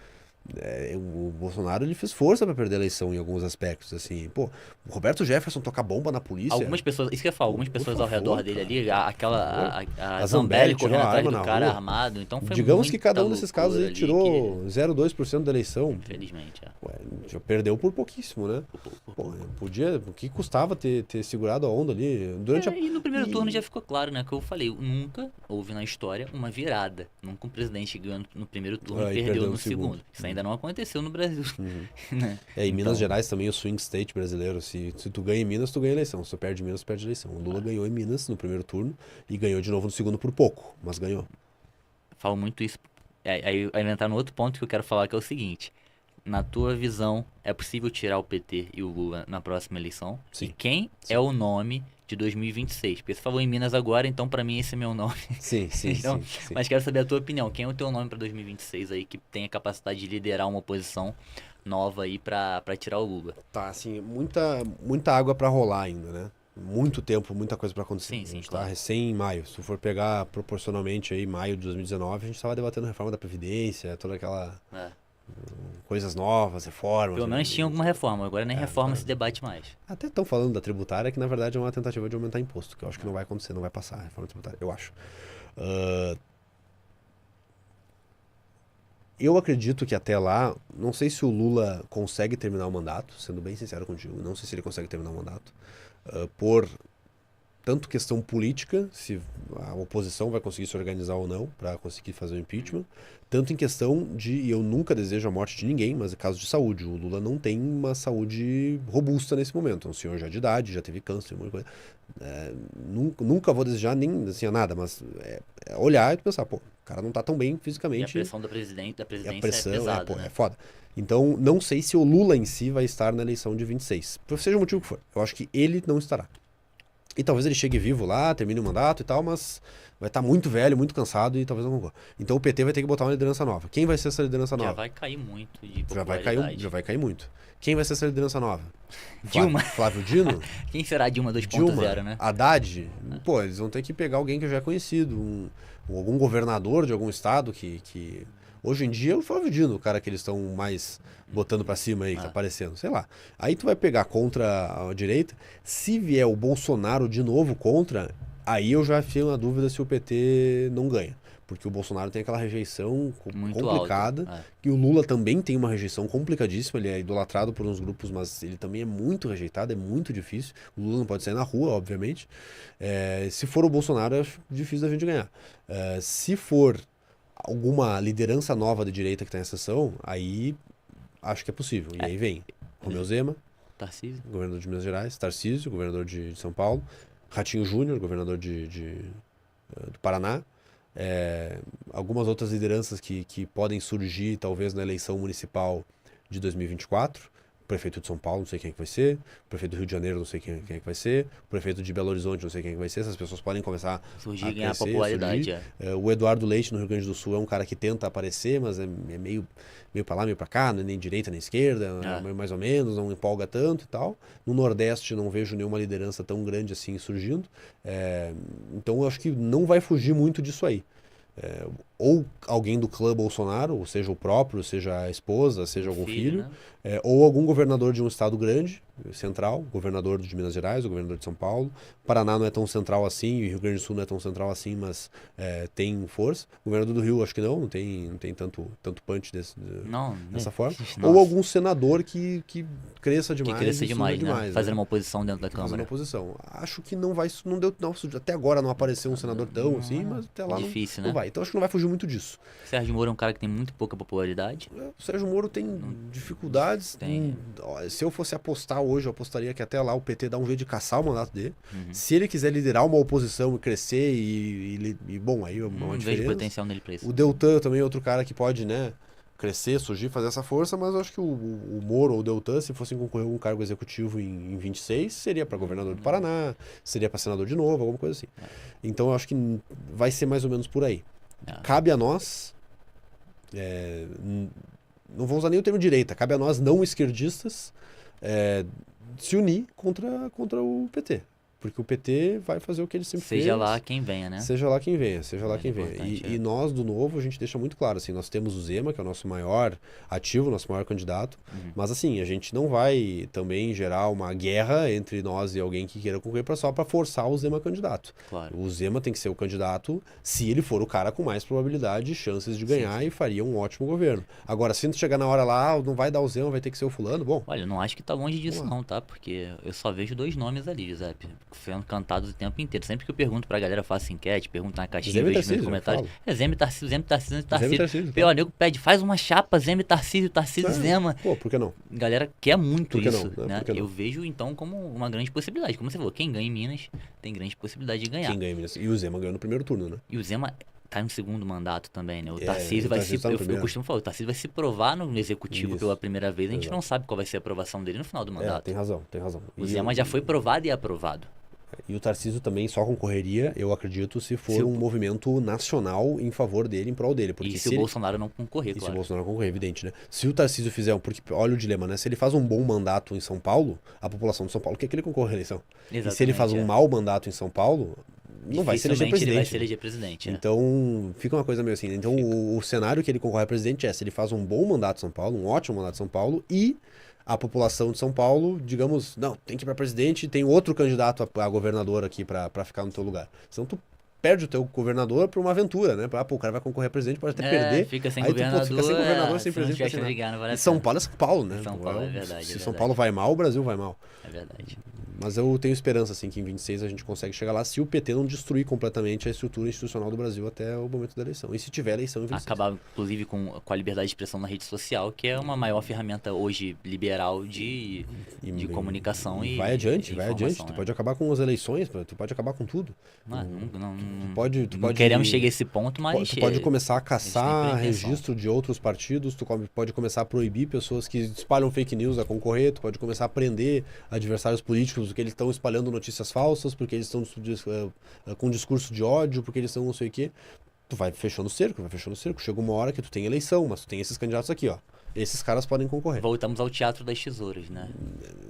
O Bolsonaro ele fez força pra perder a eleição em alguns aspectos, assim. Pô, o Roberto Jefferson toca bomba na polícia. Algumas pessoas, isso que eu ia falar, algumas Por pessoas ao favor, redor dele ali, a A Zambelli Zambelli tirou correndo a atrás arma do na cara rua. armado, então foi Digamos que muita cada um desses casos loucura ele ali tirou 0,2% da eleição. Infelizmente, Ué, já perdeu por pouquíssimo, né? Pô, podia, o que custava ter segurado a onda ali durante E no primeiro e- turno já ficou claro, né? Que eu falei, nunca houve na história uma virada. Nunca um presidente ganhou no primeiro turno e perdeu no segundo. Isso ainda não aconteceu no Brasil. Né? em Minas Então, Gerais também o swing state brasileiro. Se tu ganha em Minas, tu ganha a eleição. Se tu perde em Minas, tu perde a eleição. O Lula ganhou em Minas no primeiro turno e ganhou de novo no segundo por pouco, mas ganhou. falo muito isso. Aí vai entrar no outro ponto que eu quero falar, que é o seguinte. Na tua visão, é possível tirar o PT e o Lula na próxima eleição? Sim. E quem é o nome de 2026? Porque você falou em Minas agora, então pra mim esse é meu nome. Sim, sim, Então, sim. mas quero saber a tua opinião. Quem é o teu nome pra 2026 aí que tem a capacidade de liderar uma oposição nova aí pra tirar o Lula? Tá, assim, muita água pra rolar ainda, né? Muito tempo, muita coisa pra acontecer. Sim, A gente tá claro. recém em maio. Se tu for pegar proporcionalmente aí, maio de 2019, a gente tava debatendo a reforma da Previdência, toda aquela É. coisas novas, reformas. Pelo menos tinha alguma reforma, agora nem reforma se debate mais. Até estão falando da tributária, que na verdade é uma tentativa de aumentar imposto, que eu acho que não vai acontecer, não vai passar a reforma tributária, eu acho. Eu acredito que até lá, não sei se o Lula consegue terminar o mandato, sendo bem sincero contigo, não sei se ele consegue terminar o mandato, por tanto questão política, se a oposição vai conseguir se organizar ou não para conseguir fazer o impeachment, tanto em questão de, e eu nunca desejo a morte de ninguém, mas é caso de saúde. O Lula não tem uma saúde robusta nesse momento. É um senhor já de idade, já teve câncer, um monte de coisa. Nunca vou desejar nem assim, nada, mas é olhar e pensar, pô, o cara não tá tão bem E a fisicamente. pressão da E presidência a pressão é pesada, pô, né? é foda. Então, não sei se o Lula em si vai estar na eleição de 26. Por seja o motivo que for. Eu acho que ele não estará. E talvez ele chegue vivo lá, termine o mandato e tal, mas vai estar muito velho, muito cansado e talvez não concorra. Então o PT vai ter que botar uma liderança nova. Quem vai ser essa liderança nova? Já vai cair muito de Já popularidade. vai cair muito. Quem vai ser essa liderança nova? Dilma. Flávio Dino? Quem será a Dilma 2.0, Dilma? né? Haddad? Pô, eles vão ter que pegar alguém que já é conhecido, algum governador de algum estado que... Hoje em dia é o Flávio Dino, o cara que eles estão mais botando pra cima aí, que tá aparecendo, sei lá. Aí tu vai pegar contra a direita, se vier o Bolsonaro de novo contra, aí eu já tenho uma dúvida se o PT não ganha. Porque o Bolsonaro tem aquela rejeição Muito complicada, alta, e o Lula também tem uma rejeição complicadíssima, ele é idolatrado por uns grupos, mas ele também é muito rejeitado, é muito difícil. O Lula não pode sair na rua, obviamente. Se for o Bolsonaro, é difícil da gente ganhar. Se for alguma liderança nova de direita que está em sessão, aí acho que é possível. E aí vem Romeu Zema, Tarcísio. governador de Minas Gerais, Tarcísio, governador de São Paulo, Ratinho Júnior, governador do Paraná, algumas outras lideranças que podem surgir talvez na eleição municipal de 2024. O prefeito de São Paulo, não sei quem é que vai ser. O prefeito do Rio de Janeiro, não sei quem é que vai ser. O prefeito de Belo Horizonte, não sei quem é que vai ser. Essas pessoas podem começar Surgir a e ganhar crescer, popularidade. surgir. O Eduardo Leite, no Rio Grande do Sul, é um cara que tenta aparecer, mas é meio pra lá, meio pra cá, não é nem direita nem esquerda, é mais ou menos, não empolga tanto e tal. No Nordeste não vejo nenhuma liderança tão grande assim surgindo. Então eu acho que não vai fugir muito disso aí. ou alguém do clã Bolsonaro, ou seja, o próprio, seja a esposa, seja algum filho, né? ou algum governador de um estado grande, central, governador de Minas Gerais, o governador de São Paulo. Paraná não é tão central assim, e Rio Grande do Sul não é tão central assim, mas tem força. O governador do Rio, acho que não tem tanto punch Não, dessa forma. nossa. Ou algum senador que cresça demais. Que cresça e demais, suba né? demais, Fazendo uma oposição dentro da Fazendo Câmara. oposição. Acho que não vai, não deu, não, até agora não apareceu um senador tão assim, mas até lá Difícil, não né? vai. Então acho que não vai fugir muito disso. Sérgio Moro é um cara que tem muito pouca popularidade. O Sérgio Moro tem dificuldades. Tem. Se eu fosse apostar hoje, eu apostaria que até lá o PT dá um jeito de caçar o mandato dele. Uhum. Se ele quiser liderar uma oposição e crescer bom, aí é uma Não vejo diferença. potencial nele pra isso. O Deltan também é outro cara que pode, né, crescer, surgir, fazer essa força, mas eu acho que o Moro ou o Deltan, se fossem concorrer a algum cargo executivo em 26, seria para governador do Paraná, seria para senador de novo, alguma coisa assim. Então eu acho que vai ser mais ou menos por aí. Cabe a nós, não vou usar nem o termo direita, cabe a nós não esquerdistas se unir contra o PT. Porque o PT vai fazer o que ele sempre fez. Seja lá quem venha, né? Seja lá quem venha, seja lá quem venha. importante, E nós, do Novo, a gente deixa muito claro, assim, nós temos o Zema, que é o nosso maior ativo, nosso maior candidato, mas assim, a gente não vai também gerar uma guerra entre nós e alguém que queira concorrer só para forçar o Zema candidato. Claro. O Zema tem que ser o candidato se ele for o cara com mais probabilidade e chances de ganhar e faria um ótimo governo. Agora, se chegar na hora lá, não vai dar o Zema, vai ter que ser o fulano, bom... Olha, eu não acho que tá longe disso não, tá? Porque eu só vejo 2 nomes ali, Giuseppe, sendo cantados o tempo inteiro. Sempre que eu pergunto pra galera, faço enquete, pergunto na caixinha, Zema e vejo nos Tarcísio, comentários. Zema e Tarcísio, Zema e Tarcísio, Zema e Tarcísio, Pior, nego pede, faz uma chapa, Zema e Tarcísio, Tarcísio e Zema. Pô, por que não? Galera quer muito Por que isso, não? né? Por que não? Eu vejo, então, como uma grande possibilidade. Como você falou, quem ganha em Minas tem grande possibilidade de ganhar. Quem ganha em Minas? E o Zema ganhou no primeiro turno, né? E o Zema tá no segundo mandato também, né? O Tarcísio o vai Tarcísio se... tá no eu primeiro. costumo falar, o Tarcísio vai se provar no executivo Isso. pela primeira vez. A gente Exato. não sabe qual vai ser a aprovação dele no final do mandato. Tem razão. O Zema já foi provado e aprovado. E o Tarcísio também só concorreria, eu acredito, se for um movimento nacional em favor dele, em prol dele. Porque E se o Bolsonaro não concorrer, se o claro. Bolsonaro concorrer, evidente, né? Se o Tarcísio fizer porque olha o dilema, né? Se ele faz um bom mandato em São Paulo, a população de São Paulo quer que ele concorra à eleição. E se ele faz um mau mandato em São Paulo, não vai se eleger Dificilmente presidente. ele vai se eleger presidente. Então, fica uma coisa meio assim. Então, o cenário que ele concorre a presidente é se ele faz um bom mandato em São Paulo, um ótimo mandato em São Paulo, e a população de São Paulo, digamos, não, tem que ir para presidente, tem outro candidato a governador aqui para ficar no teu lugar. Senão tu perde o teu governador para uma aventura, né? Pô, o cara vai concorrer a presidente, pode até perder. Fica sem aí governador, tu fica sem governador, sem se não presidente. tiver que ligar, não vale a E São pena. Paulo é São Paulo, né? São Paulo, é verdade. Se São Paulo vai mal, o Brasil vai mal. É verdade. Mas eu tenho esperança, assim, que em 26 a gente consegue chegar lá se o PT não destruir completamente a estrutura institucional do Brasil até o momento da eleição. E se tiver eleição em 26. Acabar, inclusive, com a liberdade de expressão na rede social, que é uma maior ferramenta hoje liberal de comunicação e vai adiante. informação, Tu né? pode acabar com as eleições, tu pode acabar com tudo. Não Tu queremos chegar a esse ponto, mas... Tu pode começar a tem caçar pretensão. registro de outros partidos, tu pode começar a proibir pessoas que espalham fake news a concorrer, tu pode começar a prender adversários políticos porque eles estão espalhando notícias falsas, porque eles estão com discurso de ódio, porque eles estão não sei o quê. Tu vai fechando o cerco. Chega uma hora que tu tem eleição, mas tu tem esses candidatos aqui, ó. Esses caras podem concorrer. Voltamos ao teatro das tesouras, né?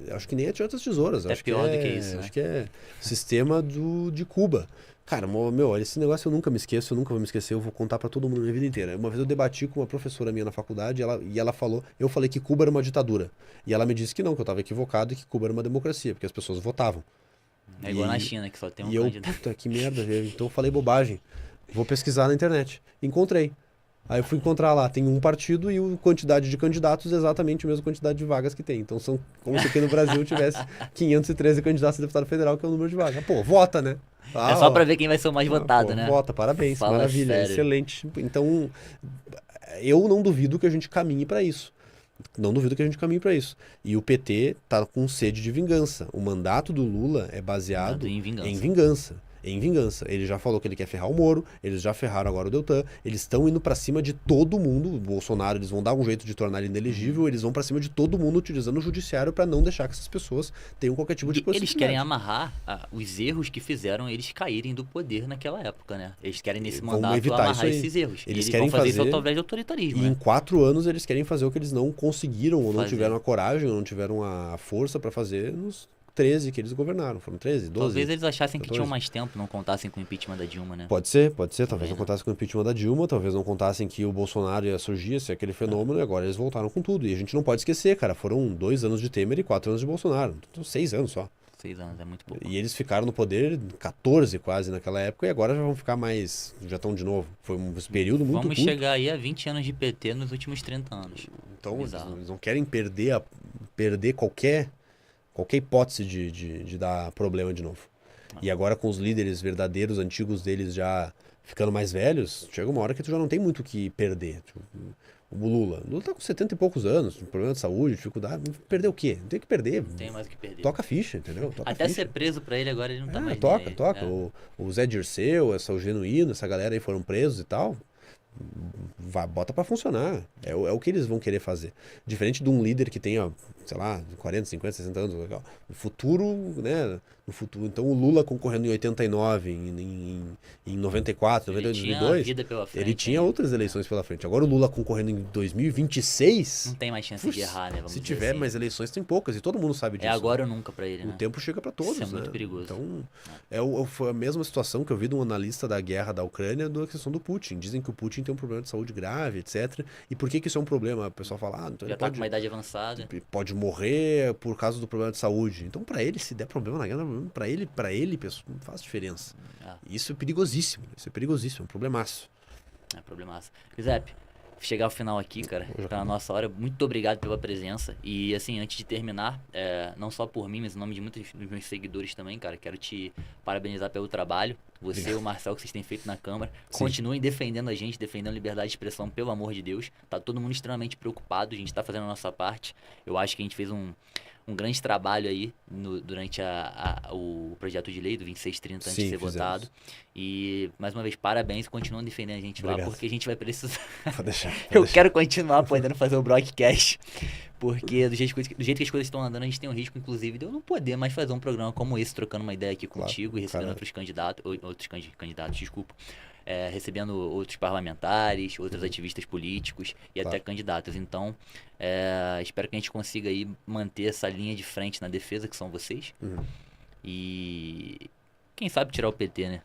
Eu acho que nem é teatro das tesouras. Até acho pior que do que isso, né? Acho que é sistema de Cuba. Cara, meu, esse negócio eu nunca me esqueço, eu nunca vou me esquecer, eu vou contar pra todo mundo a minha vida inteira. Uma vez eu debati com uma professora minha na faculdade e ela falou, eu falei que Cuba era uma ditadura. E ela me disse que não, que eu tava equivocado e que Cuba era uma democracia, porque as pessoas votavam. É igual na China, que só tem um E eu, candidato. puta, que merda, então eu falei bobagem. Vou pesquisar na internet. Encontrei. Aí eu fui encontrar lá, tem um partido e a quantidade de candidatos é exatamente a mesma quantidade de vagas que tem. Então são como se aqui no Brasil tivesse 513 candidatos a deputado federal, que é o número de vagas. Pô, vota, né? É só pra ver quem vai ser o mais votado, né? Vota, parabéns, Fala maravilha, sério. excelente. Então, eu não duvido que a gente caminhe pra isso. Não duvido que a gente caminhe pra isso. E o PT tá com sede de vingança. O mandato do Lula é baseado Em vingança. em vingança. Ele já falou que ele quer ferrar o Moro, eles já ferraram agora o Deltan, eles estão indo pra cima de todo mundo. O Bolsonaro, eles vão dar um jeito de tornar ele inelegível, eles vão pra cima de todo mundo utilizando o judiciário pra não deixar que essas pessoas tenham qualquer tipo de E eles possibilidade. querem amarrar os erros que fizeram eles caírem do poder naquela época, né? Eles querem, nesse Vão mandato, evitar isso amarrar aí. esses erros. Eles e querem vão fazer isso fazer- através de autoritarismo, E em né? 4 anos eles querem fazer o que eles não conseguiram, ou não Fazer. tiveram a coragem, ou não tiveram a força pra fazer 13 que eles governaram. Foram 13, 12? Talvez eles achassem que 14. tinham mais tempo, não contassem com o impeachment da Dilma, né? Pode ser. Talvez Também não não. contassem com o impeachment da Dilma, talvez não contassem que o Bolsonaro ia surgir, se aquele fenômeno, e agora eles voltaram com tudo. E a gente não pode esquecer, cara, foram 2 anos de Temer e 4 anos de Bolsonaro. Então, 6 anos só. 6 anos, é muito pouco. E eles ficaram no poder 14 quase naquela época, e agora já vão ficar mais. Já estão de novo. Foi um período muito Vamos curto. chegar aí a 20 anos de PT nos últimos 30 anos. Então, Bizarro. eles não querem perder qualquer hipótese de dar problema de novo. E agora com os líderes verdadeiros, antigos deles já ficando mais velhos, chega uma hora que tu já não tem muito o que perder. Tipo, o Lula tá com 70 e poucos anos, problema de saúde, dificuldade. Perder o quê? Não tem o que perder. Não tem mais o que perder. Toca a ficha, entendeu? Toca a Até ficha. ser preso pra ele agora ele não tá mais Toca. nem aí. Toca. É. O Zé Dirceu, o Genuíno, essa galera aí foram presos e tal. Bota pra funcionar. É o que eles vão querer fazer. Diferente de um líder que tenha, sei lá, 40, 50, 60 anos. Legal. No futuro, né? No futuro. Então o Lula concorrendo em 89, em 94, Ele 92, tinha a 2002. vida pela frente. Ele tinha ainda. outras eleições pela frente. Agora o Lula concorrendo em 2026. Não tem mais chance de errar, né? Vamos Se dizer tiver assim. mais eleições, tem poucas. E todo mundo sabe disso. É agora ou nunca pra ele, O né? tempo chega para todos, Isso é muito né? perigoso. Então, foi a mesma situação que eu vi de um analista da guerra da Ucrânia da questão do Putin. Dizem que o Putin tem um problema de saúde grave, etc. E por que isso é um problema? O pessoal fala, então Já ele tá com uma idade avançada. pode morrer por causa do problema de saúde. Então, para ele, se der problema na guerra, para ele, pessoal, não faz diferença. Isso é perigosíssimo. É um problemaço. É problemaço. Giuseppe, chegar ao final aqui, cara, tá na nossa hora. Muito obrigado pela presença. E assim, antes de terminar, não só por mim, mas em nome de muitos dos meus seguidores também, cara, quero te parabenizar pelo trabalho. Você e o Marcel que vocês têm feito na Câmara. Sim. Continuem defendendo a gente, defendendo a liberdade de expressão, pelo amor de Deus. Tá todo mundo extremamente preocupado, a gente tá fazendo a nossa parte. Eu acho que a gente fez um grande trabalho aí durante o projeto de lei do 2630 antes de ser votado. E, mais uma vez, parabéns e continuam defendendo a gente Obrigado. lá, porque a gente vai precisar. Pode deixar. Eu quero continuar podendo fazer o broadcast, porque do jeito que as coisas estão andando, a gente tem um risco, inclusive, de eu não poder mais fazer um programa como esse, trocando uma ideia aqui Claro, contigo e recebendo claro. outros candidatos, desculpa. Recebendo outros parlamentares, outros ativistas políticos e Claro. até candidatos. Então, espero que a gente consiga aí manter essa linha de frente na defesa, que são vocês. Uhum. E quem sabe tirar o PT, né?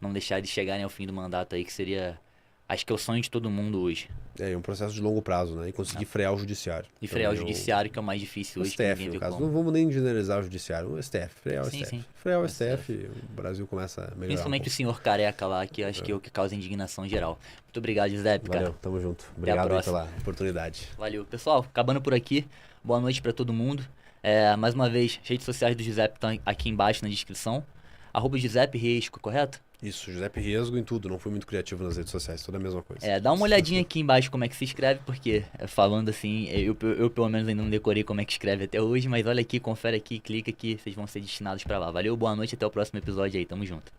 Não deixar eles chegarem ao fim do mandato aí, que seria, acho que é o sonho de todo mundo hoje. É um processo de longo prazo, né? E conseguir frear o judiciário. E frear o Também judiciário, que é o mais difícil O hoje, que STF, ninguém no vê caso. como. Não vamos nem generalizar o judiciário. O STF, frear o Sim, STF. sim. Frear o O STF, o Brasil começa a melhorar. Principalmente o senhor careca lá, que acho que é o que causa indignação geral. Muito obrigado, Giuseppe, cara. Valeu, tamo junto. Obrigado aí próxima. pela oportunidade. Valeu. Pessoal, acabando por aqui. Boa noite pra todo mundo. Mais uma vez, as redes sociais do Giuseppe estão aqui embaixo na descrição. @Giuseppe Riesco, correto? Isso, Giuseppe Riesgo em tudo. Não fui muito criativo nas redes sociais, toda a mesma coisa. Dá uma olhadinha aqui embaixo como é que se escreve, porque falando assim, eu pelo menos ainda não decorei como é que escreve até hoje, mas olha aqui, confere aqui, clica aqui, vocês vão ser destinados pra lá. Valeu, boa noite, até o próximo episódio aí, tamo junto.